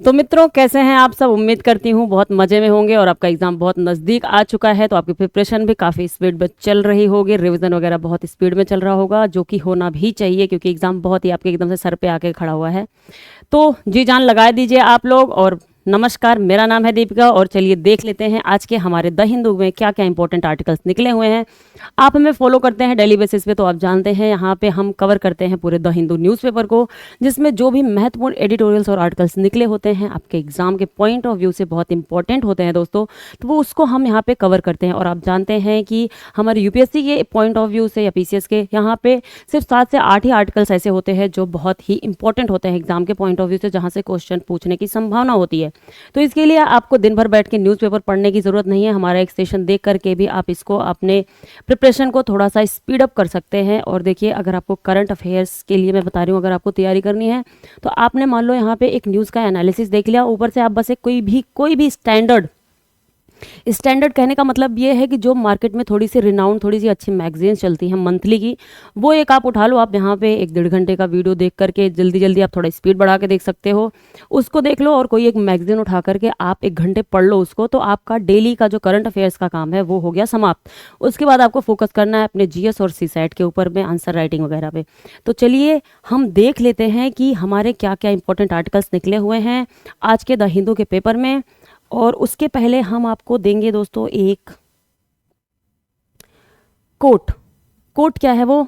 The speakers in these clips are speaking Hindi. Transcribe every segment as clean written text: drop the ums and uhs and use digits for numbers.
तो मित्रों, कैसे हैं आप सब? उम्मीद करती हूँ बहुत मज़े में होंगे और आपका एग्ज़ाम बहुत नज़दीक आ चुका है, तो आपकी प्रिपरेशन भी काफ़ी स्पीड में चल रही होगी, रिवीजन वगैरह बहुत स्पीड में चल रहा होगा, जो कि होना भी चाहिए क्योंकि एग्ज़ाम बहुत ही आपके एकदम से सर पे आके खड़ा हुआ है। तो जी जान लगा दीजिए आप लोग। और नमस्कार, मेरा नाम है दीपिका और चलिए देख लेते हैं आज के हमारे द हिंदू में क्या क्या इंपॉर्टेंट आर्टिकल्स निकले हुए हैं। आप हमें फॉलो करते हैं डेली बेसिस पे, तो आप जानते हैं यहाँ पे हम कवर करते हैं पूरे द हिंदू न्यूज़पेपर को, जिसमें जो भी महत्वपूर्ण एडिटोरियल्स और आर्टिकल्स निकले होते हैं आपके एग्जाम के पॉइंट ऑफ व्यू से बहुत इंपॉर्टेंट होते हैं दोस्तों, तो वो उसको हम यहाँ पे कवर करते हैं। और आप जानते हैं कि हमारे यूपीएससी के पॉइंट ऑफ व्यू से या पीसीएस के यहाँ पे सिर्फ 7 से 8 ही आर्टिकल्स ऐसे होते हैं जो बहुत ही इंपॉर्टेंट होते हैं एग्जाम के पॉइंट ऑफ व्यू से, जहाँ से क्वेश्चन पूछने की संभावना होती है। तो इसके लिए आपको दिन भर बैठ के न्यूज़पेपर पढ़ने की ज़रूरत नहीं है, हमारा एक सेशन देख करके भी आप इसको अपने प्रिपरेशन को थोड़ा सा स्पीड अप कर सकते हैं। और देखिए, अगर आपको करंट अफेयर्स के लिए मैं बता रही हूँ, अगर आपको तैयारी करनी है तो आपने मान लो यहाँ पे एक न्यूज़ का एनालिसिस देख लिया, ऊपर से आप बस एक कोई भी स्टैंडर्ड कहने का मतलब ये है कि जो मार्केट में थोड़ी सी रिनाउंड, थोड़ी सी अच्छी मैगजीन्स चलती हैं मंथली की, वो एक आप उठा लो। आप यहाँ पे 1-1.5 घंटे का वीडियो देख करके जल्दी जल्दी आप थोड़ा स्पीड बढ़ा के देख सकते हो, उसको देख लो। और कोई एक मैगजीन उठा करके आप 1 घंटे पढ़ लो उसको, तो आपका डेली का जो करंट अफेयर्स का काम है वो हो गया समाप्त। उसके बाद आपको फोकस करना है अपने जीएस और सीसैट के ऊपर में, आंसर राइटिंग वगैरह पे। तो चलिए हम देख लेते हैं कि हमारे क्या क्या इंपॉर्टेंट आर्टिकल्स निकले हुए हैं आज के द हिंदू के पेपर में। और उसके पहले हम आपको देंगे दोस्तों एक कोट क्या है वो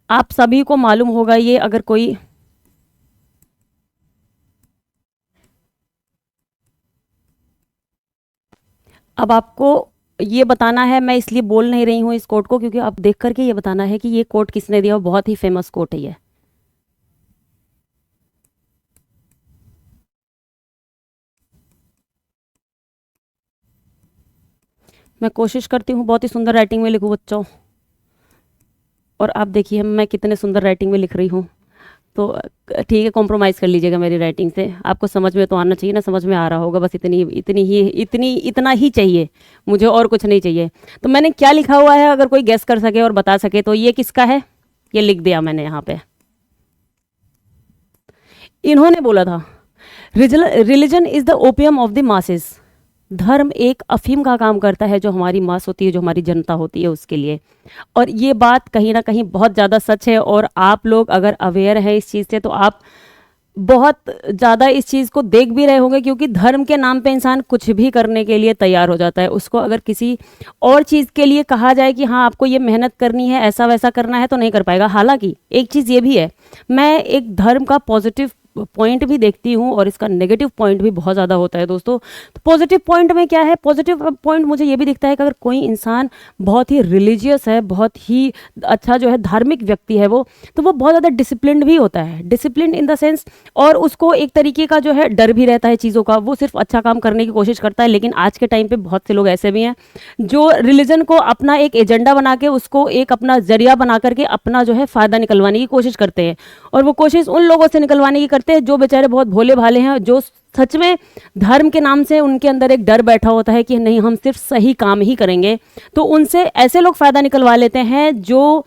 आप सभी को मालूम होगा। ये अगर कोई अब आपको ये बताना है, मैं इसलिए बोल नहीं रही हूँ इस कोट को क्योंकि आप देख करके ये बताना है कि ये कोट किसने दिया, बहुत ही फेमस कोट है ये। मैं कोशिश करती हूँ बहुत ही सुंदर राइटिंग में लिखूँ बच्चों, और आप देखिए मैं कितने सुंदर राइटिंग में लिख रही हूँ। तो ठीक है, कॉम्प्रोमाइज़ कर लीजिएगा मेरी राइटिंग से। आपको समझ में तो आना चाहिए ना, समझ में आ रहा होगा, बस इतना ही चाहिए मुझे, और कुछ नहीं चाहिए। तो मैंने क्या लिखा हुआ है, अगर कोई गेस कर सके और बता सके तो ये किसका है। ये लिख दिया मैंने यहाँ पे। इन्होंने बोला था religion is the opium of the masses. धर्म एक अफीम का काम करता है जो हमारी मास होती है, जो हमारी जनता होती है उसके लिए। और ये बात कहीं ना कहीं बहुत ज़्यादा सच है। और आप लोग अगर अवेयर हैं इस चीज़ से तो आप बहुत ज़्यादा इस चीज़ को देख भी रहे होंगे, क्योंकि धर्म के नाम पे इंसान कुछ भी करने के लिए तैयार हो जाता है। उसको अगर किसी और चीज़ के लिए कहा जाए कि हाँ आपको ये मेहनत करनी है, ऐसा वैसा करना है, तो नहीं कर पाएगा। हालांकि एक चीज़ ये भी है, मैं एक धर्म का पॉजिटिव पॉइंट भी देखती हूँ और इसका नेगेटिव पॉइंट भी बहुत ज़्यादा होता है दोस्तों। तो पॉजिटिव पॉइंट में क्या है, पॉजिटिव पॉइंट मुझे ये भी दिखता है कि अगर कोई इंसान बहुत ही रिलीजियस है, बहुत ही अच्छा जो है धार्मिक व्यक्ति है वो, तो वो बहुत ज़्यादा डिसिप्लिन्ड भी होता है। डिसिप्लिन इन द सेंस, और उसको एक तरीके का जो है डर भी रहता है चीज़ों का। वो सिर्फ अच्छा काम करने की कोशिश करता है। लेकिन आज के टाइम पे बहुत से लोग ऐसे भी हैं जो रिलीजन को अपना एक एजेंडा बना के, उसको एक अपना जरिया बना करके अपना जो है फ़ायदा निकलवाने की कोशिश करते हैं। और वो कोशिश उन लोगों से निकलवाने की करते हैं जो बेचारे बहुत भोले भाले हैं, जो सच में धर्म के नाम से उनके अंदर एक डर बैठा होता है कि नहीं हम सिर्फ सही काम ही करेंगे। तो उनसे ऐसे लोग फ़ायदा निकलवा लेते हैं जो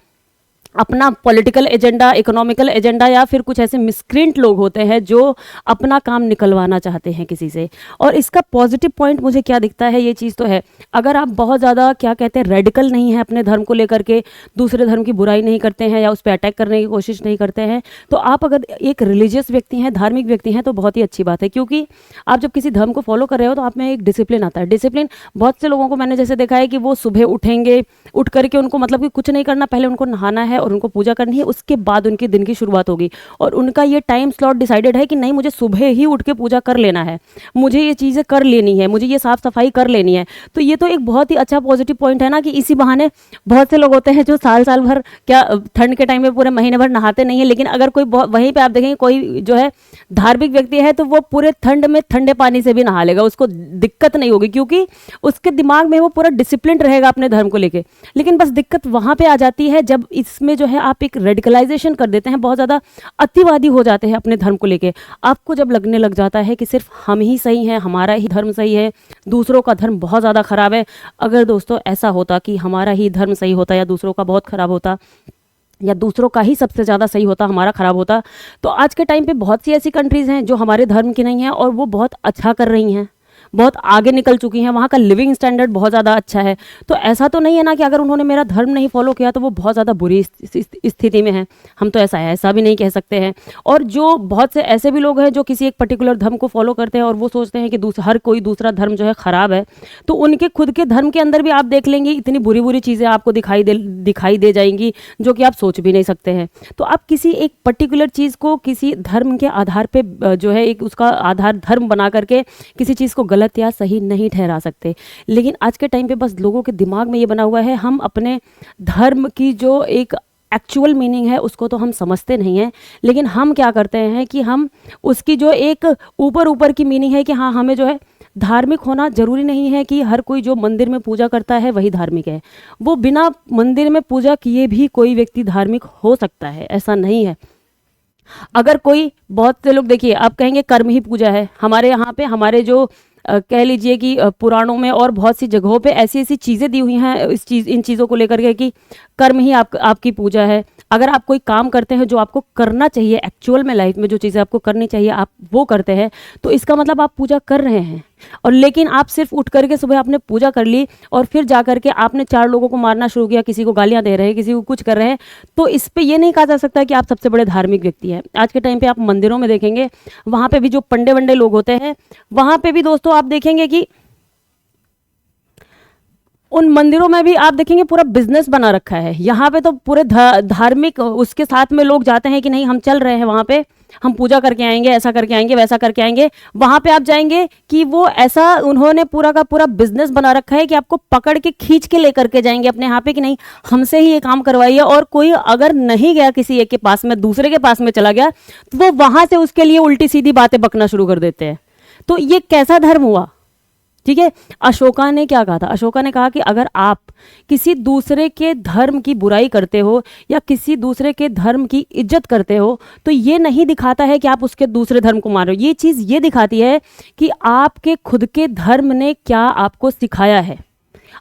अपना पॉलिटिकल एजेंडा, इकोनॉमिकल एजेंडा, या फिर कुछ ऐसे मिसक्रेंट लोग होते हैं जो अपना काम निकलवाना चाहते हैं किसी से। और इसका पॉजिटिव पॉइंट मुझे क्या दिखता है, ये चीज़ तो है, अगर आप बहुत ज़्यादा क्या कहते हैं रेडिकल नहीं है अपने धर्म को लेकर के, दूसरे धर्म की बुराई नहीं करते हैं या उस पर अटैक करने की कोशिश नहीं करते हैं, तो आप अगर एक रिलीजियस व्यक्ति हैं, धार्मिक व्यक्ति हैं, तो बहुत ही अच्छी बात है। क्योंकि आप जब किसी धर्म को फॉलो कर रहे हो तो आप में एक डिसिप्लिन आता है। डिसिप्लिन बहुत से लोगों को मैंने जैसे देखा है कि वो सुबह उठेंगे, उठ करके उनको मतलब कि कुछ नहीं करना, पहले उनको नहाना है और उनको पूजा करनी है, उसके बाद उनके दिन की शुरुआत होगी। और उनका ये टाइम स्लॉट डिसाइडेड है कि नहीं मुझे सुबह ही उठ के पूजा कर लेना है, मुझे ये चीज़ें कर लेनी है, मुझे ये साफ सफाई कर लेनी है। तो ये तो एक बहुत ही अच्छा पॉजिटिव पॉइंट है ना, कि इसी बहाने बहुत से लोग होते हैं जो साल साल भर क्या ठंड के टाइम में पूरे महीने भर नहाते नहीं है। लेकिन अगर कोई वहीं पे आप देखेंगे कोई जो है धार्मिक व्यक्ति है तो वो पूरे ठंड में ठंडे पानी से भी नहा लेगा, उसको दिक्कत नहीं होगी, क्योंकि उसके दिमाग में वो पूरा डिसिप्लिन रहेगा अपने धर्म को लेके। लेकिन बस दिक्कत वहाँ पे आ जाती है जब इसमें जो है आप एक रेडिकलाइजेशन कर देते हैं, बहुत ज़्यादा अतिवादी हो जाते हैं अपने धर्म को लेके। आपको जब लगने लग जाता है कि सिर्फ हम ही सही हैं, हमारा ही धर्म सही है, दूसरों का धर्म बहुत ज़्यादा खराब है। अगर दोस्तों ऐसा होता कि हमारा ही धर्म सही होता या दूसरों का बहुत खराब होता, या दूसरों का ही सबसे ज़्यादा सही होता, हमारा खराब होता। तो आज के टाइम पे बहुत सी ऐसी कंट्रीज़ हैं जो हमारे धर्म की नहीं हैं और वो बहुत अच्छा कर रही हैं, बहुत आगे निकल चुकी हैं, वहाँ का लिविंग स्टैंडर्ड बहुत ज़्यादा अच्छा है। तो ऐसा तो नहीं है ना कि अगर उन्होंने मेरा धर्म नहीं फॉलो किया तो वो बहुत ज़्यादा बुरी स्थिति में है। हम तो ऐसा भी नहीं कह सकते हैं। और जो बहुत से ऐसे भी लोग हैं जो किसी एक पर्टिकुलर धर्म को फॉलो करते हैं और वो सोचते हैं कि हर कोई दूसरा धर्म जो है ख़राब है, तो उनके खुद के धर्म के अंदर भी आप देख लेंगे इतनी बुरी बुरी चीज़ें आपको दिखाई दे जाएंगी जो कि आप सोच भी नहीं सकते हैं। तो आप किसी एक पर्टिकुलर चीज़ को किसी धर्म के आधार पे जो है एक उसका आधार धर्म बना करके किसी चीज़ को गलत या सही नहीं ठहरा सकते। लेकिन आज के टाइम पे बस लोगों के दिमाग में ये बना हुआ है, हम अपने धर्म की जो एक एक्चुअल मीनिंग है उसको तो हम समझते नहीं हैं, लेकिन हम क्या करते हैं कि हम उसकी जो एक ऊपर ऊपर की मीनिंग है कि हाँ हमें जो है धार्मिक होना ज़रूरी नहीं है कि हर कोई जो मंदिर में पूजा करता है वही धार्मिक है। वो बिना मंदिर में पूजा किए भी कोई व्यक्ति धार्मिक हो सकता है, ऐसा नहीं है। अगर कोई, बहुत से लोग देखिए आप कहेंगे कर्म ही पूजा है, हमारे यहाँ पे हमारे जो कह लीजिए कि पुराणों में और बहुत सी जगहों पे ऐसी ऐसी चीज़ें दी हुई हैं इन चीज़ों को लेकर के कि कर्म ही आपकी पूजा है। अगर आप कोई काम करते हैं जो आपको करना चाहिए एक्चुअल में, लाइफ में जो चीज़ें आपको करनी चाहिए आप वो करते हैं, तो इसका मतलब आप पूजा कर रहे हैं। और लेकिन आप सिर्फ उठ करके सुबह आपने पूजा कर ली और फिर जा करके आपने 4 लोगों को मारना शुरू किया, किसी को गालियां दे रहे हैं, किसी को कुछ कर रहे हैं, तो इस पे ये नहीं कहा जा सकता कि आप सबसे बड़े धार्मिक व्यक्ति हैं। आज के टाइम पे आप मंदिरों में देखेंगे, वहाँ पे भी जो पंडे वंडे लोग होते हैं, वहाँ पे भी दोस्तों आप देखेंगे कि उन मंदिरों में भी आप देखेंगे पूरा बिजनेस बना रखा है। यहाँ पे तो पूरे धार्मिक उसके साथ में लोग जाते हैं कि नहीं हम चल रहे हैं वहाँ पे, हम पूजा करके आएंगे, ऐसा करके आएंगे, वैसा करके आएंगे। वहाँ पे आप जाएंगे कि वो ऐसा उन्होंने पूरा का पूरा बिजनेस बना रखा है कि आपको पकड़ के खींच के लेकर के जाएंगे अपने यहाँ पे कि नहीं हमसे ही ये काम करवाइए। और कोई अगर नहीं गया किसी एक के पास में, दूसरे के पास में चला गया, तो वो वहाँ से उसके लिए उल्टी सीधी बातें बकना शुरू कर देते हैं। तो ये कैसा धर्म हुआ? ठीक है, अशोका ने क्या कहा था? अशोका ने कहा कि अगर आप किसी दूसरे के धर्म की बुराई करते हो या किसी दूसरे के धर्म की इज्जत करते हो, तो ये नहीं दिखाता है कि आप उसके दूसरे धर्म को मान रहे हो। ये चीज़ ये दिखाती है कि आपके खुद के धर्म ने क्या आपको सिखाया है,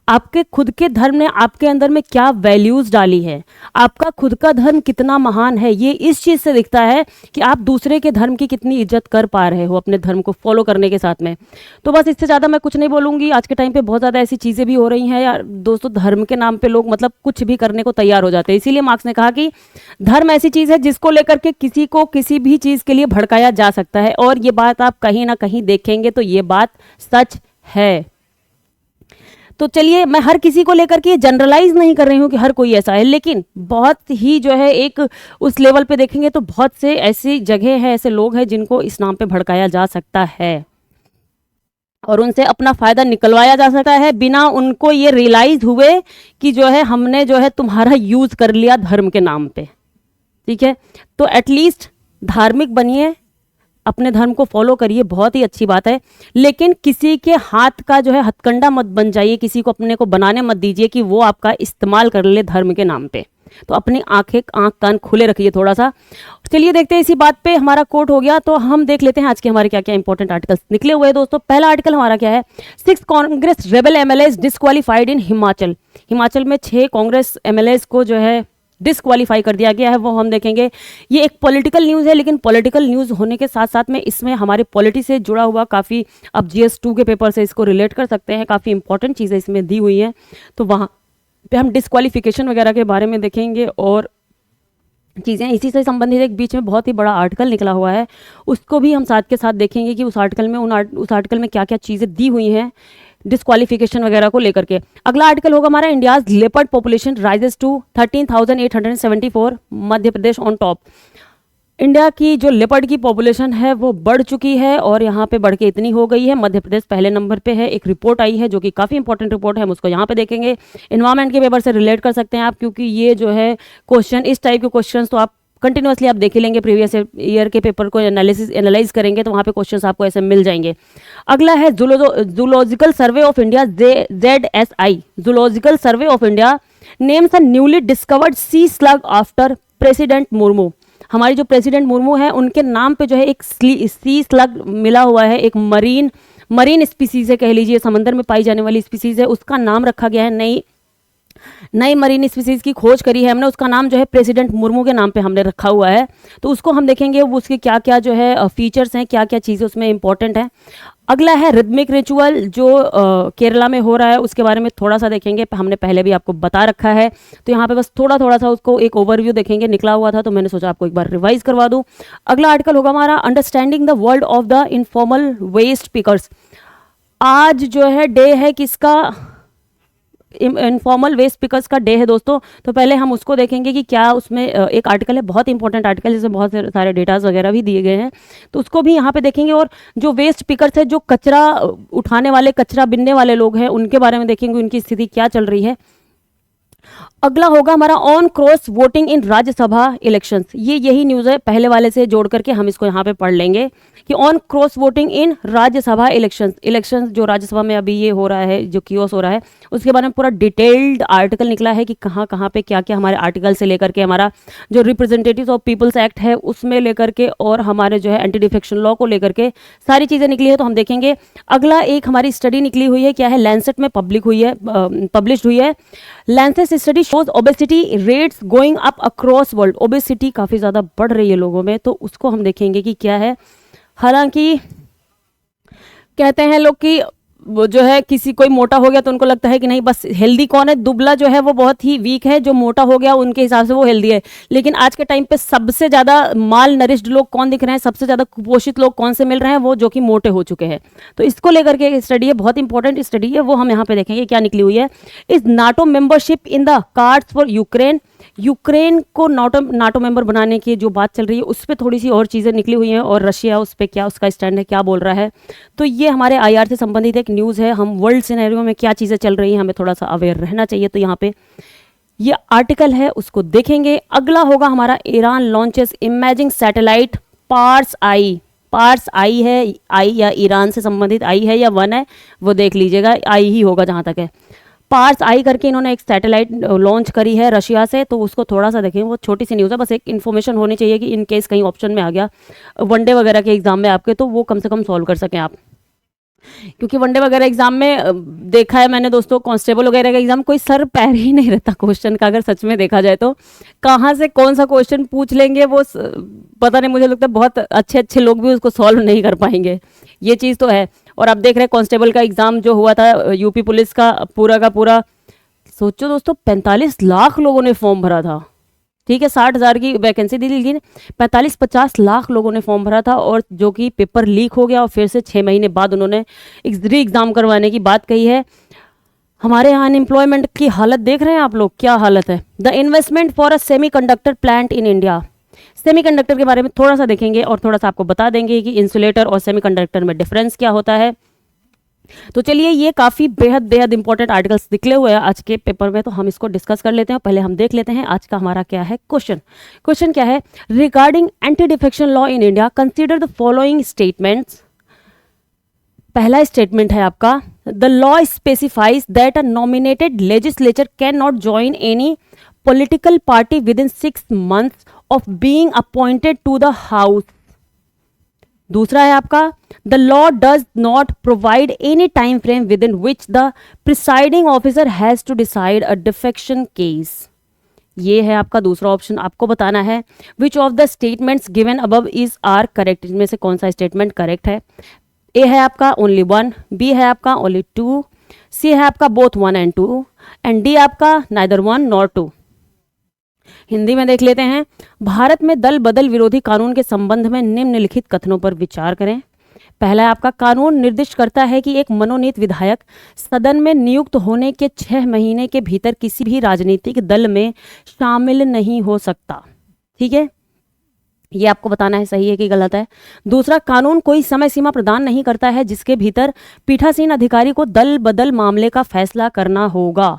आपके खुद के धर्म ने आपके अंदर में क्या वैल्यूज़ डाली है, आपका खुद का धर्म कितना महान है। ये इस चीज़ से दिखता है कि आप दूसरे के धर्म की कितनी इज्जत कर पा रहे हो अपने धर्म को फॉलो करने के साथ में। तो बस इससे ज़्यादा मैं कुछ नहीं बोलूँगी। आज के टाइम पे बहुत ज़्यादा ऐसी चीज़ें भी हो रही हैं यार दोस्तों, धर्म के नाम पर लोग मतलब कुछ भी करने को तैयार हो जाते हैं। इसीलिए मार्क्स ने कहा कि धर्म ऐसी चीज़ है जिसको लेकर के किसी को किसी भी चीज़ के लिए भड़काया जा सकता है। और ये बात आप कहीं ना कहीं देखेंगे तो ये बात सच है। तो चलिए, मैं हर किसी को लेकर के जनरलाइज नहीं कर रही हूँ कि हर कोई ऐसा है, लेकिन बहुत ही जो है एक उस लेवल पे देखेंगे तो बहुत से ऐसी जगह है, ऐसे लोग हैं जिनको इस नाम पे भड़काया जा सकता है और उनसे अपना फ़ायदा निकलवाया जा सकता है बिना उनको ये रियलाइज़ हुए कि जो है हमने जो है तुम्हारा यूज़ कर लिया धर्म के नाम पे। ठीक है, तो एटलीस्ट धार्मिक बनिए, अपने धर्म को फॉलो करिए, बहुत ही अच्छी बात है। लेकिन किसी के हाथ का जो है हथकंडा मत बन जाइए, किसी को अपने को बनाने मत दीजिए कि वो आपका इस्तेमाल कर ले धर्म के नाम पे। तो अपनी आंख कान खुले रखिए थोड़ा सा। चलिए देखते हैं, इसी बात पे हमारा कोट हो गया तो हम देख लेते हैं आज के हमारे क्या क्या इंपॉर्टेंट आर्टिकल्स निकले हुए हैं दोस्तों। पहला आर्टिकल हमारा क्या है? 6 कांग्रेस रेबल एमएलएज डिस्क्वालीफाइड इन हिमाचल। हिमाचल में 6 कांग्रेस एमएलएज को जो है डिस्क्वालीफाई कर दिया गया है, वो हम देखेंगे। ये एक पॉलिटिकल न्यूज़ है, लेकिन पॉलिटिकल न्यूज़ होने के साथ साथ में इसमें हमारे पॉलिटी से जुड़ा हुआ काफ़ी, अब GS2 के पेपर से इसको रिलेट कर सकते हैं, काफ़ी इंपॉर्टेंट चीज़ें इसमें दी हुई हैं। तो वहाँ पे हम डिस्क्वालिफिकेशन वगैरह के बारे में देखेंगे और चीज़ें इसी से संबंधित एक बीच में बहुत ही बड़ा आर्टिकल निकला हुआ है, उसको भी हम साथ के साथ देखेंगे कि उस आर्टिकल में उस आर्टिकल में क्या क्या चीज़ें दी हुई हैं डिस्क्वालिफिकेशन वगैरह को लेकर के। अगला आर्टिकल होगा हमारा, India's leopard population rises to 13,874, Madhya Pradesh on top. India की जो लेपर्ड की पॉपुलेशन है वो बढ़ चुकी है और यहाँ पे बढ़ के इतनी हो गई है, मध्य प्रदेश पहले नंबर पे है। एक रिपोर्ट आई है जो कि काफ़ी इंपॉर्टेंट रिपोर्ट है, हम उसको यहाँ पे देखेंगे। इन्वायरमेंट के पेपर से रिलेट कर सकते हैं आप, क्योंकि ये जो है क्वेश्चन, इस टाइप के क्वेश्चन तो आप कंटिन्यूसली आप देख ही लेंगे, प्रीवियस ईयर के पेपर को एनालाइज करेंगे तो वहाँ पे क्वेश्चंस आपको ऐसे मिल जाएंगे। अगला है zoological survey of India, ZSI, zoological survey of India names a newly discovered sea slug after president Murmu. हमारी जो प्रेसिडेंट मुर्मू है उनके नाम पे जो है एक सी स्लग मिला हुआ है, एक मरीन स्पीसीज है, कह लीजिए समंदर में पाई जाने वाली स्पीसीज है, उसका नाम रखा गया है नई नई मरीन स्पीसीज की खोज करी है हमने, उसका नाम जो है प्रेसिडेंट मुर्मू के नाम पे हमने रखा हुआ है। तो उसको हम देखेंगे वो उसके क्या क्या जो है फीचर्स हैं, क्या क्या चीज़ें उसमें इंपॉर्टेंट हैं। अगला है रिदमिक रिचुअल जो केरला में हो रहा है, उसके बारे में थोड़ा सा देखेंगे, हमने पहले भी आपको बता रखा है। तो यहाँ पे बस थोड़ा थोड़ा सा उसको एक ओवरव्यू देखेंगे, निकला हुआ था तो मैंने सोचा आपको एक बार रिवाइज करवा दूँ। अगला आर्टिकल होगा हमारा understanding the world of the informal waste pickers. आज जो है डे है किसका, इनफॉर्मल वेस्ट पिकर्स का डे है दोस्तों। तो पहले हम उसको देखेंगे कि क्या उसमें एक आर्टिकल है, बहुत इंपॉर्टेंट आर्टिकल, जिसमें बहुत सारे डेटाज वगैरह भी दिए गए हैं, तो उसको भी यहाँ पे देखेंगे। और जो वेस्ट पिकर्स है, जो कचरा उठाने वाले, कचरा बिनने वाले लोग हैं, उनके बारे में देखेंगे, उनकी स्थिति क्या चल रही है। अगला होगा हमारा on cross voting in Rajya Sabha elections. ये यही न्यूज़ है, पहले वाले से जोड़ करके हम इसको यहाँ पे पढ़ लेंगे कि on cross voting in Rajya Sabha elections जो राज्यसभा में अभी ये हो रहा है, जो कियोस हो रहा है, उसके बारे में पूरा डिटेल्ड आर्टिकल निकला है कि कहाँ कहाँ पे क्या क्या हमारे आर्टिकल से लेकर के हमारा जो रिप्रेजेंटेटिव्स ऑफ पीपल्स एक्ट है उसमें लेकर के, और हमारे जो है एंटी डिफेक्शन लॉ को लेकर के सारी चीज़ें निकली है, तो हम देखेंगे। अगला एक हमारी स्टडी निकली हुई है, क्या है, लैंसेट में पब्लिश हुई है। Lancet study shows obesity rates going up across world. Obesity काफ़ी ज़्यादा बढ़ रही है लोगों में, तो उसको हम देखेंगे कि क्या है। हालांकि कहते हैं लोग कि वो जो है किसी कोई मोटा हो गया तो उनको लगता है कि नहीं, बस हेल्दी कौन है, दुबला जो है वो बहुत ही वीक है, जो मोटा हो गया उनके हिसाब से वो हेल्दी है। लेकिन आज के टाइम पे सबसे ज़्यादा माल नरिश्ड लोग कौन दिख रहे हैं, सबसे ज़्यादा कुपोषित लोग कौन से मिल रहे हैं, वो जो कि मोटे हो चुके हैं। तो इसको लेकर के एक स्टडी है, बहुत इंपॉर्टेंट स्टडी है, वो हम यहाँ पे देखेंगे क्या निकली हुई है। Is NATO membership in the cards for Ukraine. Ukraine को नाटो मेंबर बनाने की जो बात चल रही है उस पर थोड़ी सी और चीज़ें निकली हुई हैं, और रशिया उस पर क्या उसका स्टैंड है, क्या बोल रहा है। तो ये हमारे आईआर से संबंधित एक न्यूज़ है। हम वर्ल्ड सिनेरियो में क्या चीज़ें चल रही हैं हमें थोड़ा सा अवेयर रहना चाहिए, तो यहाँ पे ये आर्टिकल है उसको देखेंगे। अगला होगा हमारा Iran launches imaging satellite Pars I. Pars I है, आई या ईरान से संबंधित आई है या वन है वो देख लीजिएगा, आई ही होगा जहाँ तक है। पार्स आई करके इन्होंने एक सैटेलाइट लॉन्च करी है रशिया से, तो उसको थोड़ा सा देखें, वो छोटी सी न्यूज़ है, बस एक इन्फॉर्मेशन होनी चाहिए कि इन केस कहीं ऑप्शन में आ गया वनडे वगैरह के एग्जाम में आपके, तो वो कम से कम सॉल्व कर सकें आप। क्योंकि वनडे वगैरह एग्जाम में देखा है मैंने दोस्तों, कांस्टेबल वगैरह का एग्जाम कोई सर पैर ही नहीं रहता क्वेश्चन का, अगर सच में देखा जाए तो कहाँ से कौन सा क्वेश्चन पूछ लेंगे वो पता नहीं, मुझे लगता है बहुत अच्छे अच्छे लोग भी उसको सॉल्व नहीं कर पाएंगे, ये चीज़ तो है। और आप देख रहे हैं कांस्टेबल का एग्जाम जो हुआ था यूपी पुलिस का पूरा सोचो दोस्तों 45 लाख लोगों ने फॉर्म भरा था, ठीक है, 60,000 की वैकेंसी दी, लेकिन 45-50 लाख लोगों ने फॉर्म भरा था, और जो कि पेपर लीक हो गया और फिर से 6 महीने बाद उन्होंने री एग्ज़ाम करवाने की बात कही है। हमारे यहाँ अनएम्प्लॉयमेंट की हालत देख रहे हैं आप लोग, क्या हालत है। The investment for a semiconductor plant in India. Semiconductor के बारे में थोड़ा सा देखेंगे और थोड़ा सा आपको बता देंगे कि इंसुलेटर और सेमीकंडक्टर में डिफरेंस क्या होता है। तो चलिए, ये काफ़ी बेहद बेहद इंपॉर्टेंट आर्टिकल्स निकले हुए हैं आज के पेपर में, तो हम इसको डिस्कस कर लेते हैं। पहले हम देख लेते हैं आज का हमारा क्या है क्वेश्चन क्या है। Regarding anti defection law in India consider the following statements. पहला स्टेटमेंट है आपका, the law specifies that a nominated legislature can not join any political party within 6 months of being appointed to the house. दूसरा है आपका, the law does not provide any time frame within which the presiding officer has to decide a defection case. ये है आपका दूसरा ऑप्शन, आपको बताना है which of the statements given above is are correct. इनमें से कौन सा स्टेटमेंट करेक्ट है। ए है आपका ओनली 1, बी है आपका ओनली 2, सी है आपका बोथ 1 and 2, एंड डी आपका नाइदर 1 nor 2। हिंदी में देख लेते हैं। भारत में दल बदल विरोधी कानून के संबंध में निम्नलिखित कथनों पर विचार करें। पहला है आपका, कानून निर्दिष्ट करता है कि एक मनोनीत विधायक सदन में नियुक्त होने के 6 महीने के भीतर किसी भी राजनीतिक दल में शामिल नहीं हो सकता। ठीक है, ये आपको बताना है सही है कि गलत है। दूसरा, कानून कोई समय सीमा प्रदान नहीं करता है जिसके भीतर पीठासीन अधिकारी को दल बदल मामले का फैसला करना होगा।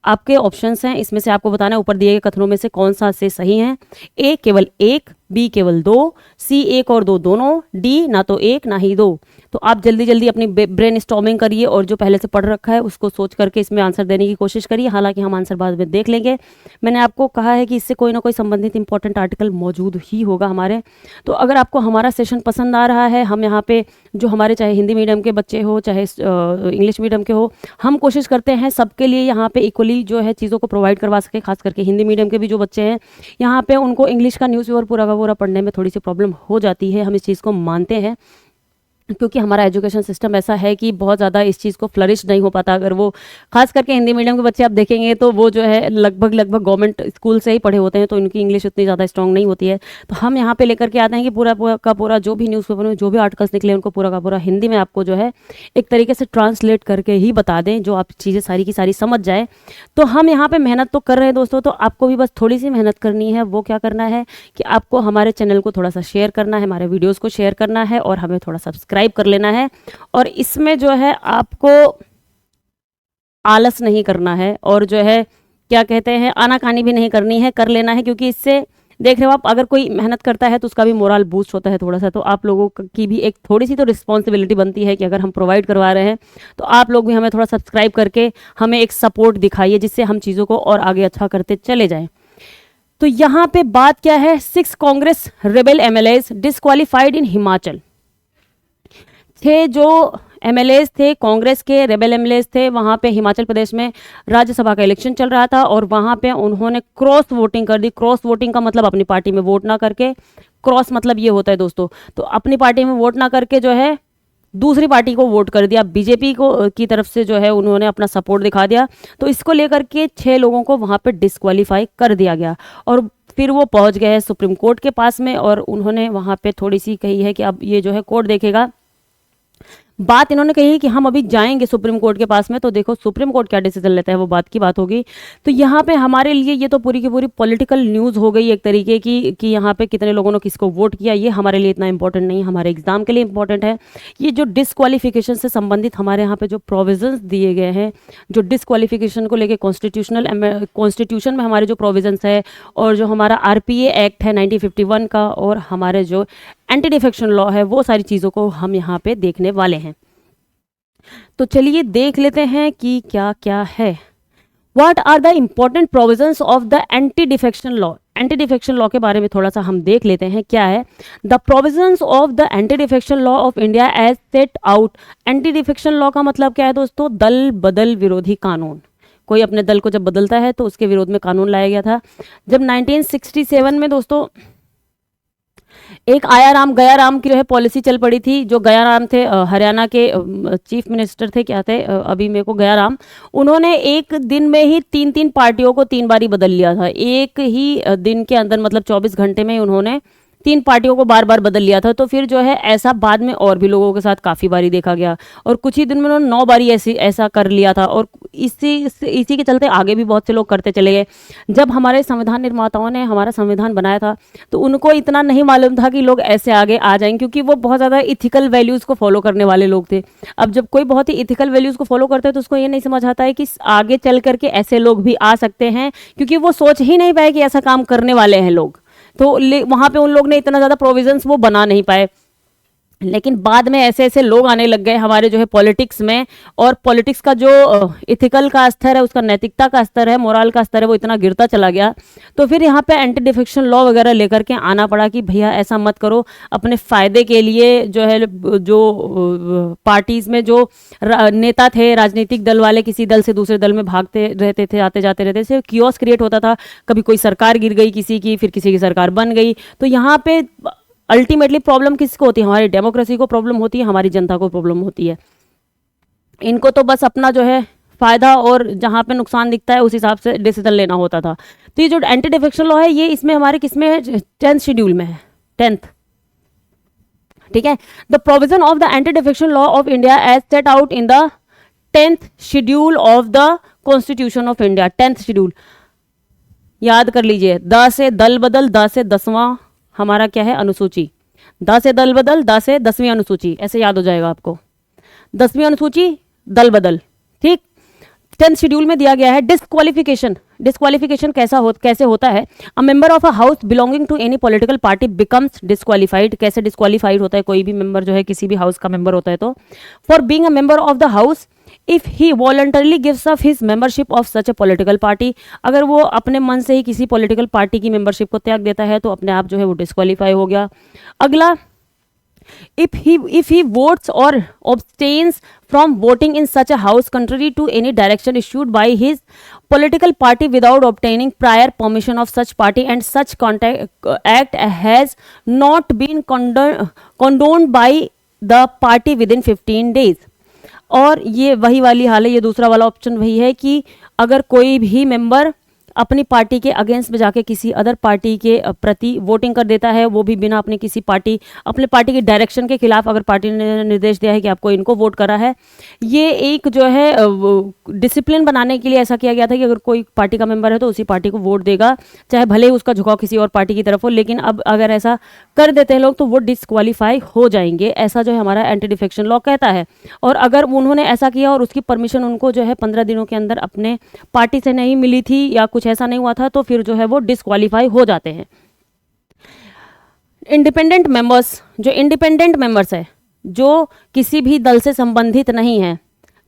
आपके ऑप्शंस हैं, इसमें से आपको बताना है ऊपर दिए गए कथनों में से कौन सा से सही है। ए केवल 1, बी केवल 2, सी 1 और 2 दोनों, डी ना तो 1 ना ही 2। तो आप जल्दी जल्दी अपनी ब्रेन स्टॉर्मिंग करिए और जो पहले से पढ़ रखा है उसको सोच करके इसमें आंसर देने की कोशिश करिए। हालांकि हम आंसर बाद में देख लेंगे। मैंने आपको कहा है कि इससे कोई ना कोई संबंधित इंपॉर्टेंट आर्टिकल मौजूद ही होगा हमारे। तो अगर आपको हमारा सेशन पसंद आ रहा है, हम यहाँ पे जो हमारे चाहे हिंदी मीडियम के बच्चे हो चाहे इंग्लिश मीडियम के हो, हम कोशिश करते हैं सबके लिए यहाँ पे इक्वली जो है चीज़ों को प्रोवाइड करवा सके। खास करके हिंदी मीडियम के भी जो बच्चे हैं यहाँ पे उनको इंग्लिश का न्यूज़पेपर पूरा का पूरा पढ़ने में थोड़ी सी प्रॉब्लम हो जाती है। हम इस चीज़ को मानते हैं क्योंकि हमारा एजुकेशन सिस्टम ऐसा है कि बहुत ज़्यादा इस चीज़ को फ्लरिश नहीं हो पाता। अगर वो खास करके हिंदी मीडियम के बच्चे आप देखेंगे तो वो जो है लगभग गवर्नमेंट स्कूल से ही पढ़े होते हैं, तो उनकी इंग्लिश उतनी ज़्यादा स्ट्रांग नहीं होती है। तो हम यहाँ पे लेकर के आते हैं कि पूरा का पूरा जो भी न्यूज़पेपर में जो भी आर्टिकल्स निकले उनको पूरा का पूरा हिंदी में आपको जो है एक तरीके से ट्रांसलेट करके ही बता दें, जो आप चीज़ें सारी की सारी समझ जाए। तो हम यहाँ पर मेहनत तो कर रहे हैं दोस्तों, तो आपको भी बस थोड़ी सी मेहनत करनी है। वो क्या करना है कि आपको हमारे चैनल को थोड़ा सा शेयर करना है, हमारे वीडियोज़ को शेयर करना है और हमें थोड़ा सब्सक्राइब कर लेना है। और इसमें जो है आपको आलस नहीं करना है और जो है क्या कहते हैं आनाकानी भी नहीं करनी है, कर लेना है। क्योंकि इससे देख रहे हो आप, अगर कोई मेहनत करता है तो उसका भी मोरल बूस्ट होता है थोड़ा सा। तो आप लोगों की भी एक थोड़ी सी तो रिस्पॉन्सिबिलिटी बनती है कि अगर हम प्रोवाइड करवा रहे हैं तो आप लोग भी हमें थोड़ा सब्सक्राइब करके हमें एक सपोर्ट दिखाइए, जिससे हम चीज़ों को और आगे अच्छा करते चले जाएं। तो यहाँ पे बात क्या है, 6 कांग्रेस रेबेल एमएलएज डिस्क्वालिफाइड इन हिमाचल। थे जो एमएलएज थे कांग्रेस के, रेबेल एमएलएज थे, वहाँ पे हिमाचल प्रदेश में राज्यसभा का इलेक्शन चल रहा था और वहाँ पे उन्होंने क्रॉस वोटिंग कर दी। क्रॉस वोटिंग का मतलब अपनी पार्टी में वोट ना करके, क्रॉस मतलब ये होता है दोस्तों, तो अपनी पार्टी में वोट ना करके जो है दूसरी पार्टी को वोट कर दिया, बीजेपी को की तरफ से जो है उन्होंने अपना सपोर्ट दिखा दिया। तो इसको लेकर के 6 लोगों को वहाँ पे डिस्क्वालीफाई कर दिया गया और फिर वो पहुँच गए सुप्रीम कोर्ट के पास में और उन्होंने वहाँ पे थोड़ी सी कही है कि अब ये जो है कोर्ट देखेगा। बात इन्होंने कही कि हम अभी जाएंगे सुप्रीम कोर्ट के पास में, तो देखो सुप्रीम कोर्ट क्या डिसीजन लेता है वो बात की बात होगी। तो यहाँ पे हमारे लिए ये तो पूरी की पूरी पॉलिटिकल न्यूज़ हो गई एक तरीके की कि यहाँ पे कितने लोगों ने किसको वोट किया, ये हमारे लिए इतना इंपॉर्टेंट नहीं, हमारे एग्जाम के लिए इंपॉर्टेंट है। ये जो डिसक्वालिफिकेशन से संबंधित हमारे यहाँ पे जो प्रोविजंस दिए गए हैं, जो डिसक्वालिफिकेशन को लेकर कॉन्स्टिट्यूशन में हमारे जो प्रोविजंस है और जो हमारा RPA एक्ट है 1951 का और हमारे जो एंटी डिफेक्शन लॉ है, वो सारी चीज़ों को हम यहाँ पे देखने वाले हैं। तो चलिए देख लेते हैं कि क्या क्या है। What are the important provisions of the anti defection law. Anti defection law के बारे में थोड़ा सा हम देख लेते हैं क्या है। The provisions of the anti defection law of India as set out. Anti defection law का मतलब क्या है दोस्तों, दल बदल विरोधी कानून। कोई अपने दल को जब बदलता है तो उसके विरोध में कानून लाया गया था। जब 1967 में दोस्तों एक आया राम गया राम की जो है पॉलिसी चल पड़ी थी। जो गया राम थे हरियाणा के चीफ मिनिस्टर थे, क्या थे अभी मेरे को गया राम, उन्होंने एक दिन में ही 3 पार्टियों को 3 बारी बदल लिया था। एक ही दिन के अंदर मतलब 24 घंटे में उन्होंने 3 पार्टियों को बार बार बदल लिया था। तो फिर जो है ऐसा बाद में और भी लोगों के साथ काफ़ी बारी देखा गया और कुछ ही दिन में उन्होंने 9 बारी ऐसा कर लिया था और इसी के चलते आगे भी बहुत से लोग करते चले गए। जब हमारे संविधान निर्माताओं ने हमारा संविधान बनाया था तो उनको इतना नहीं मालूम था कि लोग ऐसे आगे आ जाएंगे, क्योंकि वो बहुत ज़्यादा इथिकल वैल्यूज़ को फॉलो करने वाले लोग थे। अब जब कोई बहुत ही इथिकल वैल्यूज़ को फॉलो करते हैं तो उसको ये नहीं समझ आता है कि आगे चल करके ऐसे लोग भी आ सकते हैं, क्योंकि वो सोच ही नहीं पाए कि ऐसा काम करने वाले हैं लोग। तो वहाँ पे उन लोग ने इतना ज़्यादा प्रोविजंस वो बना नहीं पाए। लेकिन बाद में ऐसे ऐसे लोग आने लग गए हमारे जो है पॉलिटिक्स में, और पॉलिटिक्स का जो इथिकल का स्तर है, उसका नैतिकता का स्तर है, मोरल का स्तर है, वो इतना गिरता चला गया। तो फिर यहाँ पे एंटी डिफेक्शन लॉ वगैरह लेकर के आना पड़ा कि भैया ऐसा मत करो। अपने फ़ायदे के लिए जो है जो पार्टीज़ में जो नेता थे, राजनीतिक दल वाले किसी दल से दूसरे दल में भागते रहते थे, आते जाते रहते थे, कियोस क्रिएट होता था। कभी कोई सरकार गिर गई किसी की, फिर किसी की सरकार बन गई। तो यहाँ पे अल्टीमेटली प्रॉब्लम किसको होती है, हमारी डेमोक्रेसी को प्रॉब्लम होती है, हमारी जनता को प्रॉब्लम होती है। इनको तो बस अपना जो है फायदा और जहाँ पे नुकसान दिखता है उस हिसाब से डिसीजन लेना होता था। तो ये जो एंटी डिफेक्शन लॉ है ये इसमें हमारे किसमें है, 10th शेड्यूल में है, 10th, ठीक है। The provision of the anti defection law of India as set out in the 10th schedule of the constitution of India. 10th schedule याद कर लीजिए, द से दल बदल, द से 10वां हमारा क्या है, अनुसूची, द से दल बदल, द से 10वीं अनुसूची, ऐसे याद हो जाएगा आपको। 10वीं अनुसूची दल बदल, ठीक। 10th शेड्यूल में दिया गया है डिस्क्वालिफिकेशन। डिस्क्वालिफिकेशन कैसे होता है? A member of a house belonging to any political party becomes disqualified. कैसे डिस्क्वालिफाइड होता है? कोई भी मेंबर जो है किसी भी हाउस का मेंबर होता है तो for being a member of the house if he voluntarily gives up his membership of such a political party. अगर वो अपने मन से ही किसी पॉलिटिकल पार्टी की मेंबरशिप को त्याग देता है तो अपने आप जो है वो डिस्क्वालीफाई हो गया। अगला, if he votes or abstains from voting in such a house contrary to any direction issued by his political party without obtaining prior permission of such party and such act has not been condoned by the party within 15 days। और ये वही वाली हाल है, ये दूसरा वाला ऑप्शन वही है कि अगर कोई भी मेंबर अपनी पार्टी के अगेंस्ट में जाके किसी अदर पार्टी के प्रति वोटिंग कर देता है, वो भी बिना अपने अपने पार्टी के डायरेक्शन के खिलाफ, अगर पार्टी ने निर्देश दिया है कि आपको इनको वोट करा है। ये एक जो है डिसिप्लिन बनाने के लिए ऐसा किया गया था कि अगर कोई पार्टी का मेंबर है तो उसी पार्टी को वोट देगा, चाहे भले ही उसका झुकाव किसी और पार्टी की तरफ हो। लेकिन अब अगर ऐसा कर देते हैं लोग तो वो डिस्क्वालीफाई हो जाएंगे, ऐसा जो है हमारा एंटी डिफेक्शन लॉ कहता है। और अगर उन्होंने ऐसा किया और उसकी परमिशन उनको जो है 15 दिनों के अंदर अपने पार्टी से नहीं मिली थी या कुछ ऐसा नहीं हुआ था तो फिर जो है वो डिस्क्वालीफाई हो जाते हैं। इंडिपेंडेंट मेंबर्स, जो इंडिपेंडेंट मेंबर्स है, जो किसी भी दल से संबंधित नहीं है,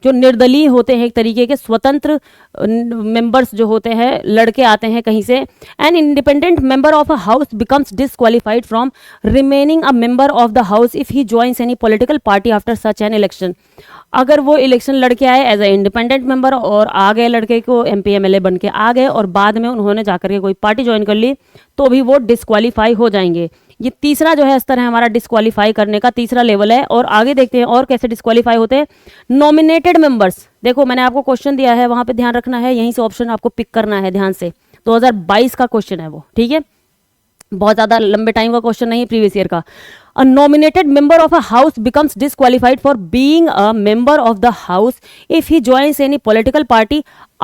जो निर्दलीय होते हैं, एक तरीके के स्वतंत्र मेंबर्स जो होते हैं, लड़के आते हैं कहीं से। An independent member of a house becomes disqualified from remaining a member of the house if he joins any political party after such an election. अगर वो इलेक्शन लड़के आए एज ए इंडिपेंडेंट मेंबर और आ गए, लड़के को MP MLA बन के आ गए और बाद में उन्होंने जाकर के कोई पार्टी ज्वाइन कर ली तो भी वो डिस्क्वालीफाई हो जाएंगे। ये तीसरा जो है स्तर है हमारा डिस्क्वालीफाई करने का, तीसरा लेवल है। और आगे देखते हैं और कैसे डिस्क्वालीफाई होते हैं। नॉमिनेटेड मेंबर्स, देखो मैंने आपको क्वेश्चन दिया है, वहां पे ध्यान रखना है, यहीं से ऑप्शन आपको पिक करना है ध्यान से। 2022 का क्वेश्चन है वो, ठीक है, बहुत ज्यादा लंबे टाइम का क्वेश्चन नहीं, प्रीवियस ईयर का। A nominated member of a house becomes disqualified for being a member of the house if he joins any political party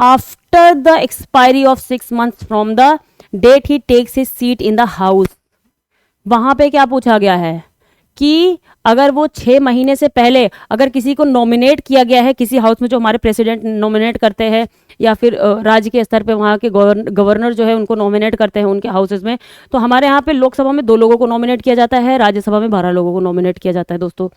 after the expiry of 6 months from the date he takes his seat in the house। वहां पे क्या पूछा गया है कि अगर वो 6 महीने से पहले अगर किसी को नॉमिनेट किया गया है किसी हाउस में, जो हमारे प्रेसिडेंट नॉमिनेट करते हैं या फिर राज्य के स्तर पे वहाँ के गवर्नर जो है उनको नॉमिनेट करते हैं उनके हाउसेस में, तो हमारे यहाँ पे लोकसभा में 2 लोगों को नॉमिनेट किया जाता है, राज्यसभा में 12 लोगों को नॉमिनेट किया जाता है दोस्तों।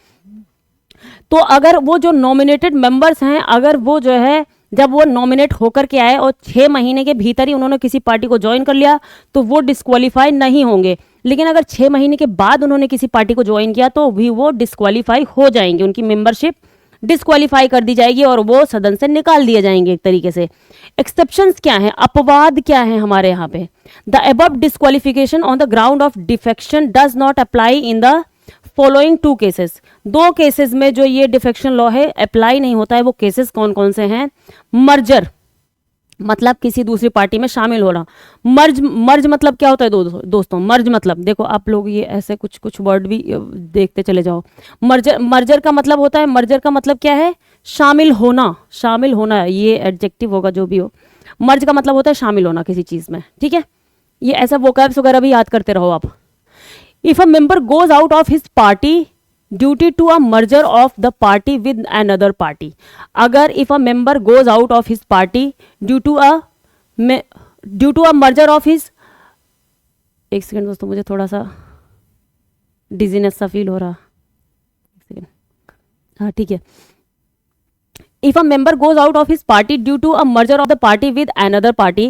तो अगर वो जो नॉमिनेटेड मेंबर्स हैं, अगर वो जो है जब वो नॉमिनेट होकर के आए और 6 महीने के भीतर ही उन्होंने किसी पार्टी को ज्वाइन कर लिया तो वो डिस्क्वालीफाई नहीं होंगे। लेकिन अगर 6 महीने के बाद उन्होंने किसी पार्टी को ज्वाइन किया तो भी वो डिस्क्वालीफाई हो जाएंगे, उनकी मेंबरशिप डिस्क्वालीफाई कर दी जाएगी और वो सदन से निकाल दिए जाएंगे एक तरीके से। एक्सेप्शंस क्या हैं, अपवाद क्या हैं हमारे यहाँ पे? The above disqualification on the ground of defection does not apply in the following 2 cases. 2 cases में जो ये डिफेक्शन लॉ है अप्लाई नहीं होता है। वो केसेस कौन कौन से हैं? मर्जर, मतलब किसी दूसरी पार्टी में शामिल होना। मर्ज मतलब क्या होता है दोस्तों? मर्ज मतलब, देखो आप लोग ये ऐसे कुछ वर्ड भी देखते चले जाओ। मर्जर का मतलब होता है, मर्जर का मतलब क्या है? शामिल होना, शामिल होना, ये एडजेक्टिव होगा जो भी हो। मर्ज का मतलब होता है शामिल होना किसी चीज में, ठीक है। ये ऐसा वोकैब्स वगैरह भी याद करते रहो आप। If a member goes out of his party duty to a merger of the party with another party. अगर if a member goes out of his party due to a merger of his, एक सेकंड दोस्तों, मुझे थोड़ा सा डिजीनेस सा फील हो रहा, एक सेकंड, हाँ ठीक है। If a member goes out of his party due to a merger of the party with another party,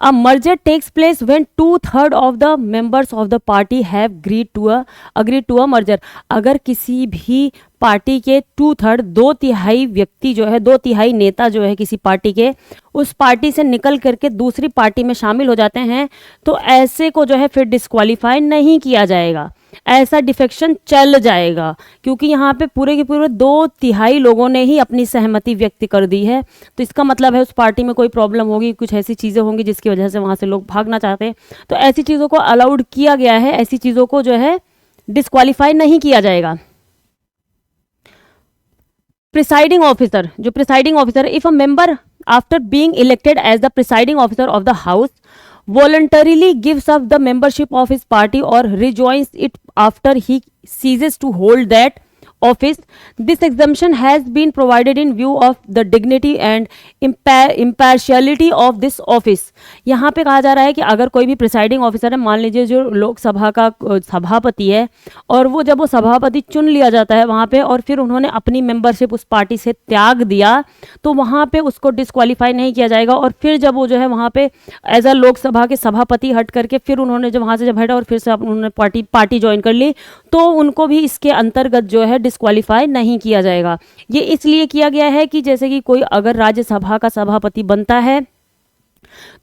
a merger takes place when 2/3 of the members of the party have agreed to a merger। अगर किसी भी पार्टी के 2/3 2/3 व्यक्ति जो है, 2/3 नेता जो है किसी पार्टी के, उस पार्टी से निकल करके दूसरी पार्टी में शामिल हो जाते हैं तो ऐसे को जो है फिर डिस्क्वालीफाई नहीं किया जाएगा, ऐसा डिफेक्शन चल जाएगा, क्योंकि यहाँ पे पूरे के पूरे 2/3 लोगों ने ही अपनी सहमति व्यक्त कर दी है। तो इसका मतलब है उस पार्टी में कोई प्रॉब्लम होगी, कुछ ऐसी चीज़ें होंगी जिसकी वजह से वहाँ से लोग भागना चाहते हैं, तो ऐसी चीज़ों को अलाउड किया गया है, ऐसी चीज़ों को जो है डिस्क्वालीफाई नहीं किया जाएगा। प्रिसाइडिंग ऑफिसर, जो presiding officer, if a member after being elected as the presiding officer of the house voluntarily gives up the membership of his party or rejoins it after he ceases to hold that office. This exemption has been provided in view of the dignity and impartiality of this office. यहाँ पे कहा जा रहा है कि अगर कोई भी प्रिसाइडिंग ऑफिसर है, मान लीजिए जो लोकसभा का सभापति है, और वो जब वो सभापति चुन लिया जाता है वहाँ पे, और फिर उन्होंने अपनी मेंबरशिप उस पार्टी से त्याग दिया, तो वहाँ पे उसको डिस्क्वालीफाई नहीं किया जाएगा। और फिर जब वो जो है वहाँ पे एज अ लोकसभा के सभापति हट करके फिर उन्होंने जब वहाँ से जब हटा और फिर से उन्होंने पार्टी ज्वाइन कर ली, तो उनको भी इसके अंतर्गत जो है डिस्क्वालीफाई नहीं किया जाएगा। ये इसलिए किया गया है कि जैसे कि कोई अगर राज्यसभा का सभापति बनता है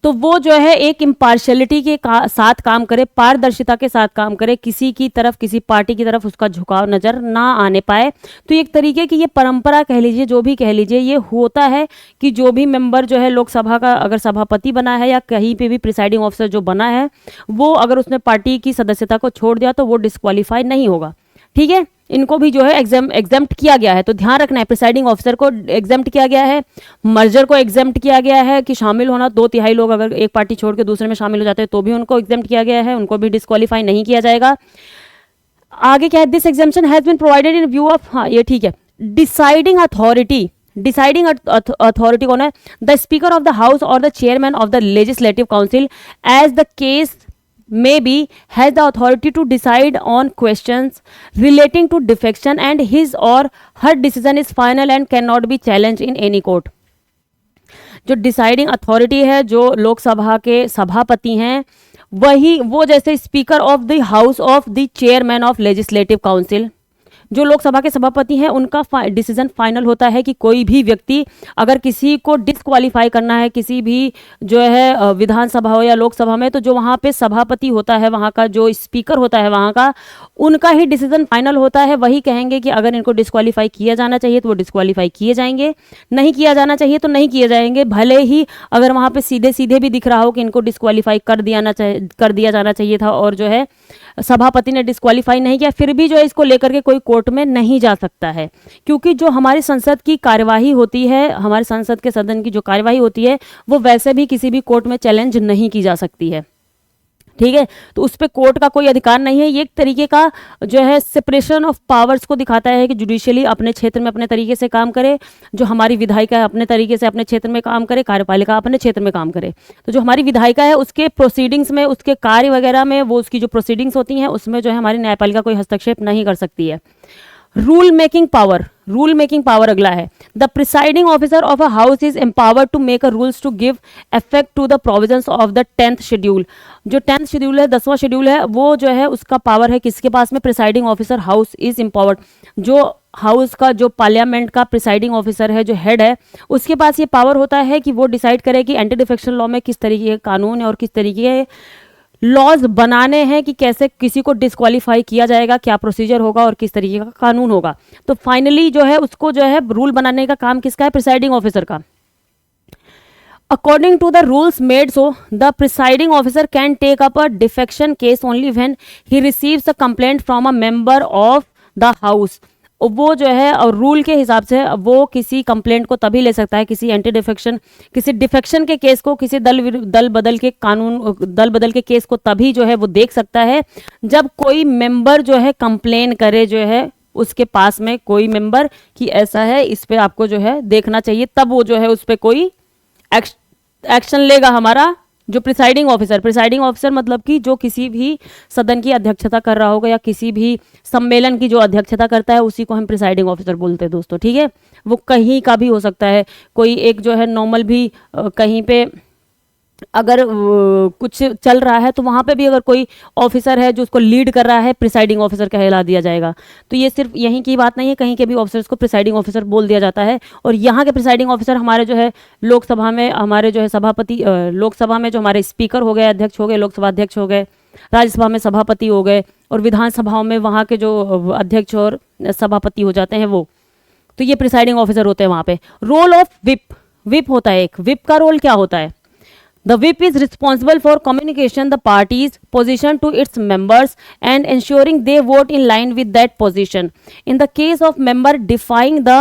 तो वो जो है एक इम्पार्शियलिटी के साथ काम करे, पारदर्शिता के साथ काम करे, किसी की तरफ, किसी पार्टी की तरफ उसका झुकाव नजर ना आने पाए। तो एक तरीके की ये परंपरा कह लीजिए, जो भी कह लीजिए, ये होता है कि जो भी मेंबर जो है लोकसभा का अगर सभापति बना है या कहीं पे भी प्रिसाइडिंग ऑफिसर जो बना है, वो अगर उसने पार्टी की सदस्यता को छोड़ दिया तो वो डिस्क्वालीफाई नहीं होगा। ठीक है, इनको भी जो है एग्जेम्प्ट किया गया है। तो ध्यान रखना है, प्रिसाइडिंग ऑफिसर को एग्जेम्प्ट किया गया है, मर्जर को एग्जेम्प्ट किया गया है कि शामिल होना, 2/3 लोग अगर एक पार्टी छोड़ के दूसरे में शामिल हो जाते हैं तो भी उनको एग्जेम्प्ट किया गया है, उनको भी डिस्क्वालीफाई नहीं किया जाएगा। आगे क्या है, this exemption has been provided in view of, हाँ ये ठीक है, डिसाइडिंग अथॉरिटी। डिसाइडिंग अथॉरिटी कौन है? The speaker of the house और the chairman of the legislative council as the case may be has the authority to decide on questions relating to defection and his or her decision is final and cannot be challenged in any court. जो डिसाइडिंग अथॉरिटी है, जो लोकसभा के सभापति हैं, वही वो जैसे speaker of the house of the chairman of legislative council, जो लोकसभा के सभापति हैं, उनका डिसीजन फाइनल होता है कि कोई भी व्यक्ति अगर किसी को डिस्क्वालीफाई करना है किसी भी जो है विधानसभा हो या लोकसभा में, तो जो वहाँ पे सभापति होता है, वहाँ का जो स्पीकर होता है वहाँ का, उनका ही डिसीजन फाइनल होता है। वही कहेंगे कि अगर इनको डिस्क्वालीफाई किया जाना चाहिए तो वो डिस्क्वालीफाई किए जाएंगे, नहीं किया जाना चाहिए तो नहीं किए जाएंगे। भले ही अगर वहाँ पे सीधे सीधे भी दिख रहा हो कि इनको डिस्क्वालीफाई कर दिया जाना चाहिए था और जो है सभापति ने डिस्क्वालीफाई नहीं किया, फिर भी जो है इसको लेकर के कोई कोर्ट में नहीं जा सकता है, क्योंकि जो हमारी संसद की कार्यवाही होती है, हमारे संसद के सदन की जो कार्यवाही होती है, वो वैसे भी किसी भी कोर्ट में चैलेंज नहीं की जा सकती है। ठीक है, तो उस पर कोर्ट का कोई अधिकार नहीं है। ये एक तरीके का जो है सेपरेशन ऑफ पावर्स को दिखाता है कि जुडिशियली अपने क्षेत्र में अपने तरीके से काम करे, जो हमारी विधायिका है अपने तरीके से अपने क्षेत्र में काम करे, कार्यपालिका अपने क्षेत्र में काम करे। तो जो हमारी विधायिका है उसके प्रोसीडिंग्स में, उसके कार्य वगैरह में, वो उसकी जो प्रोसीडिंग्स होती हैं उसमें जो है हमारी न्यायपालिका कोई हस्तक्षेप नहीं कर सकती है। रूल मेकिंग पावर अगला है, the presiding officer of a house is empowered to make a rules to give effect to the provisions of the 10th schedule. जो 10th शेड्यूल है, 10वां शेड्यूल है, वो जो है उसका पावर है किसके पास में? Presiding officer house is empowered. जो हाउस का जो पार्लियामेंट का प्रिसाइडिंग ऑफिसर है, जो हेड है, उसके पास ये पावर होता है कि वो डिसाइड करे कि एंटी डिफेक्शन लॉ में किस तरीके के कानून है और किस तरीके के लॉज बनाने हैं कि कैसे किसी को डिस्क्वालीफाई किया जाएगा, क्या प्रोसीजर होगा और किस तरीके का कानून होगा। तो फाइनली जो है उसको जो है रूल बनाने का काम किसका है? प्रिसाइडिंग ऑफिसर का। According to the rules made so, the presiding officer can take up a defection case only when he receives a complaint from a member of the house. वो जो है और रूल के हिसाब से वो किसी कंप्लेंट को तभी ले सकता है, किसी एंटी डिफेक्शन, किसी डिफेक्शन के केस को, किसी दल बदल के केस को तभी जो है वो देख सकता है जब कोई मेंबर जो है कंप्लेन करे, जो है उसके पास में कोई मेंबर कि ऐसा है, इस पे आपको जो है देखना चाहिए, तब वो जो है उस पर कोई एक्शन लेगा हमारा जो प्रिसाइडिंग ऑफिसर मतलब कि जो किसी भी सदन की अध्यक्षता कर रहा होगा या किसी भी सम्मेलन की जो अध्यक्षता करता है, उसी को हम प्रिसाइडिंग ऑफिसर बोलते हैं दोस्तों। ठीक है, वो कहीं का भी हो सकता है, कोई एक जो है नॉर्मल भी कहीं पे अगर कुछ चल रहा है तो वहाँ पे भी अगर कोई ऑफिसर है जो उसको लीड कर रहा है, प्रिसाइडिंग ऑफिसर कहला दिया जाएगा। तो ये सिर्फ यहीं की बात नहीं है, कहीं के भी ऑफिसर्स को प्रिसाइडिंग ऑफिसर बोल दिया जाता है। और यहाँ के प्रिसाइडिंग ऑफिसर हमारे जो है लोकसभा में हमारे जो है सभापति, लोकसभा में जो हमारे स्पीकर हो गए, अध्यक्ष हो गए, लोकसभा अध्यक्ष हो गए, राज्यसभा में सभापति हो गए, और विधानसभाओं में वहाँ के जो अध्यक्ष और सभापति हो जाते हैं वो, तो ये प्रिसाइडिंग ऑफिसर होते हैं वहाँ पे। रोल ऑफ विप होता है एक, विप का रोल क्या होता है? The whip is responsible for communication the party's position to its members and ensuring they vote in line with that position. In the case of member defying the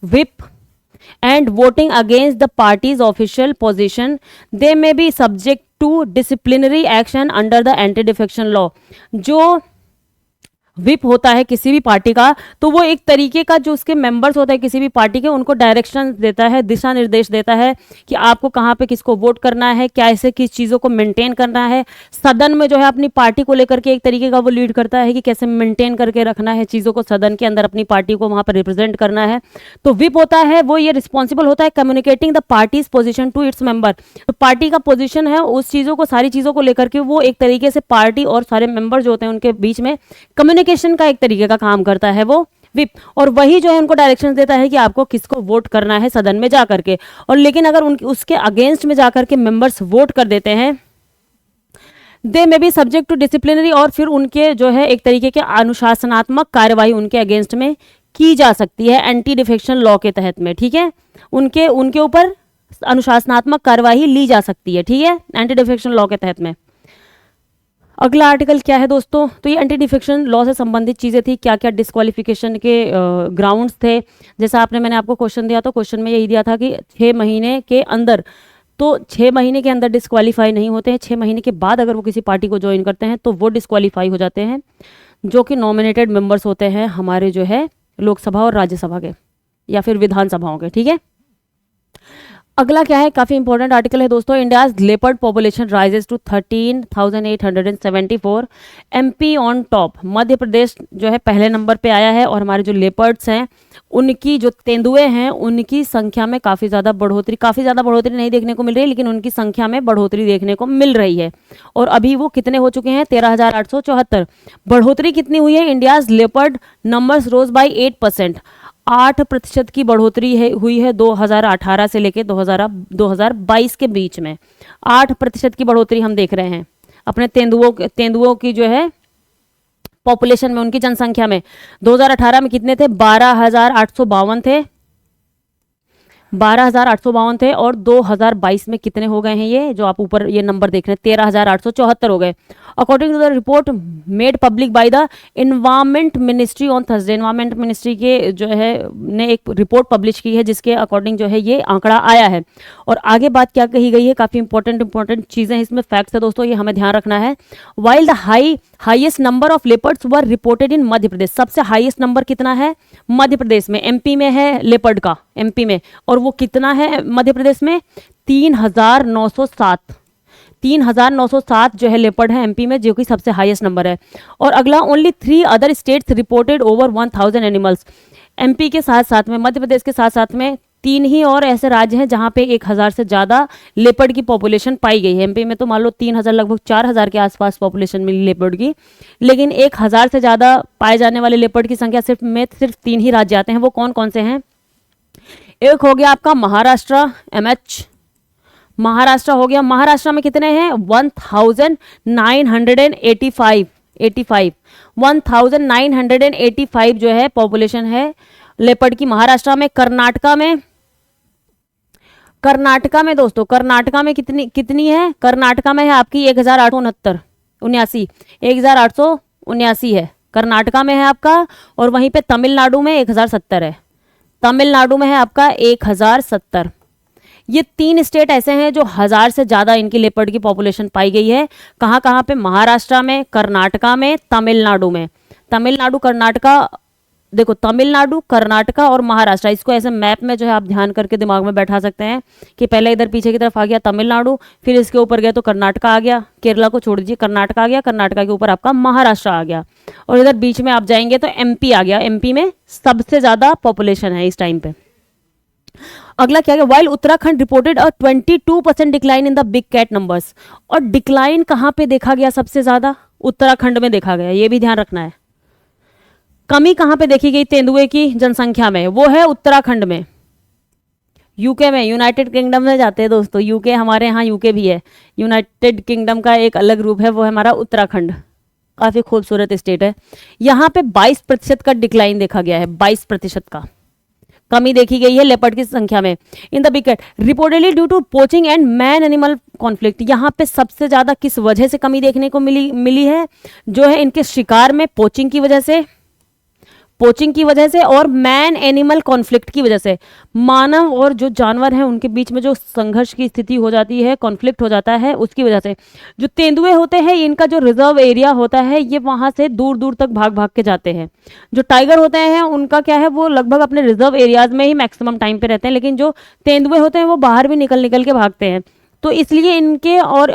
whip and voting against the party's official position, they may be subject to disciplinary action under the anti-defection law. जो विप होता है किसी भी पार्टी का, तो वो एक तरीके का जो उसके मेंबर्स होते हैं किसी भी पार्टी के, उनको डायरेक्शन देता है, दिशा निर्देश देता है कि आपको कहाँ पे किसको वोट करना है, कैसे किस चीज़ों को मेंटेन करना है। सदन में जो है अपनी पार्टी को लेकर के एक तरीके का वो लीड करता है कि कैसे मेंटेन करके रखना है चीज़ों को, सदन के अंदर अपनी पार्टी को वहाँ पर रिप्रेजेंट करना है। तो विप होता है वो ये रिस्पॉन्सिबल होता है communicating the party's position to its member. तो पार्टी का पोजिशन है उस चीज़ों को, सारी चीज़ों को लेकर के वो एक तरीके से पार्टी और सारे मेंबर जो होते हैं उनके बीच में कम्युनिकेशन का एक तरीके का काम करता है वो विप। और वही जो है उनको डायरेक्शन देता है कि आपको किसको वोट करना है सदन में जा करके। और लेकिन अगर उसके अगेंस्ट में जाकर के मेंबर्स वोट कर देते हैं, दे में बी सब्जेक्ट टू डिसिप्लिनरी, और फिर उनके जो है एक तरीके के अनुशासनात्मक कार्यवाही उनके अगेंस्ट में की जा सकती है एंटी डिफेक्शन लॉ के तहत में। ठीक है, उनके ऊपर अनुशासनात्मक कार्यवाही ली जा सकती है। ठीक है, एंटी डिफेक्शन लॉ के तहत में। अगला आर्टिकल क्या है दोस्तों, तो ये एंटी डिफेक्शन लॉ से संबंधित चीज़ें थी, क्या क्या डिस्क्वालिफिकेशन के ग्राउंड्स थे। जैसा मैंने आपको क्वेश्चन दिया, तो क्वेश्चन में यही दिया था कि 6 महीने के अंदर, तो 6 महीने के अंदर डिस्क्वालीफाई नहीं होते हैं, 6 महीने के बाद अगर वो किसी पार्टी को ज्वाइन करते हैं तो वो डिस्क्वालीफाई हो जाते हैं, जो कि नॉमिनेटेड मेंबर्स होते हैं हमारे जो है लोकसभा और राज्यसभा के या फिर विधानसभाओं के। ठीक है, अगला क्या है, काफ़ी इंपॉर्टेंट आर्टिकल है दोस्तों। India's leopard population rises to 13,874, MP on top. Madhya Pradesh जो है पहले नंबर पे आया है, और हमारे जो लेपर्ड्स हैं उनकी, जो तेंदुए हैं उनकी संख्या में काफ़ी ज़्यादा बढ़ोतरी नहीं देखने को मिल रही है, लेकिन उनकी संख्या में बढ़ोतरी देखने को मिल रही है। और अभी वो कितने हो चुके हैं, 13,874। बढ़ोतरी कितनी हुई है, India's leopard numbers rose by 8%, 8% की बढ़ोतरी हुई है 2018 से लेकर 2022 के बीच में। 8% की बढ़ोतरी हम देख रहे हैं अपने तेंदुओं की जो है पॉपुलेशन में, उनकी जनसंख्या में। 2018 में कितने थे, 12,852 थे, 12,852 थे, और 2022 में कितने हो गए हैं, ये जो आप ऊपर ये नंबर देख रहे हैं 13,874 हो गए। According to the report made public by the environment ministry on Thursday, environment ministry के जो है ने एक रिपोर्ट पब्लिश की है जिसके अकॉर्डिंग जो है ये आंकड़ा आया है। और आगे बात क्या कही गई है, काफ़ी इंपॉर्टेंट चीज़ें इसमें, फैक्ट्स है दोस्तों, ये हमें ध्यान रखना है। While the highest number of leopards were reported in Madhya Pradesh, सबसे हाईएस्ट नंबर कितना है मध्य प्रदेश में, एमपी में है लेपर्ड का, एमपी में, और वो कितना है मध्य प्रदेश में, 3,907, 3,907 जो है लेपर्ड है एमपी में, जो कि सबसे हाईएस्ट नंबर है। और अगला, only 3 other states reported over 1,000 animals. MP के साथ साथ में, मध्य प्रदेश के साथ साथ में 3 ही और ऐसे राज्य हैं जहां पे 1,000 से ज़्यादा लेपर्ड की पॉपुलेशन पाई गई है। एमपी में तो मान लो 3,000, लगभग 4,000 के आसपास पॉपुलेशन मिली लेपर्ड की, लेकिन 1,000 से ज़्यादा पाए जाने वाले लेपर्ड की संख्या सिर्फ 3 ही राज्य आते हैं। वो कौन कौन से हैं, एक हो गया आपका महाराष्ट्र, MH महाराष्ट्र हो गया। महाराष्ट्र में कितने हैं, 1985, 1985 जो है पॉपुलेशन है लेपर्ड की महाराष्ट्र में। कर्नाटका में दोस्तों, कर्नाटका में कितनी है, कर्नाटका में है आपकी 1,879 है, कर्नाटका में है आपका। और वहीं पे तमिलनाडु में 1,070 है, तमिलनाडु में है आपका 1,070। ये 3 स्टेट ऐसे हैं जो 1,000 से ज़्यादा इनकी लेपर्ड की पॉपुलेशन पाई गई है। कहाँ कहाँ पे, महाराष्ट्र में, कर्नाटका में, तमिलनाडु में। तमिलनाडु, कर्नाटका, देखो तमिलनाडु, कर्नाटका और महाराष्ट्र, इसको ऐसे मैप में जो है आप ध्यान करके दिमाग में बैठा सकते हैं कि पहले इधर पीछे की तरफ आ गया तमिलनाडु, फिर इसके ऊपर गया तो कर्नाटका आ गया, केरला को छोड़ दीजिए, कर्नाटका आ गया, कर्नाटका के ऊपर आपका महाराष्ट्र आ गया, और इधर बीच में आप जाएंगे तो एमपी आ गया। एमपी में सबसे ज़्यादा पॉपुलेशन है इस टाइम पे। अगला क्या है, while Uttarakhand reported a 22% decline in the big cat numbers. और डिक्लाइन कहाँ पे देखा गया सबसे ज़्यादा, उत्तराखंड में देखा गया, ये भी ध्यान रखना है। कमी कहाँ पे देखी गई तेंदुए की जनसंख्या में, वो है उत्तराखंड में। यूके में, यूनाइटेड किंगडम में जाते हैं दोस्तों, यूके, हमारे यहाँ यूके भी है, यूनाइटेड किंगडम का एक अलग रूप है, वो है हमारा उत्तराखंड, काफ़ी खूबसूरत स्टेट है। यहाँ पे 22% का डिक्लाइन देखा गया है, 22% का कमी देखी गई है लेपर्ड की संख्या में in the big cat, reportedly due to poaching and man animal conflict. यहाँ पे सबसे ज़्यादा किस वजह से कमी देखने को मिली है, जो है इनके शिकार में, पोचिंग की वजह से, पोचिंग की वजह से और मैन एनिमल कॉन्फ्लिक्ट की वजह से, मानव और जो जानवर हैं उनके बीच में जो संघर्ष की स्थिति हो जाती है, कॉन्फ्लिक्ट हो जाता है, उसकी वजह से जो तेंदुए होते हैं इनका जो रिजर्व एरिया होता है ये वहाँ से दूर दूर तक भाग भाग के जाते हैं। जो टाइगर होते हैं उनका क्या है, वो लगभग अपने रिजर्व एरियाज में ही मैक्सिमम टाइम पे रहते हैं, लेकिन जो तेंदुए होते हैं वो बाहर भी निकल निकल के भागते हैं। तो इसलिए इनके और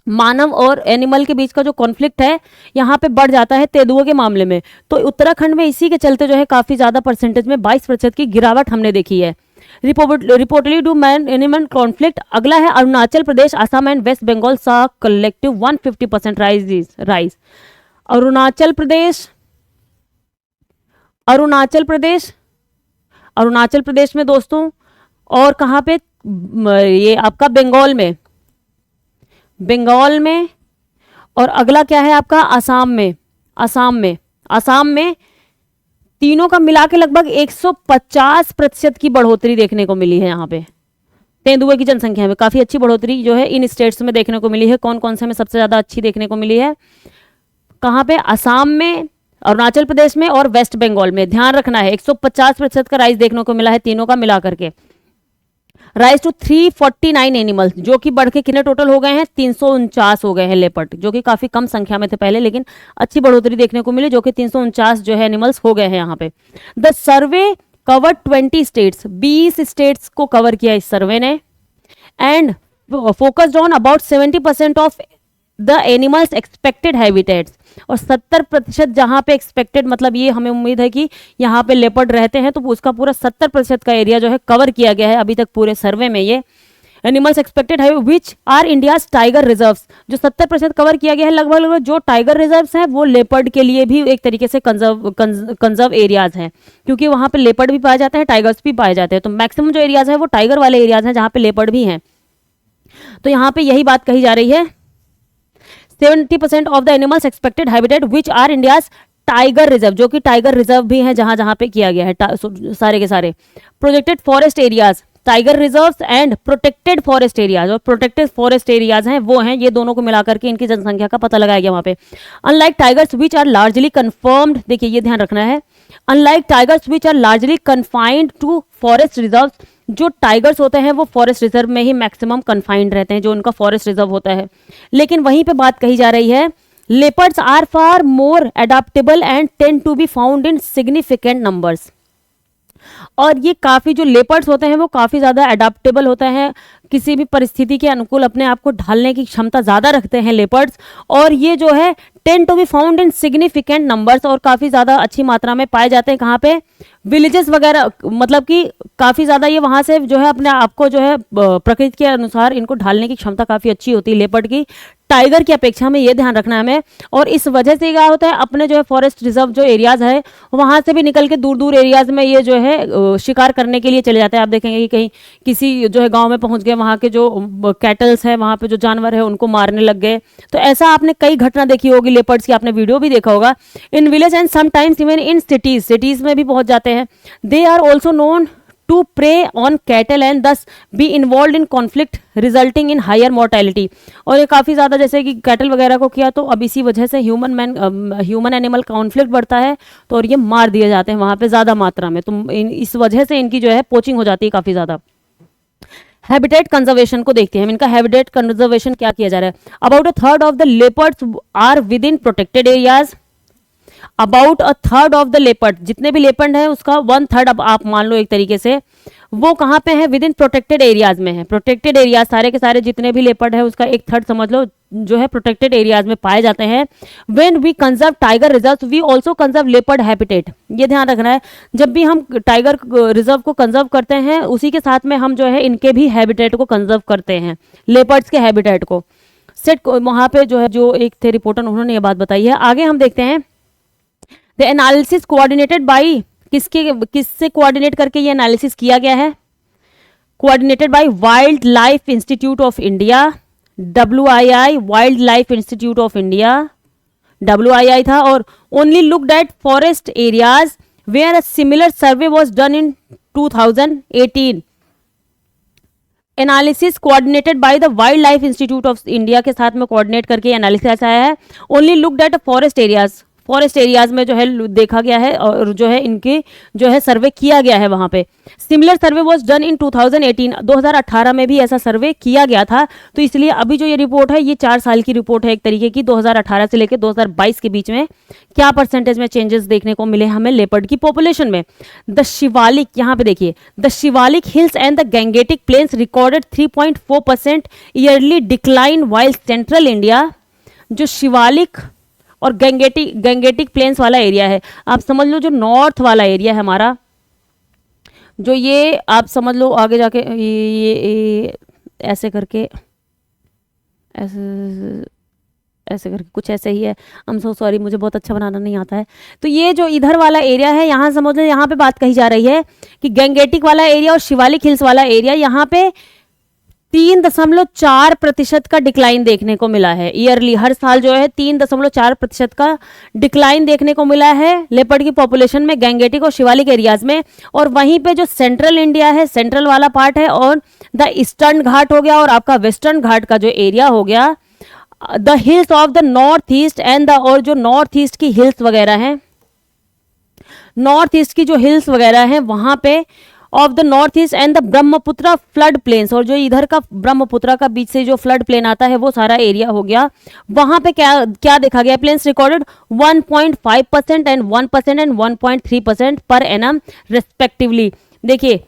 मानव और एनिमल के बीच का जो कॉन्फ्लिक्ट है यहाँ पे बढ़ जाता है तेंदुओं के मामले में। तो उत्तराखंड में इसी के चलते जो है काफ़ी ज़्यादा परसेंटेज में 22% की गिरावट हमने देखी है। Reportedly do man animal conflict. अगला है अरुणाचल प्रदेश, असम एंड वेस्ट बंगाल सा कलेक्टिव 150% राइज। अरुणाचल प्रदेश अरुणाचल प्रदेश में दोस्तों, और कहाँ पे, ये आपका बंगाल में, और अगला क्या है आपका असम में तीनों का मिला के लगभग 150% की बढ़ोतरी देखने को मिली है। यहाँ पे तेंदुए की जनसंख्या में काफ़ी अच्छी बढ़ोतरी जो है इन स्टेट्स में देखने को मिली है। कौन कौन से में सबसे ज़्यादा अच्छी देखने को मिली है, कहाँ पे, असम में, अरुणाचल प्रदेश में और वेस्ट बंगाल में। ध्यान रखना है 150% का राइज देखने को मिला है तीनों का मिला करके। राइज टू 349 एनिमल्स, जो कि बढ़ के कितने टोटल हो गए हैं, 349 हो गए हैं लेपर्ड, जो कि काफी कम संख्या में थे पहले, लेकिन अच्छी बढ़ोतरी देखने को मिली, जो कि 349 जो है एनिमल्स हो गए हैं यहाँ पे। The survey cover 20 states, 20 states को कवर किया इस सर्वे ने, and focused on about 70% of the animals expected habitats, और 70% जहाँ पे एक्सपेक्टेड मतलब ये हमें उम्मीद है कि यहाँ पे लेपर्ड रहते हैं, तो उसका पूरा 70% का एरिया जो है कवर किया गया है अभी तक पूरे सर्वे में। ये एनिमल्स एक्सपेक्टेड है which are India's tiger reserves, जो 70% कवर किया गया है लगभग जो टाइगर रिजर्व्स हैं वो लेपर्ड के लिए भी एक तरीके से कंजर्व एरियाज हैं, क्योंकि वहाँ पे लेपर्ड भी पाए जाते हैं, टाइगर्स भी पाए जाते हैं। तो मैक्सिमम जो एरियाज है वो टाइगर वाले एरियाज हैं जहाँ पे लेपर्ड भी हैं। तो यहाँ पे यही बात कही जा रही है, 70% of the animals expected habitat which are India's tiger reserve, जो कि टाइगर रिजर्व भी है जहां जहां पे किया गया है सारे के सारे। Protected forest areas, tiger reserves and protected forest areas, और प्रोटेक्टेड फॉरेस्ट एरियाज हैं वो हैं, ये दोनों को मिलाकर के इनकी जनसंख्या का पता लगाया गया वहां पे। Unlike tigers which are largely confirmed, देखिए ये ध्यान रखना है, unlike tigers which are largely confined to forest reserve, जो टाइगर्स होते हैं वो फॉरेस्ट रिजर्व में ही मैक्सिमम कन्फाइंड रहते हैं, जो उनका फॉरेस्ट रिजर्व होता है। लेकिन वहीं पे बात कही जा रही है, leopards are far more adaptable and tend to be found in significant numbers, और ये काफ़ी जो लेपर्ड्स होते हैं वो काफ़ी ज़्यादा अडाप्टेबल होते हैं, किसी भी परिस्थिति के अनुकूल अपने आप को ढालने की क्षमता ज़्यादा रखते हैं लेपर्ड्स, और ये जो है tend to be found in significant numbers, और काफ़ी ज़्यादा अच्छी मात्रा में पाए जाते हैं। कहाँ पे, विलेजेस वगैरह, मतलब कि काफ़ी ज़्यादा ये वहाँ से जो है अपने आप को जो है प्रकृति के अनुसार इनको ढालने की क्षमता काफ़ी अच्छी होती है लेपर्ड की, टाइगर की अपेक्षा में, ये ध्यान रखना है हमें। और इस वजह से क्या होता है, अपने जो है फॉरेस्ट रिजर्व जो एरियाज है वहाँ से भी निकल के दूर दूर एरियाज में ये जो है शिकार करने के लिए चले जाते हैं। आप देखेंगे कि कहीं किसी जो है गांव में पहुंच गए, वहाँ के जो कैटल्स हैं, वहाँ पे जो जानवर है उनको मारने लग गए। तो ऐसा आपने कई घटना देखी होगी लेपर्ड्स की, आपने वीडियो भी देखा होगा। In village and sometimes even in cities में भी पहुंच जाते हैं। They are also known to prey on cattle and thus be involved in conflict resulting in higher mortality, और ये काफ़ी ज़्यादा जैसे कि कैटल वगैरह को किया तो अब इसी वजह से ह्यूमन एनिमल कॉन्फ्लिक्ट बढ़ता है, तो और ये मार दिए जाते हैं वहाँ पे ज़्यादा मात्रा में, तो इस वजह से इनकी जो है पोचिंग हो जाती है काफ़ी ज़्यादा। हैबिटेट कंजर्वेशन को देखते हैं हम, इनका हैबिटेट कंजर्वेशन क्या किया जा रहा है। About a third of the leopards are within protected areas, about a third of the leopard, जितने भी लेपर्ड हैं उसका 1/3 अब आप मान लो एक तरीके से, वो कहाँ पे है, विद इन प्रोटेक्टेड एरियाज में है। प्रोटेक्टेड एरियाज सारे के सारे जितने भी लेपर्ड है उसका 1/3 समझ लो जो है प्रोटेक्टेड एरियाज में पाए जाते हैं। When we conserve tiger reserve we also conserve leopard habitat, ये ध्यान रखना है, जब भी हम टाइगर रिजर्व को कंजर्व करते हैं उसी के साथ में हम जो है इनके भी हैबिटेट को कंजर्व करते हैं, लेपर्ड्स के हैबिटेट को। सेट वहाँ पे जो है जो एक थे रिपोर्टर उन्होंने ये बात बताई है। आगे हम देखते हैं, द एनालिसिस कोऑर्डिनेटेड बाई, किससे कोऑर्डिनेट करके ये एनालिसिस किया गया है, coordinated by wildlife institute of India, WII, wildlife institute of India, WII था, और only looked at forest areas where a similar survey was done in 2018। Analysis coordinated by the wildlife institute of India के साथ में कोऑर्डिनेट करके एनालिसिस आया है। Only looked at forest areas, forest areas में जो है देखा गया है और जो है इनके जो है सर्वे किया गया है वहां पे। Similar survey was done in 2018, 2018 में भी ऐसा सर्वे किया गया था। तो इसलिए अभी जो ये रिपोर्ट है ये 4 साल की रिपोर्ट है एक तरीके की, 2018 से लेकर 2022 के बीच में क्या परसेंटेज में चेंजेस देखने को मिले हमें लेपर्ड की पॉपुलेशन में। द शिवालिक, यहाँ पे देखिए, the Shivalik hills and the Gangetic plains recorded 3.4% yearly decline, while central India, जो शिवालिक और गैंगेटिक प्लेन्स वाला एरिया है, आप समझ लो जो नॉर्थ वाला एरिया है हमारा, जो ये आप समझ लो आगे जाके ये ऐसे करके ऐसे करके कुछ ऐसे ही है। आई एम सो सॉरी, मुझे बहुत अच्छा बनाना नहीं आता है। तो ये जो इधर वाला एरिया है, यहाँ समझ लो, यहाँ पे बात कही जा रही है कि गैंगेटिक वाला एरिया और शिवालिक हिल्स वाला एरिया, यहाँ पे 3.4% का डिक्लाइन देखने को मिला है ईयरली। हर साल जो है 3.4% का डिक्लाइन देखने को मिला है लेपर्ड की पॉपुलेशन में गैंगेटिक और शिवालिक एरियाज में। और वहीं पे जो सेंट्रल इंडिया है, सेंट्रल वाला पार्ट है, और द ईस्टर्न घाट हो गया और आपका वेस्टर्न घाट का जो एरिया हो गया, the hills of the north east and the, और जो नॉर्थ ईस्ट की हिल्स वगैरह हैं, नॉर्थ ईस्ट की जो हिल्स वगैरह हैं वहां पे of the north east and the Brahmaputra flood plains, और जो इधर का ब्रह्मपुत्र का बीच से जो फ्लड प्लेन आता है वो सारा एरिया हो गया। वहां पे क्या क्या देखा गया, planes recorded 1.5% and 1% and 1.3% per annum respectively. देखिए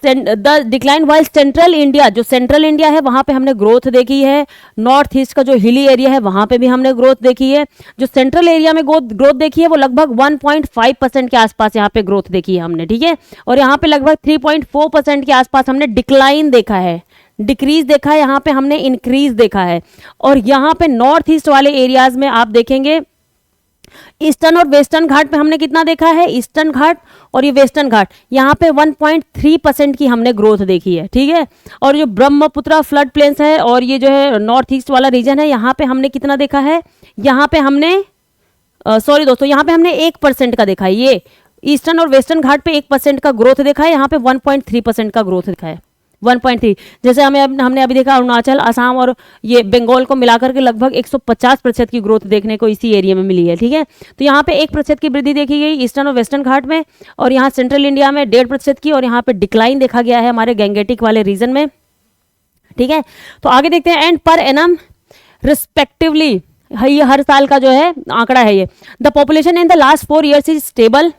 the decline while central India, जो सेंट्रल इंडिया है वहां पे हमने ग्रोथ देखी है। नॉर्थ ईस्ट का जो हिली एरिया है वहां पे भी हमने ग्रोथ देखी है। जो सेंट्रल एरिया में ग्रोथ देखी है वो लगभग 1.5% के आसपास यहाँ पे ग्रोथ देखी है हमने, ठीक है। और यहाँ पे लगभग 3.4% के आसपास हमने डिक्लाइन देखा है, डिक्रीज देखा है, यहाँ पे हमने इंक्रीज देखा है। और यहाँ पे नॉर्थ ईस्ट वाले एरियाज में आप देखेंगे ईस्टर्न और वेस्टर्न घाट पे हमने कितना देखा है, ईस्टर्न घाट और ये वेस्टर्न घाट, यहाँ पे 1.3% की हमने ग्रोथ देखी है, ठीक है। और जो ब्रह्मपुत्र फ्लड प्लेन्स है और ये जो है नॉर्थ ईस्ट वाला रीजन है, यहाँ पे हमने कितना देखा है, यहाँ पे हमने सॉरी दोस्तों, यहाँ पे हमने 1% का देखा है। ये ईस्टर्न और वेस्टर्न घाट पे 1% का ग्रोथ देखा है, यहाँ पे 1.3% का ग्रोथ देखा है, 1.3। जैसे हमने अभी देखा अरुणाचल, असम और ये बंगाल को मिलाकर के लगभग 150% की ग्रोथ देखने को इसी एरिया में मिली है, ठीक है। तो यहाँ पे 1% की वृद्धि देखी गई ईस्टर्न और वेस्टर्न घाट में, और यहाँ सेंट्रल इंडिया में 1.5% की, और यहाँ पे डिक्लाइन देखा गया है हमारे गैंगेटिक वाले रीजन में, ठीक है। तो आगे देखते हैं, एंड पर एनम रिस्पेक्टिवली, ये हर साल का जो है आंकड़ा है ये। The population in the last 4 years is stable,